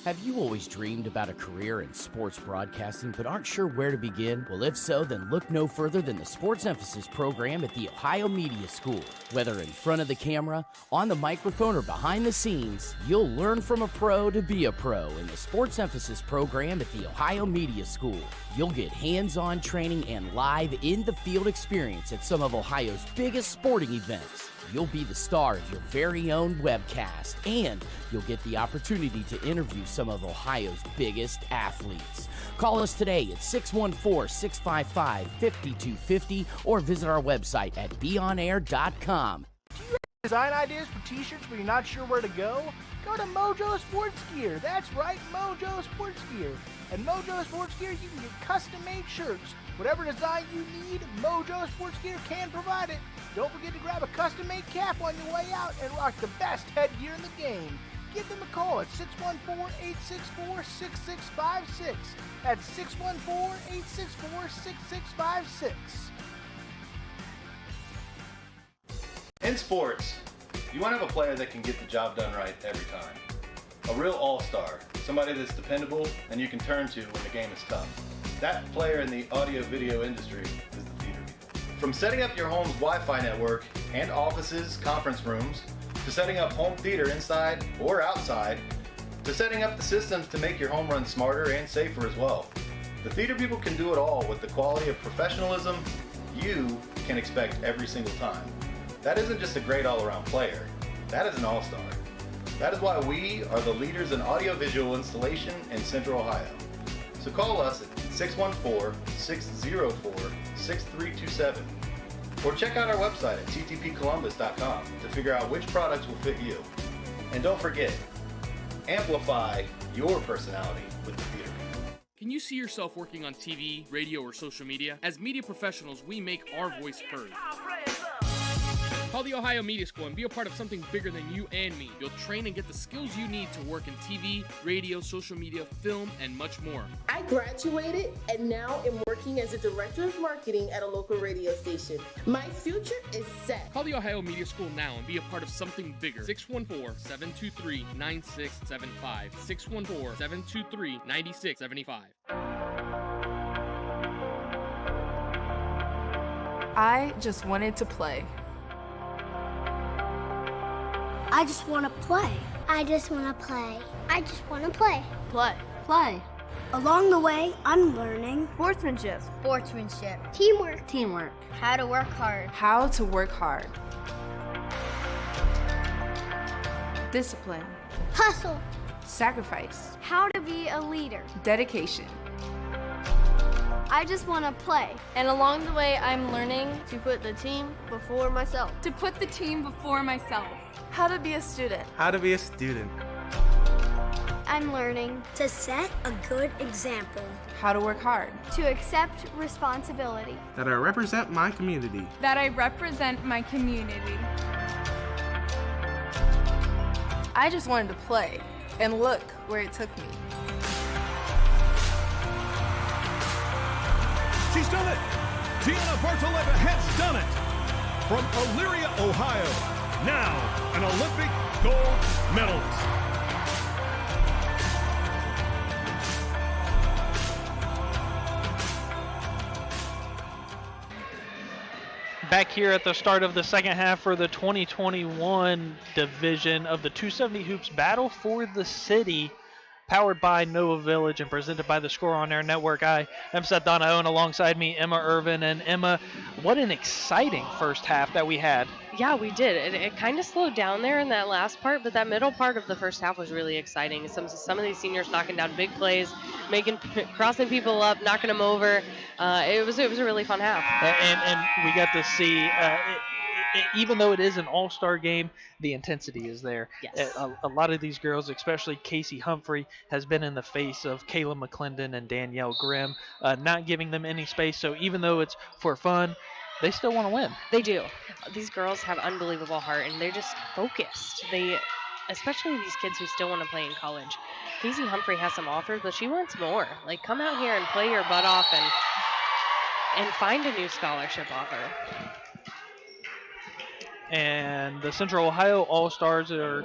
Have you always dreamed about a career in sports broadcasting but aren't sure where to begin? Well, if so, then look no further than the Sports Emphasis program at the Ohio Media School. Whether in front of the camera, on the microphone, or behind the scenes, you'll learn from a pro to be a pro in the Sports Emphasis program at the Ohio Media School. You'll get hands-on training and live in-the-field experience at some of Ohio's biggest sporting events. You'll be the star of your very own webcast, and you'll get the opportunity to interview some of Ohio's biggest athletes. Call us today at 614-655-5250 or visit our website at beonair.com. Do you have design ideas for t-shirts but you're not sure where to go? Go to Mojo Sports Gear. That's right, Mojo Sports Gear. At Mojo Sports Gear, you can get custom-made shirts. Whatever design you need, Mojo Sports Gear can provide it. Don't forget to grab a custom-made cap on your way out and rock the best headgear in the game. Give them a call at 614-864-6656. That's 614-864-6656. In sports, you want to have a player that can get the job done right every time. A real all-star, somebody that's dependable and you can turn to when the game is tough. That player in the audio-video industry is the theater people. From setting up your home's Wi-Fi network and offices, conference rooms, to setting up home theater inside or outside, to setting up the systems to make your home run smarter and safer as well. The theater people can do it all with the quality of professionalism you can expect every single time. That isn't just a great all-around player, that is an all-star. That is why we are the leaders in audiovisual installation in Central Ohio. So call us at 614-604-6327 or check out our website at ttpcolumbus.com to figure out which products will fit you. And don't forget, amplify your personality with the theater. Can you see yourself working on TV, radio, or social media? As media professionals, we make our voice heard. Call the Ohio Media School and be a part of something bigger than you and me. You'll train and get the skills you need to work in TV, radio, social media, film, and much more. I graduated and now am working as a director of marketing at a local radio station. My future is set. Call the Ohio Media School now and be a part of something bigger. 614-723-9675. 614-723-9675. I just wanted to play. I just want to play. I just want to play. I just want to play. Play. Play. Along the way, I'm learning Sportsmanship. sportsmanship, teamwork, Teamwork. how to work hard, How to work hard. Discipline. hustle, Sacrifice. how to be a leader. Dedication. I just want to play. And along the way, I'm learning to put the team before myself. To put the team before myself. How to be a student. How to be a student. I'm learning to set a good example, How to work hard. to accept responsibility. That I represent my community. That I represent my community. I just wanted to play, and look where it took me. She's done it! Tiana Bartoletta has done it! From Elyria, Ohio, now an Olympic gold medalist. Back here at the start of the second half for the 2021 division of the 270 Hoops Battle for the City, powered by Nova Village and presented by the Score on Air Network. I am Seth Donahoe, and alongside me, Emma Irvin. And Emma, what an exciting first half that we had. Yeah, we did. It kind of slowed down there in that last part, but that middle part of the first half was really exciting. Some of these seniors knocking down big plays, crossing people up, knocking them over. It was a really fun half. And we got to see, even though it is an all-star game, the intensity is there. Yes. A lot of these girls, especially Casey Humphrey, has been in the face of Kayla McClendon and Danielle Grimm, not giving them any space. So even though it's for fun, they still want to win. They do. These girls have unbelievable heart, and they're just focused. Especially these kids who still want to play in college. Casey Humphrey has some offers, but she wants more. Like, come out here and play your butt off and find a new scholarship offer. And the Central Ohio All-Stars are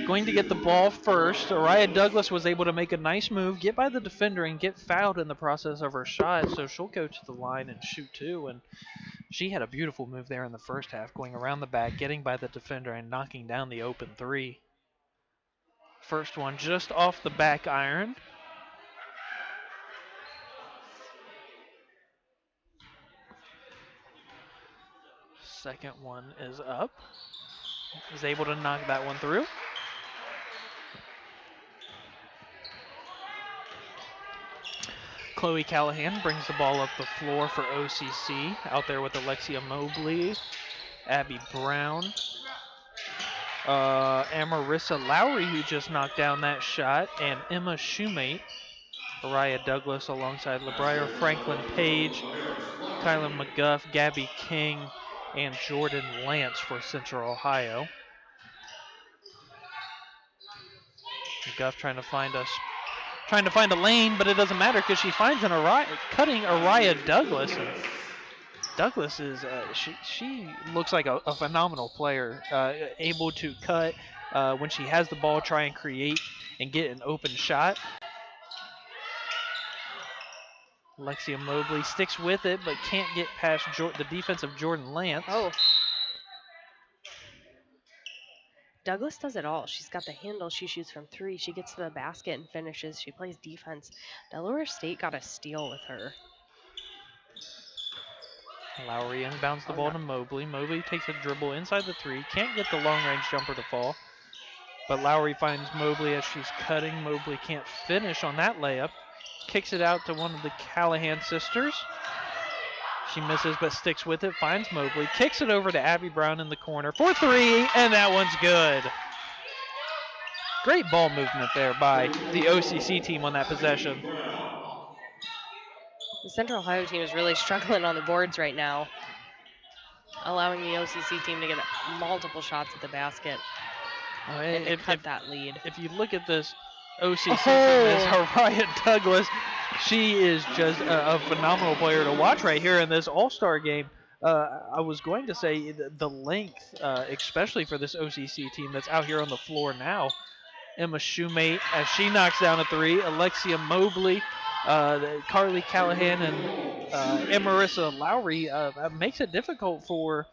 going to get the ball first. Araya Douglas was able to make a nice move, get by the defender, and get fouled in the process of her shot, so she'll go to the line and shoot two. And she had a beautiful move there in the first half, going around the back, getting by the defender, and knocking down the open three. First one just off the back iron. Second one is up. Is able to knock that one through. Chloe Callahan brings the ball up the floor for OCC. Out there with Alexia Mobley, Abby Brown, Amarissa Lowry, who just knocked down that shot, and Emma Shoemate. Araya Douglas alongside LeBrier, Franklin Page, Kylan McGuff, Gabby King, and Jordan Lance for Central Ohio. McGuff trying to find a lane, but it doesn't matter because she finds an cutting Araya Douglas. And Douglas is she looks like a phenomenal player, able to cut when she has the ball, try and create and get an open shot. Alexia Mobley sticks with it, but can't get past the defense of Jordan Lance. Oh. Douglas does it all. She's got the handle. She shoots from three. She gets to the basket and finishes. She plays defense. Delaware State got a steal with her. Lowry inbounds the ball to Mobley. Mobley takes a dribble inside the three. Can't get the long-range jumper to fall. But Lowry finds Mobley as she's cutting. Mobley can't finish on that layup. Kicks it out to one of the Callahan sisters. She misses but sticks with it, finds Mobley, kicks it over to Abby Brown in the corner for three, and that one's good. Great ball movement there by the OCC team on that possession. The Central Ohio team is really struggling on the boards right now, allowing the OCC team to get multiple shots at the basket and to cut that lead. If you look at this OCC team, as Araya Douglas, she is just a phenomenal player to watch right here in this All-Star game. I was going to say the length, especially for this OCC team that's out here on the floor now. Emma Shoemate, as she knocks down a three. Alexia Mobley, Carly Callahan, and Amarissa Lowry makes it difficult for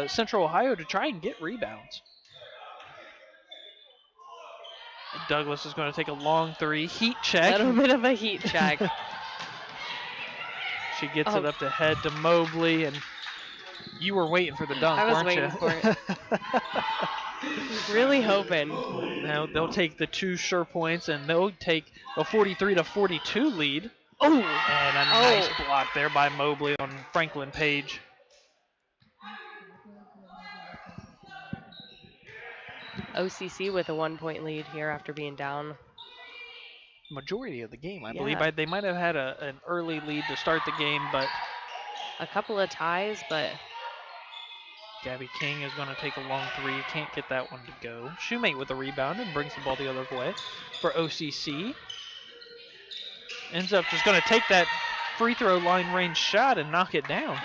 Central Ohio to try and get rebounds. Douglas is going to take a long three. Heat check. A little bit of a heat check. She gets it up to head to Mobley, and you were waiting for the dunk, weren't you? I was waiting for it. Really hoping. Now they'll take the 2 sure points, and they'll take a 43-42 lead. Oh! And a nice block there by Mobley on Franklin Page. OCC with a 1-point lead here after being down. Majority of the game, I believe. They might have had an early lead to start the game, but a couple of ties, but Gabby King is going to take a long three. Can't get that one to go. Shoemate with a rebound and brings the ball the other way for OCC. Ends up just going to take that free throw line range shot and knock it down.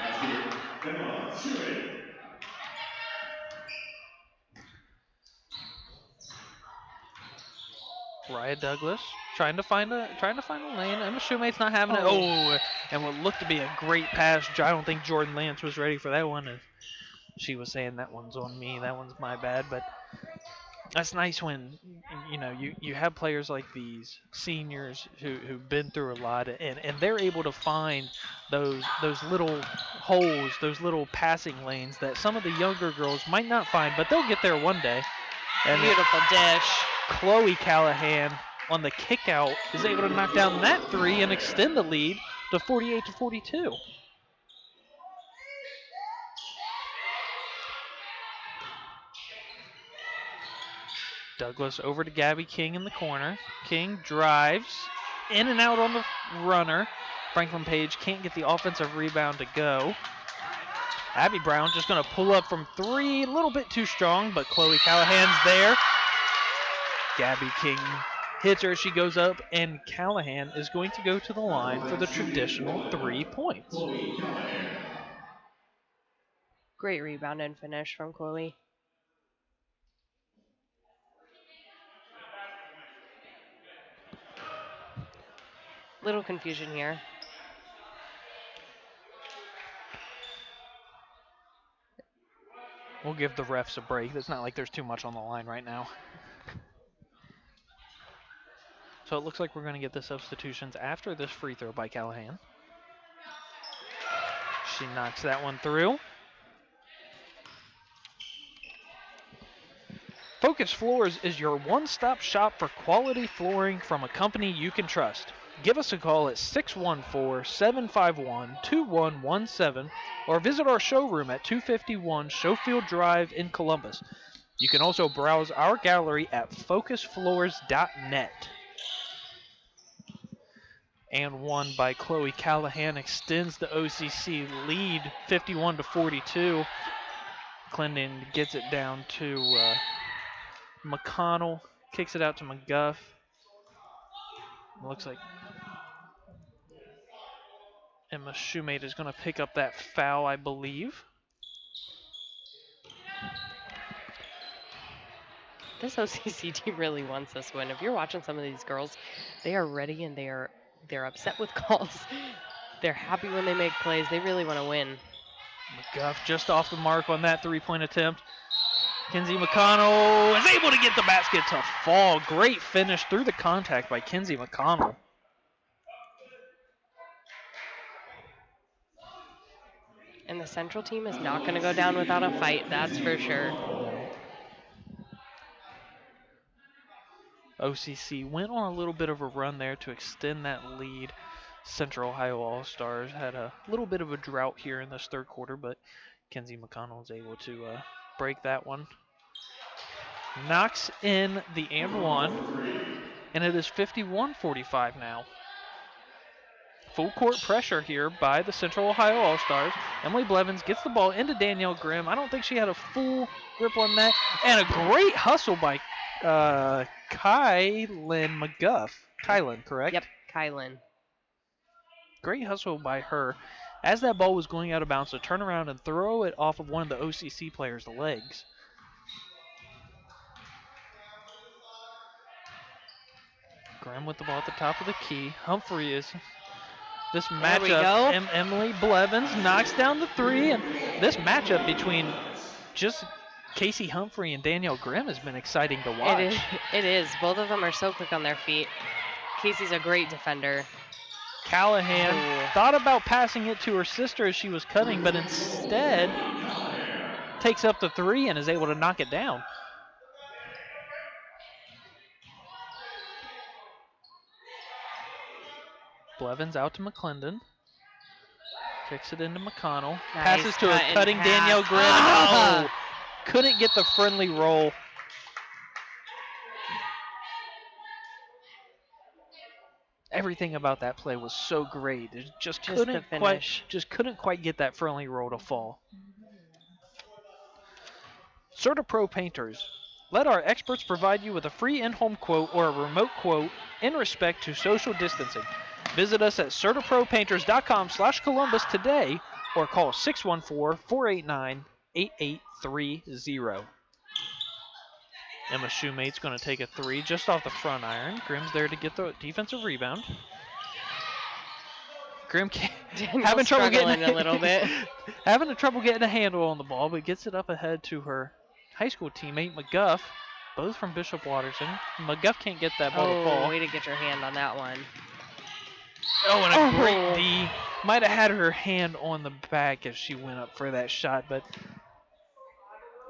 Araya Douglas trying to find a lane. Emma Shoemate's not having it. Oh, and what looked to be a great pass. I don't think Jordan Lance was ready for that one. She was saying that one's on me. That one's my bad. But that's nice when you have players like these seniors who've been through a lot, and they're able to find those little holes, those little passing lanes that some of the younger girls might not find, but they'll get there one day. And beautiful dish. Chloe Callahan on the kick out is able to knock down that three and extend the lead to 48-42. Douglas over to Gabby King in the corner. King drives in and out on the runner. Franklin Page can't get the offensive rebound to go. Abby Brown just going to pull up from three, a little bit too strong, but Chloe Callahan's there. Gabby King hits her, she goes up, and Callahan is going to go to the line for the traditional 3 points. Great rebound and finish from Chloe. Little confusion here. We'll give the refs a break. It's not like there's too much on the line right now. So it looks like we're going to get the substitutions after this free throw by Callahan. She knocks that one through. Focus Floors is your one-stop shop for quality flooring from a company you can trust. Give us a call at 614-751-2117 or visit our showroom at 251 Schofield Drive in Columbus. You can also browse our gallery at focusfloors.net. And one by Chloe Callahan extends the OCC lead 51-42. Clendon gets it down to McConnell, kicks it out to McGuff. Looks like Emma Shoemate is going to pick up that foul, I believe. This OCC team really wants this win. If you're watching some of these girls, they are ready and they're upset with calls. They're happy when they make plays. They really want to win. McGuff just off the mark on that three-point attempt. Kinsey McConnell is able to get the basket to fall. Great finish through the contact by Kinsey McConnell. And the Central team is not going to go down without a fight, that's for sure. OCC went on a little bit of a run there to extend that lead. Central Ohio All-Stars had a little bit of a drought here in this third quarter, but Kinsey McConnell is able to break that one. Knocks in the and one, and it is 51-45 now. Full court pressure here by the Central Ohio All-Stars. Emily Blevins gets the ball into Danielle Grimm. I don't think she had a full grip on that. And a great hustle by Kylan McGuff. Kylan, correct? Yep, Kylan. Great hustle by her. As that ball was going out of bounds, to turn around and throw it off of one of the OCC players' legs. Grimm with the ball at the top of the key. Humphrey is... This matchup, Emily Blevins knocks down the three, and this matchup between just Casey Humphrey and Danielle Grimm has been exciting to watch. It is. Both of them are so quick on their feet. Casey's a great defender. Callahan thought about passing it to her sister as she was cutting, but instead takes up the three and is able to knock it down. Blevins out to McClendon. Kicks it into McConnell. Nice. Passes to a cutting Danielle Grimm. Oh, couldn't get the friendly roll. Everything about that play was so great. It just couldn't quite get that friendly roll to fall. CertaPro Painters. Let our experts provide you with a free in-home quote or a remote quote in respect to social distancing. Visit us at CertaProPainters.com/Columbus today or call 614-489-8830. Emma Shoemate's going to take a three just off the front iron. Grimm's there to get the defensive rebound. Grimm having trouble getting a little bit. Having trouble getting a handle on the ball, but gets it up ahead to her high school teammate McGuff, both from Bishop Watterson. McGuff can't get that ball to fall. Way to get your hand on that one. Oh, and a great D. Might have had her hand on the back as she went up for that shot, but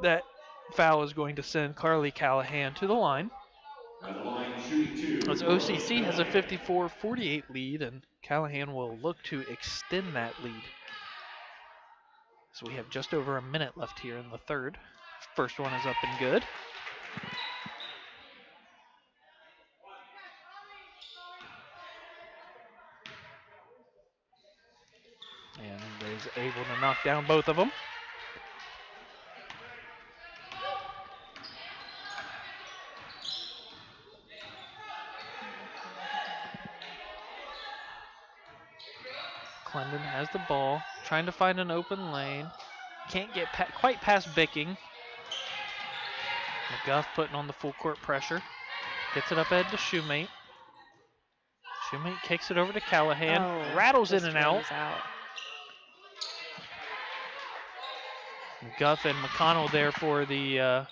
that foul is going to send Carly Callahan to the line. At the line, shooting two. As OCC has a 54-48 lead, and Callahan will look to extend that lead. So we have just over a minute left here in the third. First one is up and good. And is able to knock down both of them. Clendon has the ball, trying to find an open lane. Can't get quite past Bicking. McGuff putting on the full court pressure. Gets it up ahead to Shoemate. Shoemate kicks it over to Callahan, rattles in and out. Guff and McConnell there for the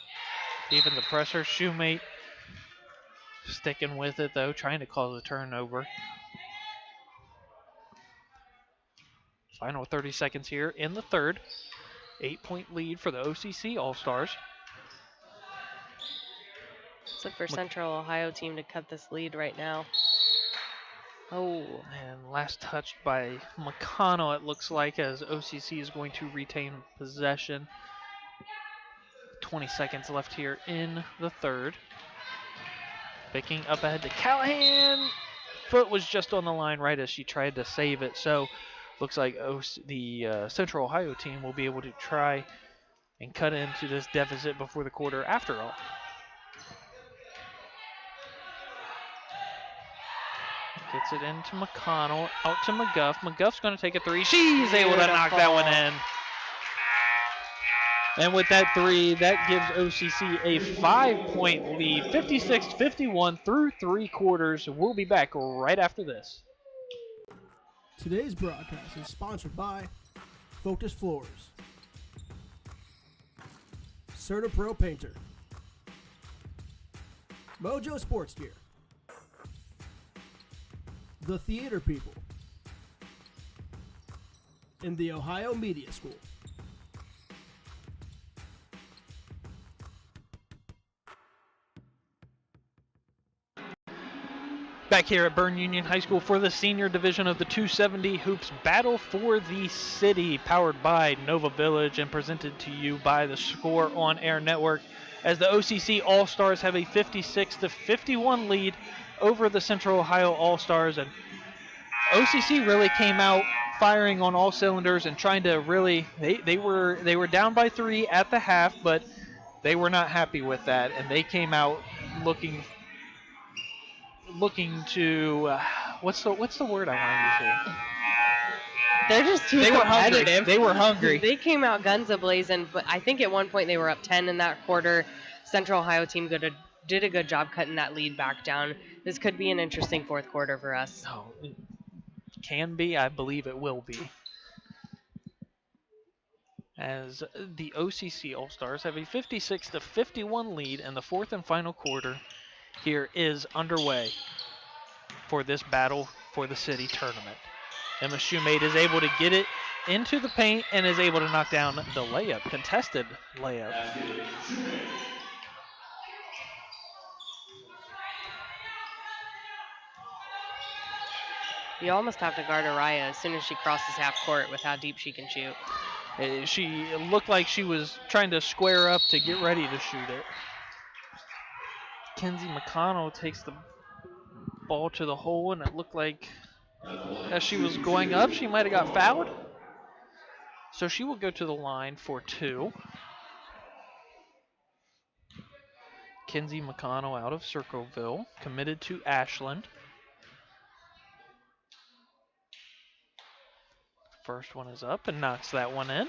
defensive pressure. Shoemate sticking with it though, trying to cause a turnover. Final 30 seconds here in the third. 8-point lead for the OCC All-Stars. It's up for Central Ohio team to cut this lead right now. Oh. And last touched by McConnell, it looks like, as OCC is going to retain possession. 20 seconds left here in the third. Picking up ahead to Callahan. Foot was just on the line right as she tried to save it. So looks like the Central Ohio team will be able to try and cut into this deficit before the quarter after all. Gets it into McConnell, out to McGuff. McGuff's going to take a three. She's able to knock that one in. And with that three, that gives OCC a 5-point lead, 56-51 through 3 quarters. We'll be back right after this. Today's broadcast is sponsored by Focus Floors, Certa Pro Painter, Mojo Sports Gear, The Theater People, and the Ohio Media School. Back here at Byrne Union High School for the senior division of the 270 Hoops Battle for the City, powered by Nova Village and presented to you by the Score on Air Network, as the OCC All-Stars have a 56-51 lead over the Central Ohio All-Stars. And OCC really came out firing on all cylinders and trying to really, they were down by 3 at the half, but they were not happy with that, and they came out looking to what's the word I want to use here? They're just too They were hungry. competitive. They were hungry. They came out guns a-blazing, but I think at one point they were up 10 in that quarter. Central Ohio team did a good job cutting that lead back down. This could be an interesting fourth quarter for us. Oh, it can be. I believe it will be. As the OCC All-Stars have a 56-51 lead, and the fourth and final quarter here is underway for this battle for the city tournament. Emma Shoemate is able to get it into the paint and is able to knock down the layup, contested layup. You almost have to guard Araya as soon as she crosses half court with how deep she can shoot. She looked like she was trying to square up to get ready to shoot it. Kenzie McConnell takes the ball to the hole, and it looked like as she was going up, she might have got fouled. So she will go to the line for 2. Kenzie McConnell out of Circleville, committed to Ashland. First one is up and knocks that one in.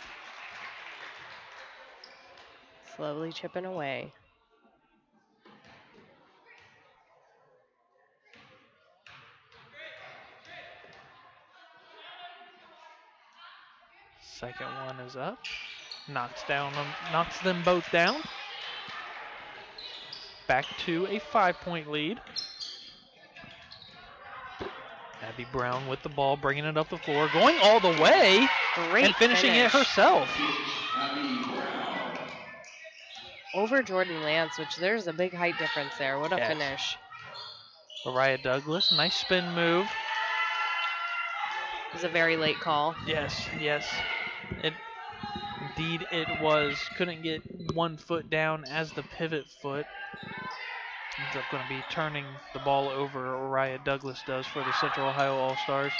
Slowly chipping away. Second one is up. Knocks them both down. Back to a 5-point lead. Abby Brown with the ball, bringing it up the floor, going all the way, and finishing it herself. Over Jordan Lance, which there's a big height difference there. What a finish. Mariah Douglas, nice spin move. It was a very late call. Yes. Indeed it was. Couldn't get one foot down as the pivot foot. Ends up going to be turning the ball over. Mariah Douglas does for the Central Ohio All-Stars.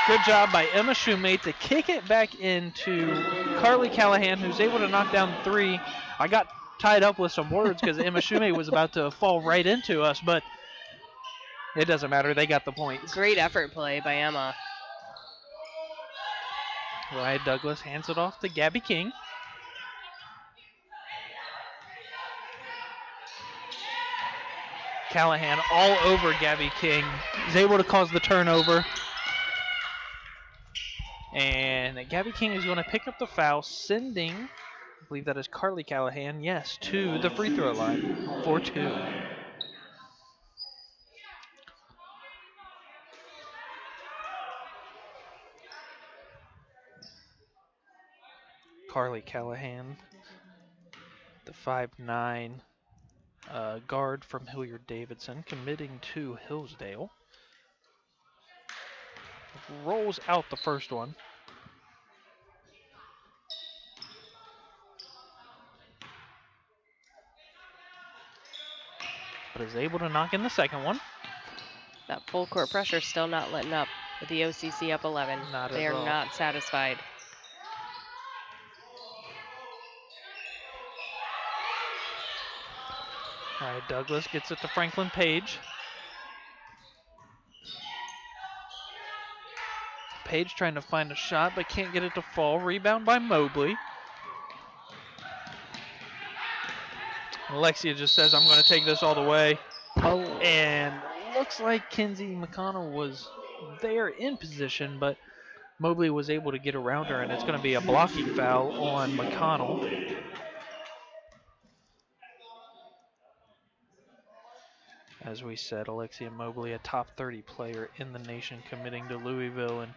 Good job by Emma Shoemate to kick it back into Carly Callahan, who's able to knock down 3. I got tied up with some words because Emma Shoemate was about to fall right into us, but it doesn't matter. They got the points. Great effort play by Emma. Mariah Douglas hands it off to Gabby King. Callahan all over Gabby King. Is able to cause the turnover. And Gabby King is going to pick up the foul, sending, I believe that is Carly Callahan, yes, to the free throw line for 2. Carly Callahan, the 5'9" guard from Hilliard-Davidson, committing to Hillsdale. Rolls out the first one. But is able to knock in the second one. That full court pressure still not letting up with the OCC up 11. They are not satisfied. All right, Douglas gets it to Franklin Page. Page trying to find a shot, but can't get it to fall. Rebound by Mobley. Alexia just says, I'm going to take this all the way. Oh. And looks like Kinsey McConnell was there in position, but Mobley was able to get around her, and it's going to be a blocking foul on McConnell. As we said, Alexia Mobley, a top 30 player in the nation, committing to Louisville, and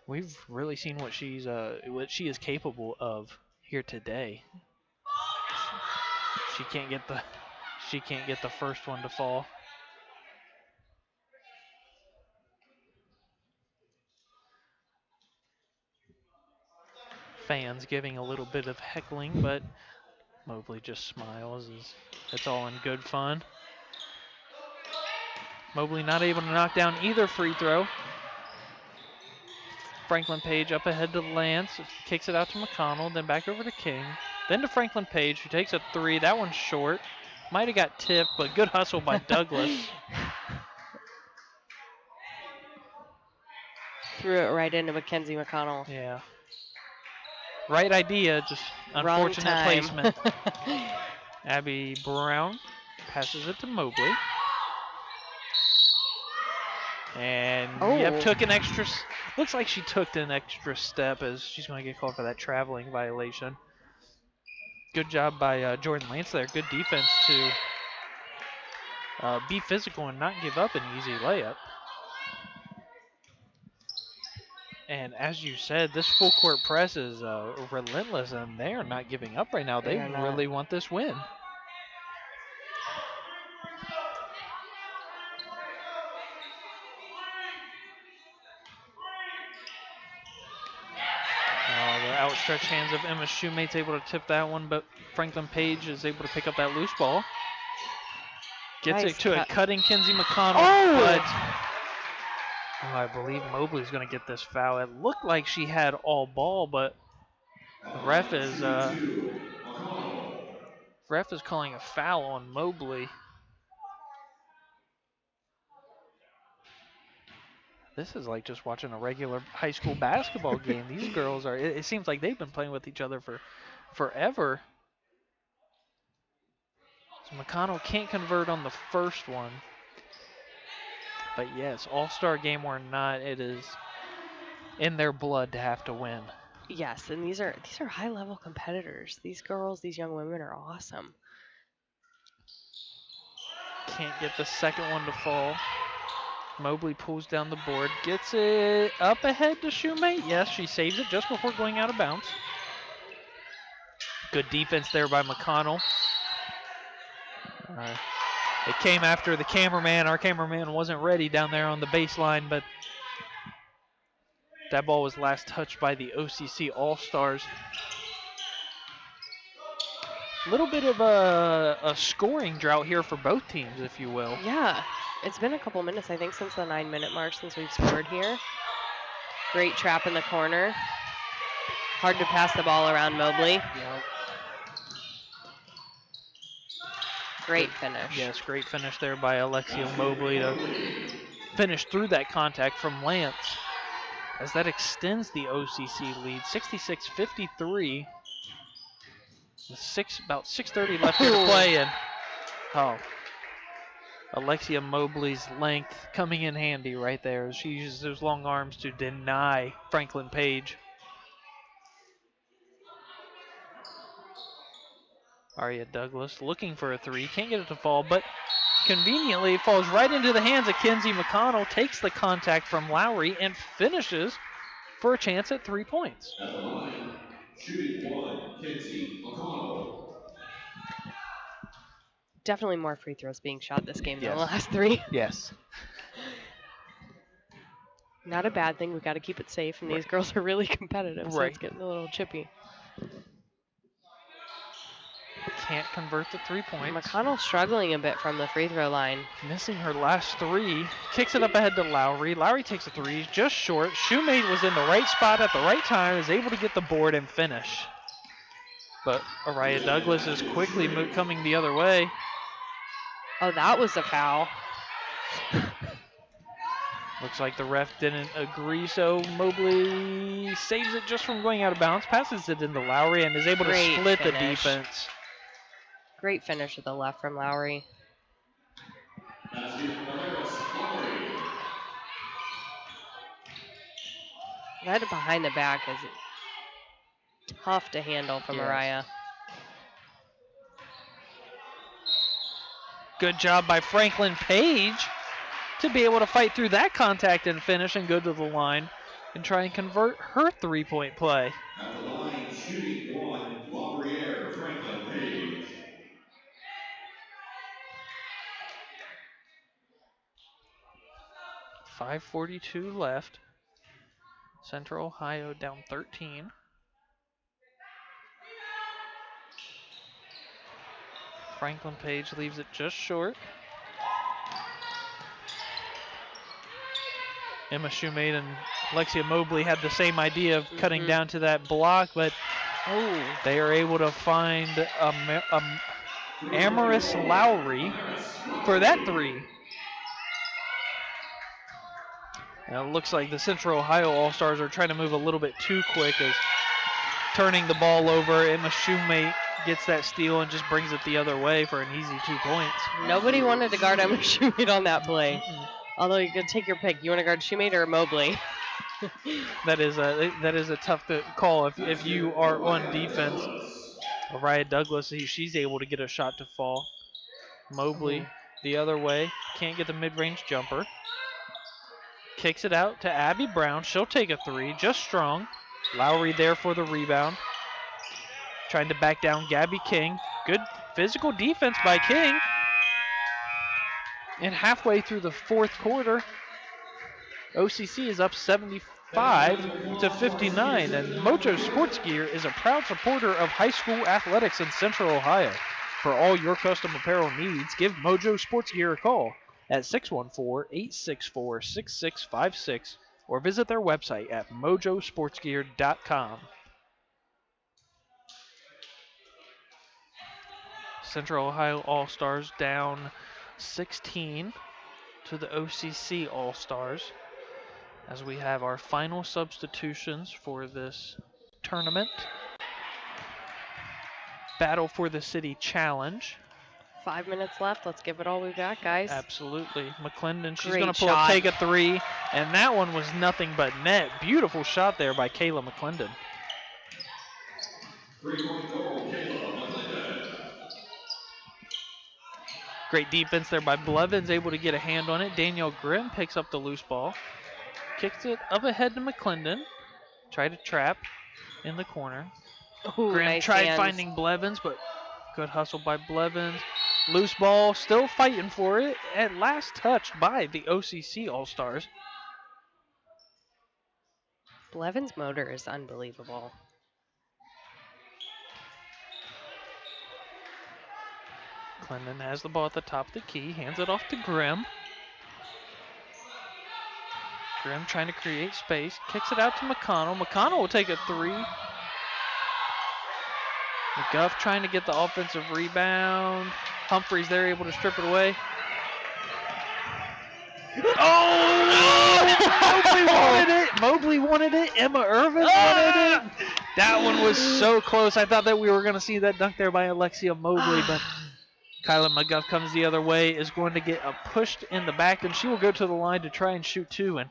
we've really seen what she is capable of here today. She can't get the first one to fall. Fans giving a little bit of heckling, but Mobley just smiles as it's all in good fun. Mobley not able to knock down either free throw. Franklin Page up ahead to Lance, kicks it out to McConnell, then back over to King, then to Franklin Page, who takes a 3. That one's short. Might have got tipped, but good hustle by Douglas. Threw it right into Mackenzie McConnell. Yeah. Right idea, just unfortunate placement. Abby Brown passes it to Mobley. And yep, took an extra, looks like she took an extra step as she's going to get called for that traveling violation. Good job by Jordan Lance there. Good defense to be physical and not give up an easy layup. And as you said, this full court press is relentless, and they are not giving up right now. They really want this win. The outstretched hands of Emma Shoemate's able to tip that one, but Franklin Page is able to pick up that loose ball. Gets it to a cutting Kinsey McConnell, but I believe Mobley's going to get this foul. It looked like she had all ball, but the ref is calling a foul on Mobley. This is like just watching a regular high school basketball game. These girls are, it seems like they've been playing with each other for forever. So McConnell can't convert on the first one. But yes, all-star game or not, it is in their blood to have to win. Yes, and these are high-level competitors. These girls, these young women are awesome. Can't get the second one to fall. Mobley pulls down the board, gets it up ahead to Shoemate. Yes, she saves it just before going out of bounds. Good defense there by McConnell. It came after the cameraman. Our cameraman wasn't ready down there on the baseline, but that ball was last touched by the OCC All-Stars. A little bit of a scoring drought here for both teams, if you will. Yeah, it's been a couple minutes, I think, since the 9-minute mark since we've scored here. Great trap in the corner. Hard to pass the ball around Mobley. Yep. Great finish. Yes, great finish there by Alexia Mobley to finish through that contact from Lance, as that extends the OCC lead, 66-53. About 6:30 left here to play, and Alexia Mobley's length coming in handy right there. She uses those long arms to deny Franklin Page. Aria Douglas looking for a three. Can't get it to fall, but conveniently falls right into the hands of Kenzie McConnell, takes the contact from Lowry, and finishes for a chance at 3 points. At the line, shooting one, Kenzie McConnell. Definitely more free throws being shot this game than the Yes. last 3. Yes. Not a bad thing. We got to keep it safe, and these girls are really competitive, so Right. it's getting a little chippy. Can't convert the 3 points. McConnell struggling a bit from the free throw line. Missing her last 3. Kicks it up ahead to Lowry. Lowry takes a 3, just short. Shoemate was in the right spot at the right time, is able to get the board and finish. But Aria Douglas is quickly coming the other way. Oh, that was a foul. Looks like the ref didn't agree, so Mobley saves it just from going out of bounds, passes it into Lowry, and is able to split the defense. Great finish at the left from Lowry. That behind the back is tough to handle from Mariah. Good job by Franklin Page to be able to fight through that contact and finish and go to the line and try and convert her 3-point play. At the line, shooting one, Laurier Franklin Page. .542 left. Central Ohio down 13. Franklin Page leaves it just short. Emma Shoemate and Alexia Mobley had the same idea of cutting down to that block, but they are able to find Amaris Lowry for that 3. Now it looks like the Central Ohio All-Stars are trying to move a little bit too quick as turning the ball over. Emma Shoemate gets that steal and just brings it the other way for an easy 2 points. Nobody wanted to guard Emma Shoemate on that play. Although you could take your pick. You want to guard Shoemate or Mobley? That is a tough call if you are on defense. Aria Douglas, she's able to get a shot to fall. Mobley the other way, can't get the mid-range jumper. Kicks it out to Abby Brown. She'll take a 3, just strong. Lowry there for the rebound. Trying to back down Gabby King. Good physical defense by King. And halfway through the 4th quarter, OCC is up 75 to 59, and Mojo Sports Gear is a proud supporter of high school athletics in Central Ohio. For all your custom apparel needs, give Mojo Sports Gear a call at 614-864-6656 or visit their website at mojosportsgear.com. Central Ohio All-Stars down 16 to the OCC All-Stars as we have our final substitutions for this tournament. Battle for the City Challenge. 5 minutes left. Let's give it all we got, guys. Absolutely. McClendon, she's Great going to shot. take a 3, and that one was nothing but net. Beautiful shot there by Kayla McClendon. 3-point goal, Kayla McClendon. Great defense there by Blevins, able to get a hand on it. Danielle Grimm picks up the loose ball. Kicks it up ahead to McClendon. Tried to trap in the corner. Ooh, Grimm nice tried hands. finding Blevins, but good hustle by Blevins. Loose ball, still fighting for it. At last touched by the OCC All-Stars. Blevins' motor is unbelievable. Clendon has the ball at the top of the key, hands it off to Grimm. Grimm trying to create space, kicks it out to McConnell. McConnell will take a 3. McGuff trying to get the offensive rebound. Humphreys there, able to strip it away. Oh! Mobley wanted it. Mobley wanted it. Emma Irvin wanted it. That one was so close. I thought that we were going to see that dunk there by Alexia Mobley, but Kyla McGuff comes the other way, is going to get pushed in the back, and she will go to the line to try and shoot 2. And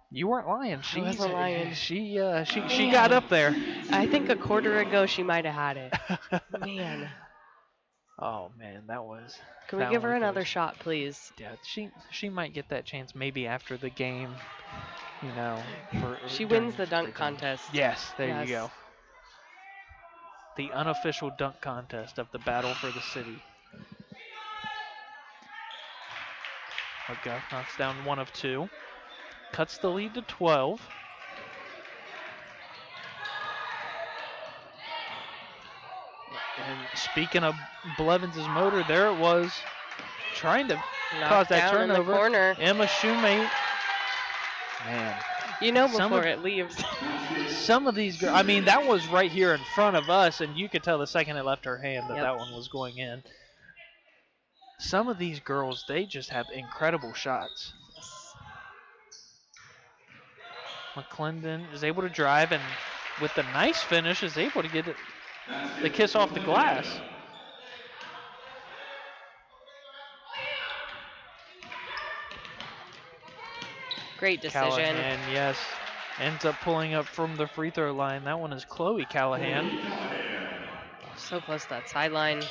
you weren't lying. I wasn't lying. She got up there. I think a quarter ago she might have had it. Man. Oh man, that was. Can we give her another shot, please? Yeah, she might get that chance maybe after the game. You know, she wins the dunk contest. Yes, there you go. The unofficial dunk contest of the battle for the city. McGuff knocks down 1 of 2. Cuts the lead to 12. And speaking of Blevins' motor, there it was, trying to cause that turnover. In the corner. Emma Shoemate. Man. You know before it leaves. Some of these girls, I mean, that was right here in front of us, and you could tell the second it left her hand that that one was going in. Some of these girls, they just have incredible shots. McClendon is able to drive, and with the nice finish, is able to get it, the kiss off the glass. Great decision. Callahan, yes, ends up pulling up from the free throw line. That one is Chloe Callahan. So close to that sideline.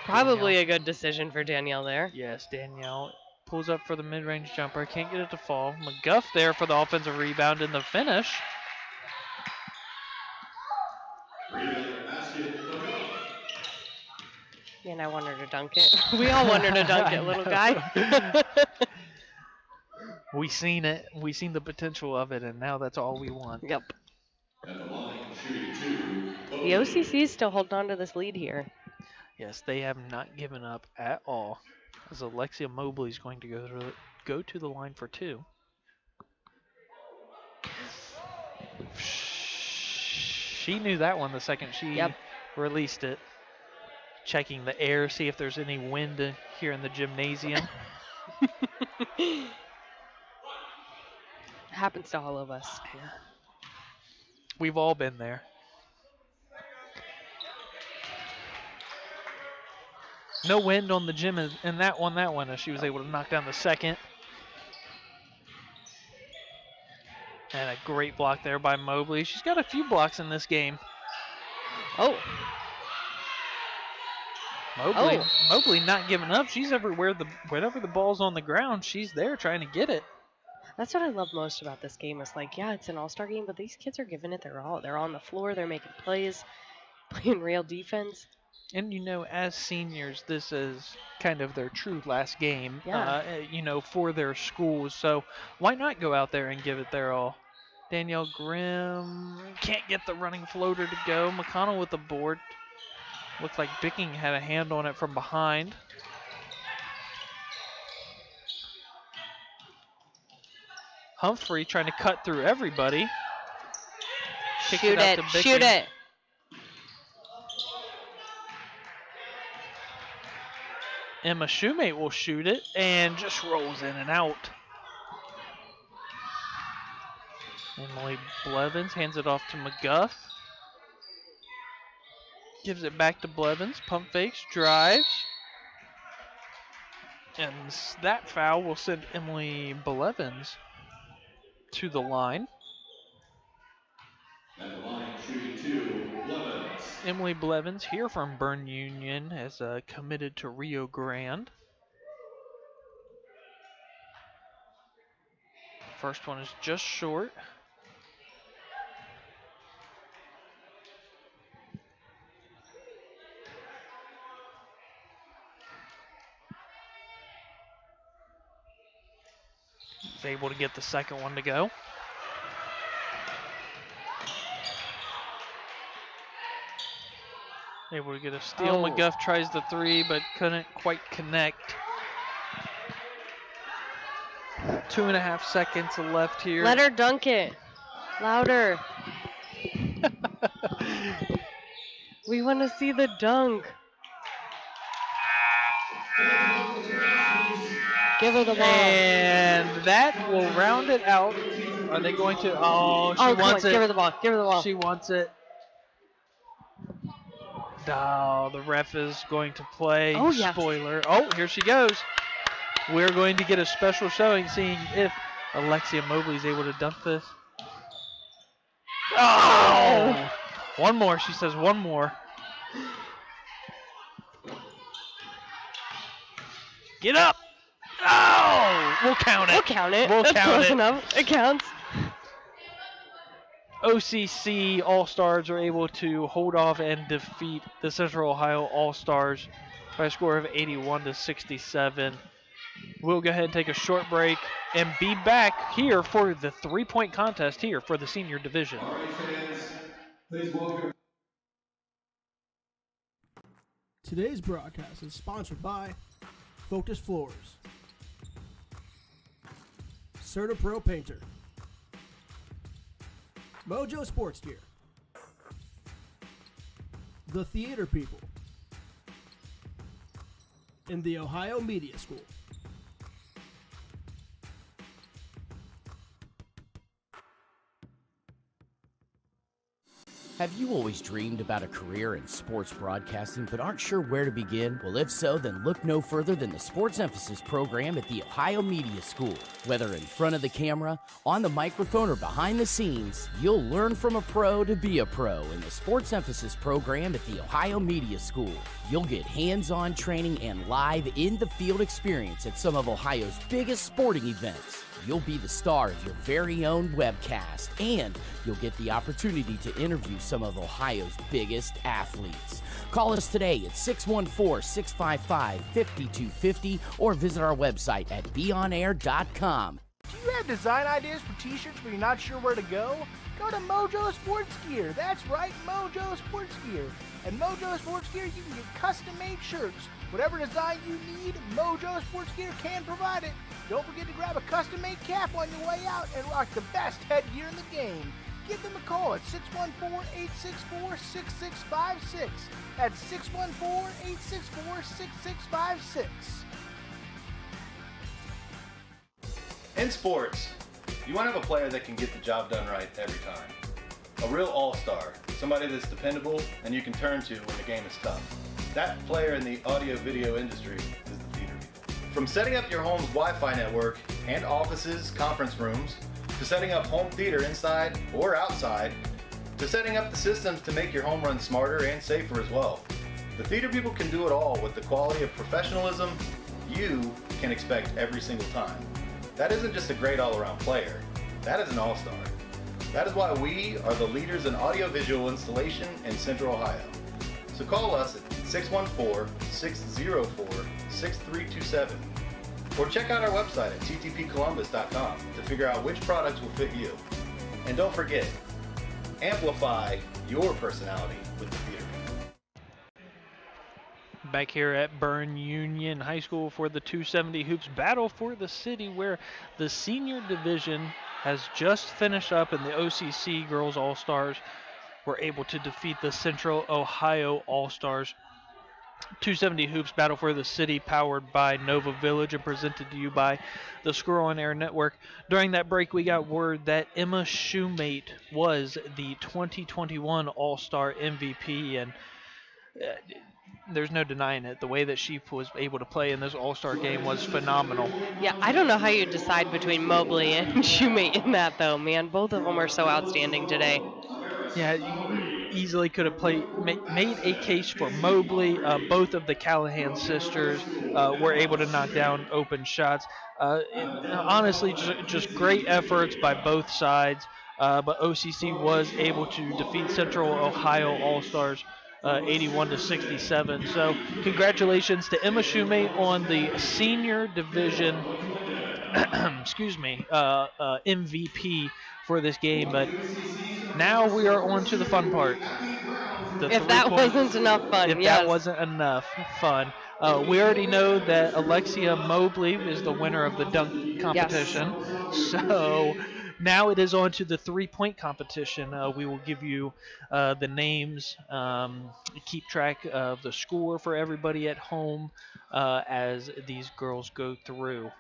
Probably a good decision for Danielle there. Yes, Danielle pulls up for the mid-range jumper. Can't get it to fall. McGuff there for the offensive rebound and the finish. Man, I want her to dunk it. We all want her to dunk it, little guy. We seen it. We seen the potential of it, and now that's all we want. Yep. The OCC is still holding on to this lead here. Yes, they have not given up at all. As Alexia Mobley is going to go to the line for 2. She knew that one the second she released it. Checking the air, see if there's any wind here in the gymnasium. Happens to all of us. Yeah. We've all been there. No wind on the gym in that one, as she was able to knock down the second. And a great block there by Mobley. She's got a few blocks in this game. Oh. Mobley not giving up. She's everywhere. Whenever the ball's on the ground, she's there trying to get it. That's what I love most about this game. It's like, yeah, it's an all-star game, but these kids are giving it their all. They're on the floor. They're making plays, playing real defense. And, you know, as seniors, this is kind of their true last game, you know, for their schools. So why not go out there and give it their all? Danielle Grimm can't get the running floater to go. McConnell with the board. Looks like Bicking had a hand on it from behind. Humphrey trying to cut through everybody. Shoot it. Emma Shoemate will shoot it and just rolls in and out. Emily Blevins hands it off to McGuff. Gives it back to Blevins. Pump fakes, drives. And that foul will send Emily Blevins to the line. At the line, shooting 2, Blevins. Emily Blevins here from Bern Union has committed to Rio Grande. First one is just short. Is able to get the second one to go. Able to get a steal. McGuff tries the 3, but couldn't quite connect. 2.5 seconds left here. Let her dunk it. Louder. We want to see the dunk. Give her the ball. And that will round it out. Are they going to? Oh, she wants it. Give her the ball. Give her the ball. She wants it. Oh, the ref is going to play. Oh, yes. Spoiler. Oh, here she goes. We're going to get a special showing, seeing if Alexia Mobley is able to dunk this. Oh! One more. She says one more. Get up! Oh! We'll count it. We'll count it. We'll That's count close it. enough. It counts. OCC All-Stars are able to hold off and defeat the Central Ohio All-Stars by a score of 81-67. We'll go ahead and take a short break and be back here for the three-point contest here for the senior division. All right, fans, please welcome. Today's broadcast is sponsored by Focus Floors, Certa Pro Painter, Mojo Sports Gear, The Theater People, and the Ohio Media School. Have you always dreamed about a career in sports broadcasting but aren't sure where to begin? Well, if so, then look no further than the Sports Emphasis program at the Ohio Media School. Whether in front of the camera, on the microphone, or behind the scenes, you'll learn from a pro to be a pro in the Sports Emphasis program at the Ohio Media School. You'll get hands-on training and live in-the-field experience at some of Ohio's biggest sporting events. You'll be the star of your very own webcast, and you'll get the opportunity to interview some of Ohio's biggest athletes. Call us today at 614-655-5250 or visit our website at beonair.com. Do you have design ideas for t-shirts but you're not sure where to go? Go to Mojo Sports Gear. That's right, Mojo Sports Gear. At Mojo Sports Gear, you can get custom-made shirts. Whatever design you need, Mojo Sports Gear can provide it. Don't forget to grab a custom-made cap on your way out and rock the best headgear in the game. Give them a call at 614-864-6656. That's 614-864-6656. In sports, you want to have a player that can get the job done right every time. A real all-star, somebody that's dependable and you can turn to when the game is tough. That player in the audio-video industry is the theater people. From setting up your home's Wi-Fi network and offices, conference rooms, to setting up home theater inside or outside, to setting up the systems to make your home run smarter and safer as well. The theater people can do it all with the quality of professionalism you can expect every single time. That isn't just a great all-around player, that is an all-star. That is why we are the leaders in audiovisual installation in Central Ohio. So call us at 614-604-6327 or check out our website at ttpcolumbus.com to figure out which products will fit you. And don't forget, amplify your personality with the theater people. Back here at Byrne Union High School for the 270 Hoops Battle for the City, where the senior division has just finished up and the OCC Girls All-Stars were able to defeat the Central Ohio All-Stars. 270 Hoops Battle for the City, powered by Nova Village and presented to you by the Squirrel on Air Network. During that break, we got word that Emma Shoemate was the 2021 All-Star MVP, and there's no denying it. The way that she was able to play in this All-Star game was phenomenal. Yeah, I don't know how you decide between Mobley and Shoemate in that, though, man. Both of them are so outstanding today. Yeah, you easily could have made a case for Mobley. Both of the Callahan sisters were able to knock down open shots. Honestly, just great efforts by both sides. But OCC was able to defeat Central Ohio All-Stars 81-67. So congratulations to Emma Shoemate on the senior division MVP for this game. But now we are on to the fun part. If that wasn't enough fun, If that wasn't enough fun. We already know that Alexia Mobley is the winner of the dunk competition. Yes. So now it is on to the three-point competition. We will give you the names, keep track of the score for everybody at home as these girls go through.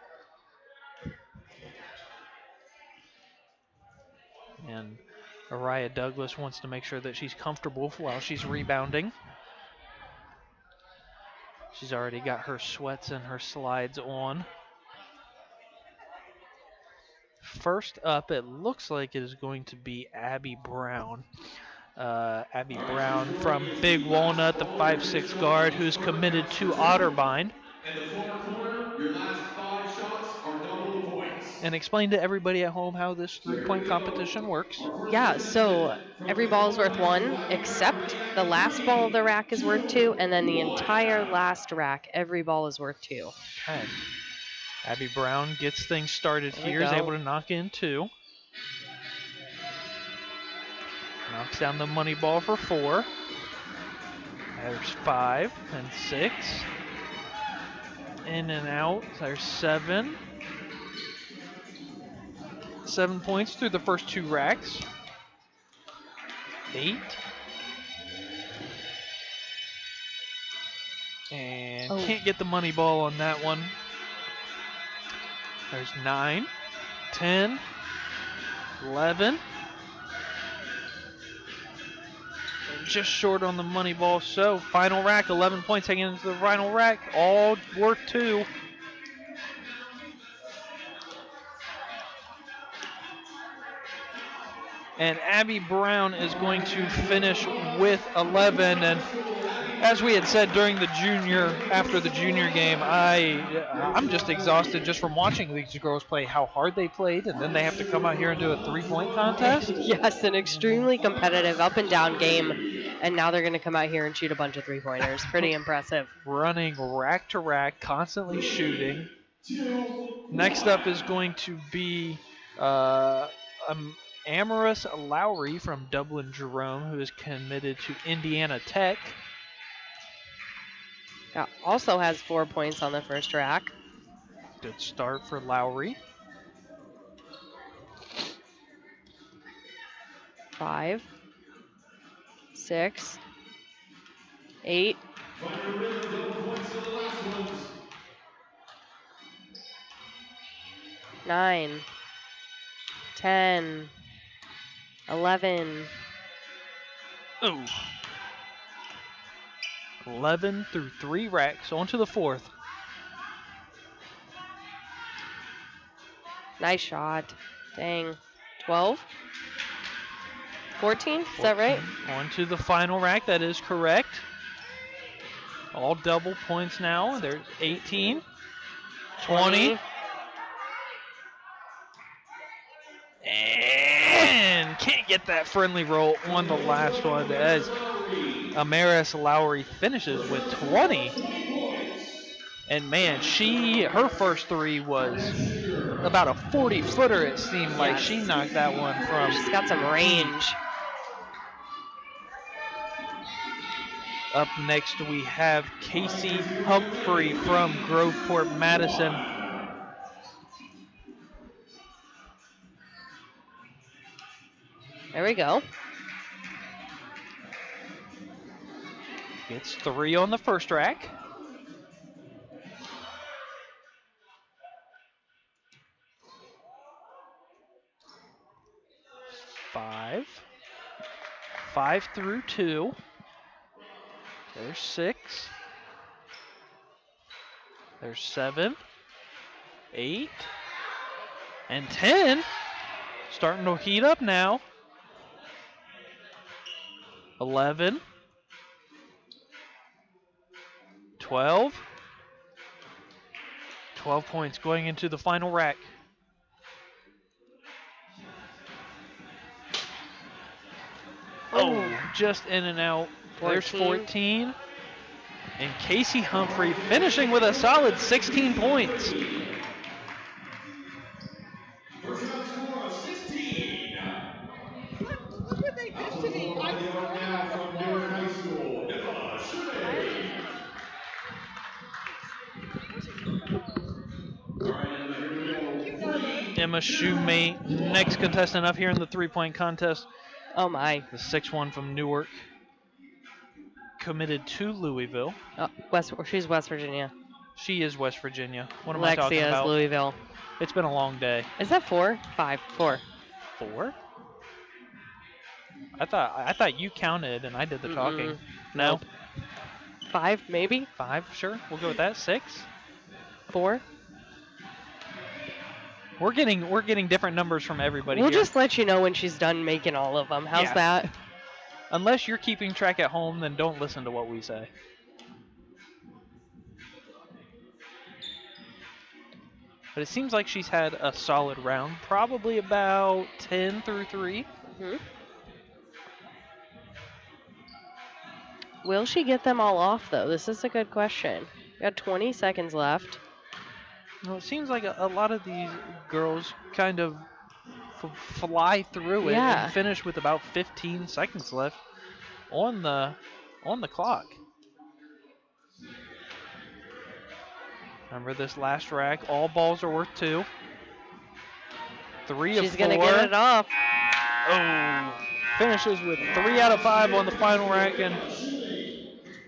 And Araya Douglas wants to make sure that she's comfortable while she's rebounding. She's already got her sweats and her slides on. First up, it looks like it is going to be Abby Brown. Abby Brown from Big Walnut, the 5'6" guard who's committed to Otterbein. And the far corner, your last 5 shots are double the points. And explain to everybody at home how this three-point competition works. Yeah, so every ball is worth 1, except the last ball of the rack is worth 2, and then the entire last rack, every ball is worth 2. Okay. Abby Brown gets things started here, is able to knock in 2. Knocks down the money ball for 4. There's 5 and 6. In and out, there's 7. 7 points through the first 2 racks. 8. And can't get the money ball on that one. There's 9, 10, 11. And just short on the money ball. So final rack, 11 points hanging into the final rack. All worth 2. And Abby Brown is going to finish with 11. And as we had said during the after the junior game, I'm just exhausted just from watching these girls play, how hard they played, and then they have to come out here and do a three-point contest. Yes, an extremely competitive up and down game, and now they're going to come out here and shoot a bunch of three-pointers. Pretty impressive. Running rack to rack, constantly shooting. Next up is going to be Amaris Lowry from Dublin Jerome, who is committed to Indiana Tech. Yeah, also has 4 points on the first rack. Good start for Lowry. 5, 6, 8. 9, 10, 11. Ooh. 11 through 3 racks, on to the 4th. Nice shot. Dang. 12? 14? Is that right? On to the final rack, that is correct. All double points now. There's 18, 20. And can't get that friendly roll on the last one as Amaris Lowry finishes with 20. And man, her first 3 was about a 40-footer, it seemed like. She knocked that one from. She's got some range. Up next, we have Casey Humphrey from Groveport Madison. There we go. Gets 3 on the first rack. Five through 2. There's 6. There's 7, 8, and 10. Starting to heat up now. 11, 12. 12 points going into the final rack. Oh, just in and out. 14. There's 14. And Casey Humphrey finishing with a solid 16 points. First round score of 16. Look what they did to me. Now from Newark High School, Emma Schubert. All right, Emma, here we go. Emma Shoemate, next contestant up here in the three-point contest. Oh my. The 6'1" from Newark. Committed to Louisville. She's West Virginia. She is West Virginia. What am I talking Lexia about? is Louisville. It's been a long day. Is that 4? 5. 4. 4? I thought you counted and I did the talking. No? 5, maybe? 5, sure. We'll go with that. 6. 4. We're getting different numbers from everybody We'll here. just let you know when she's done making all of them. How's Yeah. that? Unless you're keeping track at home, then don't listen to what we say. But it seems like she's had a solid round, probably about 10 through 3. Mm-hmm. Will she get them all off, though? This is a good question. We got 20 seconds left. Well, it seems like a lot of these girls kind of fly through it and finish with about 15 seconds left on the clock. Remember this last rack, all balls are worth 2. 3 of 4. She's going to get it off. Oh, finishes with 3 out of 5 on the final rack and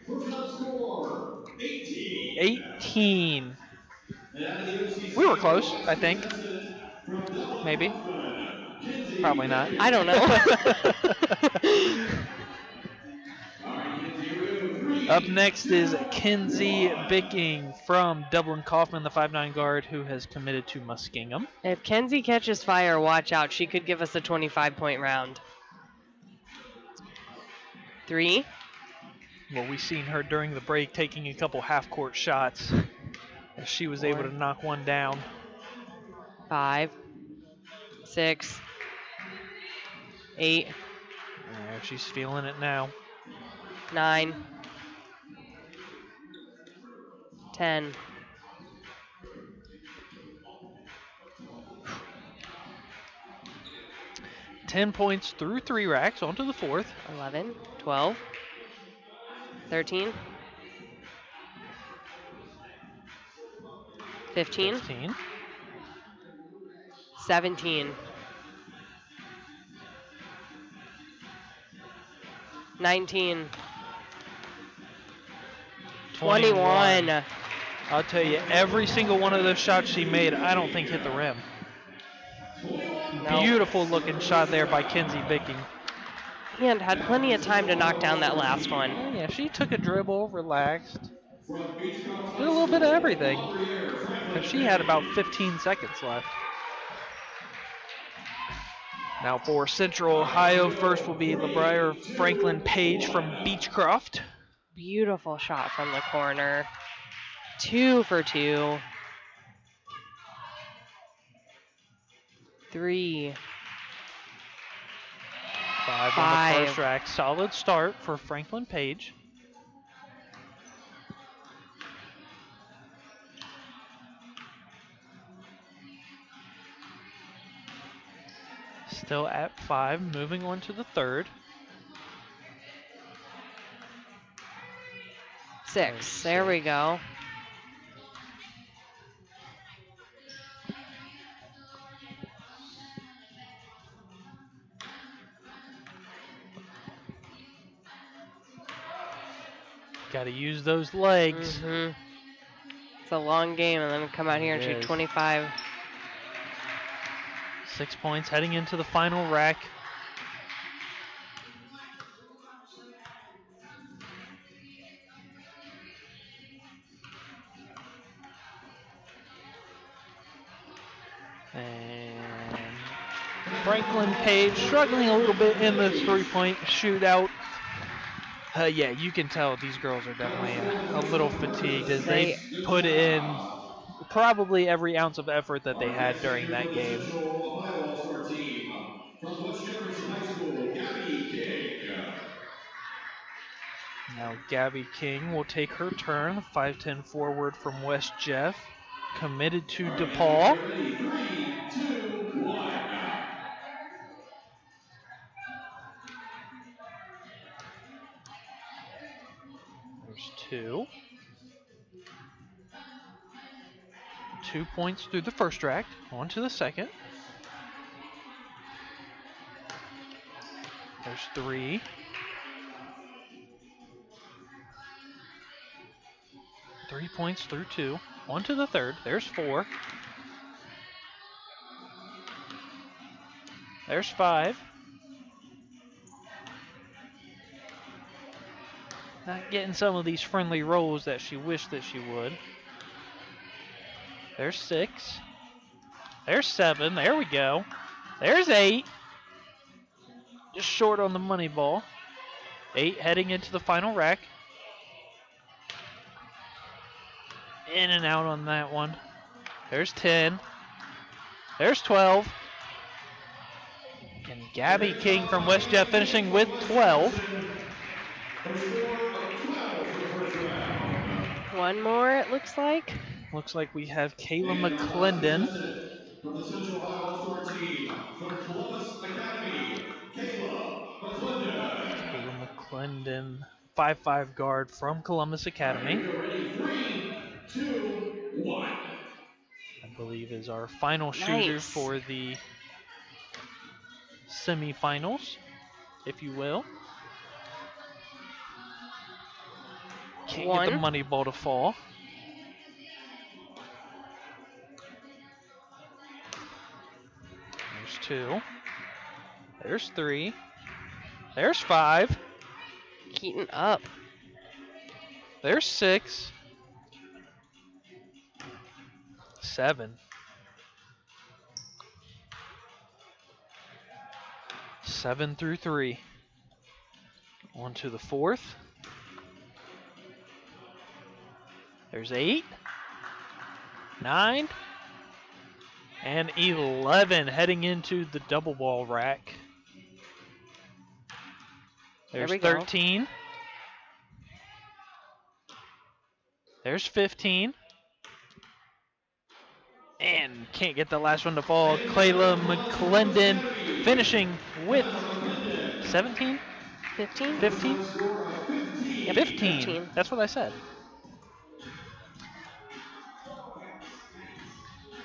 First round score, 18. 18. And out of the OCC We were close, I West think. contestant from Dublin, Maybe. Kaufman, Kinsey Probably not. Bicking. I don't know. All right, Kinsey, here we go. 3. Up next is Kinsey Bicking from Dublin Kaufman, the 5'9" guard who has committed to Muskingum. If Kenzie catches fire, watch out. She could give us a 25-point round. 3. Well, we've seen her during the break taking a couple half-court shots. As she was 4. able to knock one down. 5. 6. 8. Yeah, she's feeling it now. 9. 10. 10 points through 3 racks onto the 4th. 11. 12. 13. 15. 17. 19. 21. I'll tell you, every single one of those shots she made, I don't think hit the rim. Nope. Beautiful looking shot there by Kinsey Bicking. And had plenty of time to knock down that last one. Oh, yeah, she took a dribble, relaxed. Did a little bit of everything. And she had about 15 seconds left. Now for Central Ohio, first will be LeBrier Franklin Page from Beechcroft. Beautiful shot from the corner. 2 for 2. 3. 5 on the first rack. Solid start for Franklin Page. Still at 5, moving on to the third. 6. There we go. Got to use those legs. Mm-hmm. It's a long game, and then come out here and shoot 25. 6 points heading into the final rack. And Franklin Page struggling a little bit in the three-point shootout. Yeah, you can tell these girls are definitely a little fatigued as they put in probably every ounce of effort that they had during that game. Ohio All-Star team from West Jefferson High School, Gabby King. Now Gabby King will take her turn, 5'10" forward from West Jeff, committed to DePaul. 3, 2, 1. There's 2. 2 points through the first rack, on to the second. There's 3. 3 points through 2, on to the third. There's 4. There's 5. Not getting some of these friendly rolls that she wished that she would. There's 6. There's 7. There we go. There's 8. Just short on the money ball. 8 heading into the final rack. In and out on that one. There's 10. There's 12. And Gabby King from West Jeff finishing with 12. For a score of 12 for the first round. One more, it looks like. Looks like we have Kayla And our last McClendon. contestant from the Central Ohio All-Star team from Columbus Academy, Kayla McClendon. Kayla McClendon, 5'5" guard from Columbus Academy. We're ready. 3, 2, 1. I believe is our final shooter for the semifinals, if you will. Can't get the money ball to fall. There's 2. There's 3. There's 5. Keaton up. There's 6. 7. 7 through 3. On to the 4th. There's 8. 9. And 11 heading into the double ball rack. There's 13. Go. There's 15. And can't get the last one to fall. Kayla McClendon finishing with 17? 15? 15? Yep, 15. That's what I said.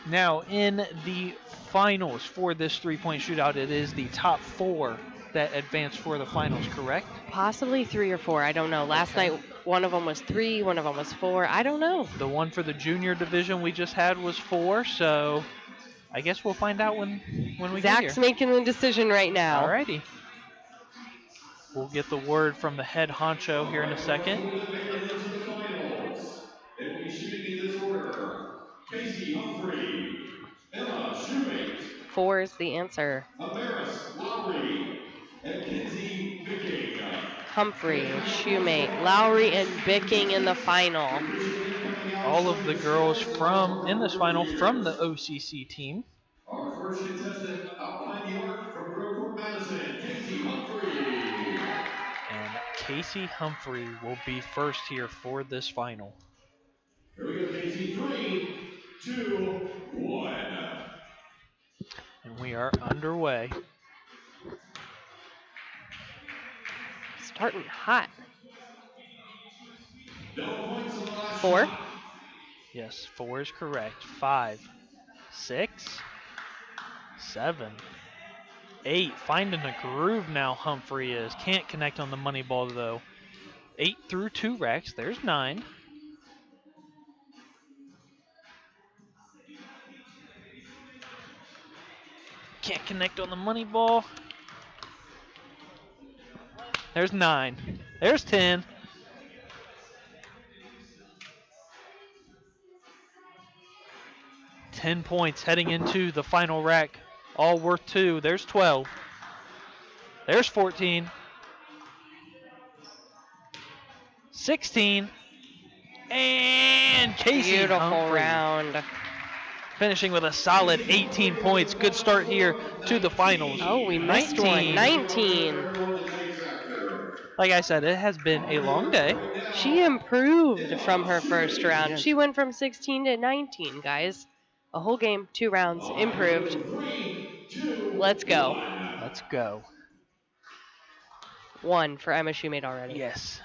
Now, in the finals for this three-point shootout, it is the top 4 that advance for the finals, correct? Possibly 3 or 4. I don't know. Last night, one of them was 3, one of them was 4. I don't know. The one for the junior division we just had was 4, so I guess we'll find out when we get here. Zach's making the decision right now. Alrighty. We'll get the word from the head honcho here in a second. They will be shooting in this order. Casey Humphrey, Emma Shoemate. 4 is the answer. Amaris Lowry, and Kinsey Bicking. Humphrey, Shoemate, Lowry, and Bicking in the final. All of the girls in this final from the OCC team. Our first contestant out behind the arc from Groveport, Madison, Casey Humphrey. And Casey Humphrey will be first here for this final. Here we go, Casey. 3, 2, 1. And we are underway. Starting hot. No points on the last 4? shot. Yes, 4 is correct. 5, 6, 7, 8. Finding a groove now, Humphrey is. Can't connect on the money ball, though. 8 through 2 racks. There's 9. Can't connect on the money ball. There's 9. There's 10. $10 points heading into the final rack. All worth 2. There's 12. There's 14. 16. And Casey Beautiful Humphrey round. finishing with a solid 18 points. Good start here to the finals. Oh, we missed one. 19. Like I said, it has been a long day. She improved from her first round. She went from 16 to 19, guys. A whole game, 2 rounds, improved. Let's go. Let's go. 1 for Emma Shoemate already. Yes.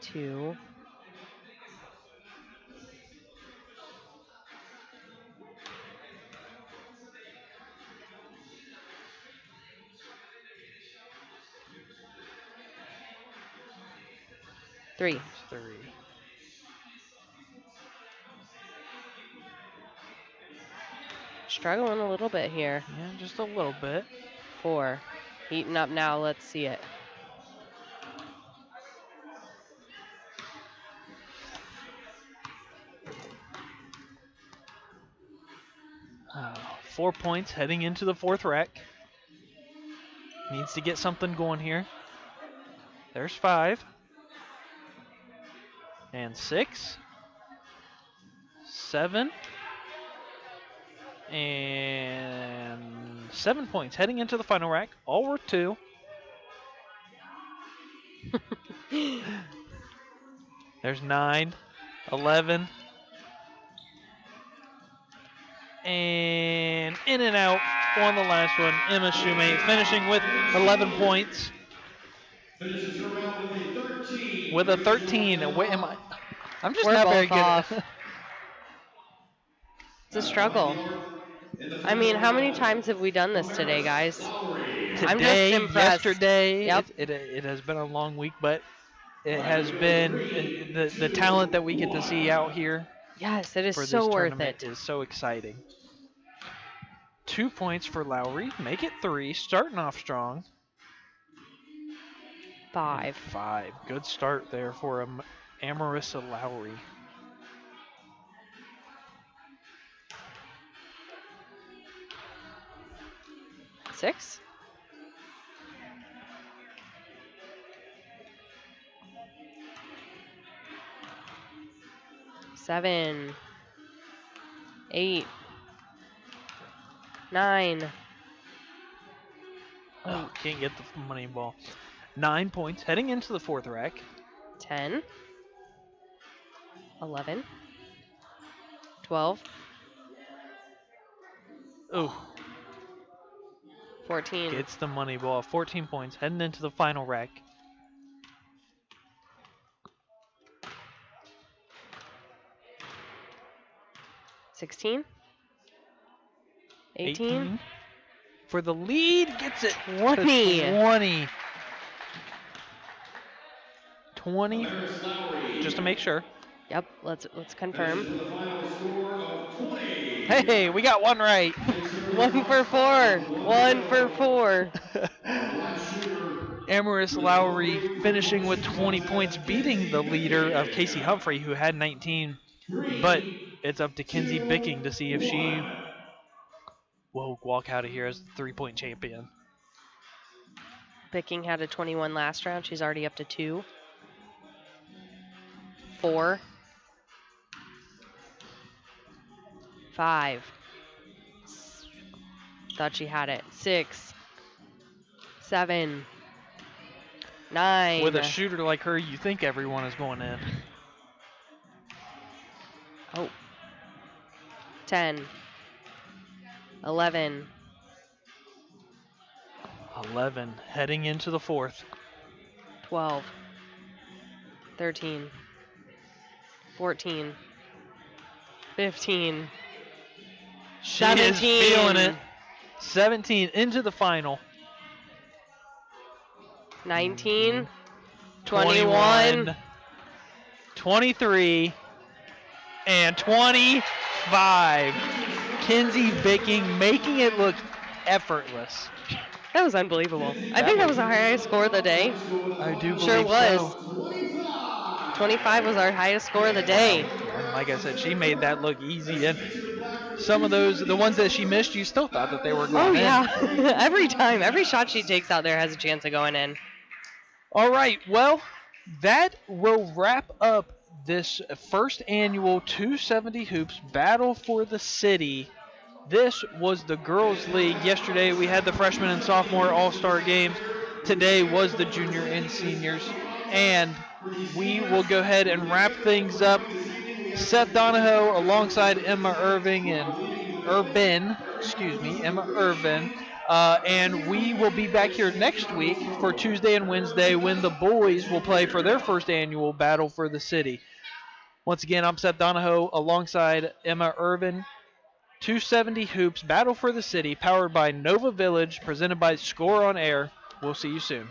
2. 3. 3. Struggling a little bit here. Yeah, just a little bit. 4. Heating up now. Let's see it. 4 points heading into the fourth rack. Needs to get something going here. There's 5. And 6. 7. And 7 points heading into the final rack. All worth 2. There's 9. 11. And in and out on the last one. Emma Shumate finishing with 11 points. Finishes her round with a 13. With a 13. Wait, I'm just We're not very both good off. at It's a struggle. I mean, how many times have we done this today, guys? I'm just Today, impressed. yesterday, Yep. it has been a long week, but it has been the talent that we get to see out here. Yes, it is for this so worth tournament it. is so exciting. 2 points for Lowry, make it 3, starting off strong. 5. 5, good start there for Amarissa Lowry. Six. 7. 8. 9. Oh, can't get the money ball. 9 points heading into the fourth rack. 10. 11. 12. Oh. 14. Gets the money ball. 14 points heading into the final rack. 16. 18. For the lead, gets it 20. to 20. 20, just to make sure. Yep, let's confirm. Hey, we got one right. 1 for 4. 1 for 4. Amaris Lowry finishing with 20 points, beating the leader of Casey Humphrey, who had 19. But it's up to Kinsey Bicking to see if she will walk out of here as the 3-point champion. Bicking had a 21 last round. She's already up to 2. 4. 5. Thought she had it. 6. 7. 9. With a shooter like her, you think everyone is going in. Oh. 10. 11. 11, heading into the fourth. 12. 13. 14. 15. She 17. is feeling it. 17 into the final. 19. 21. 23. And 25. Kinsey Bicking making it look effortless. That was unbelievable. I think that was our highest score of the day. I do believe Sure was. so. 25 was our highest score of the day. And like I said, she made that look easy. And some of those, the ones that she missed, you still thought that they were going in. Oh, yeah. Every time. Every shot she takes out there has a chance of going in. All right. Well, that will wrap up this first annual 270 Hoops Battle for the City. This was the Girls League. Yesterday we had the freshman and sophomore all-star games. Today was the junior and seniors. And we will go ahead and wrap things up. Seth Donahoe alongside Emma Irvin. And we will be back here next week for Tuesday and Wednesday when the boys will play for their first annual Battle for the City. Once again, I'm Seth Donahoe alongside Emma Irvin. 270 Hoops Battle for the City, powered by Nova Village, presented by Score on Air. We'll see you soon.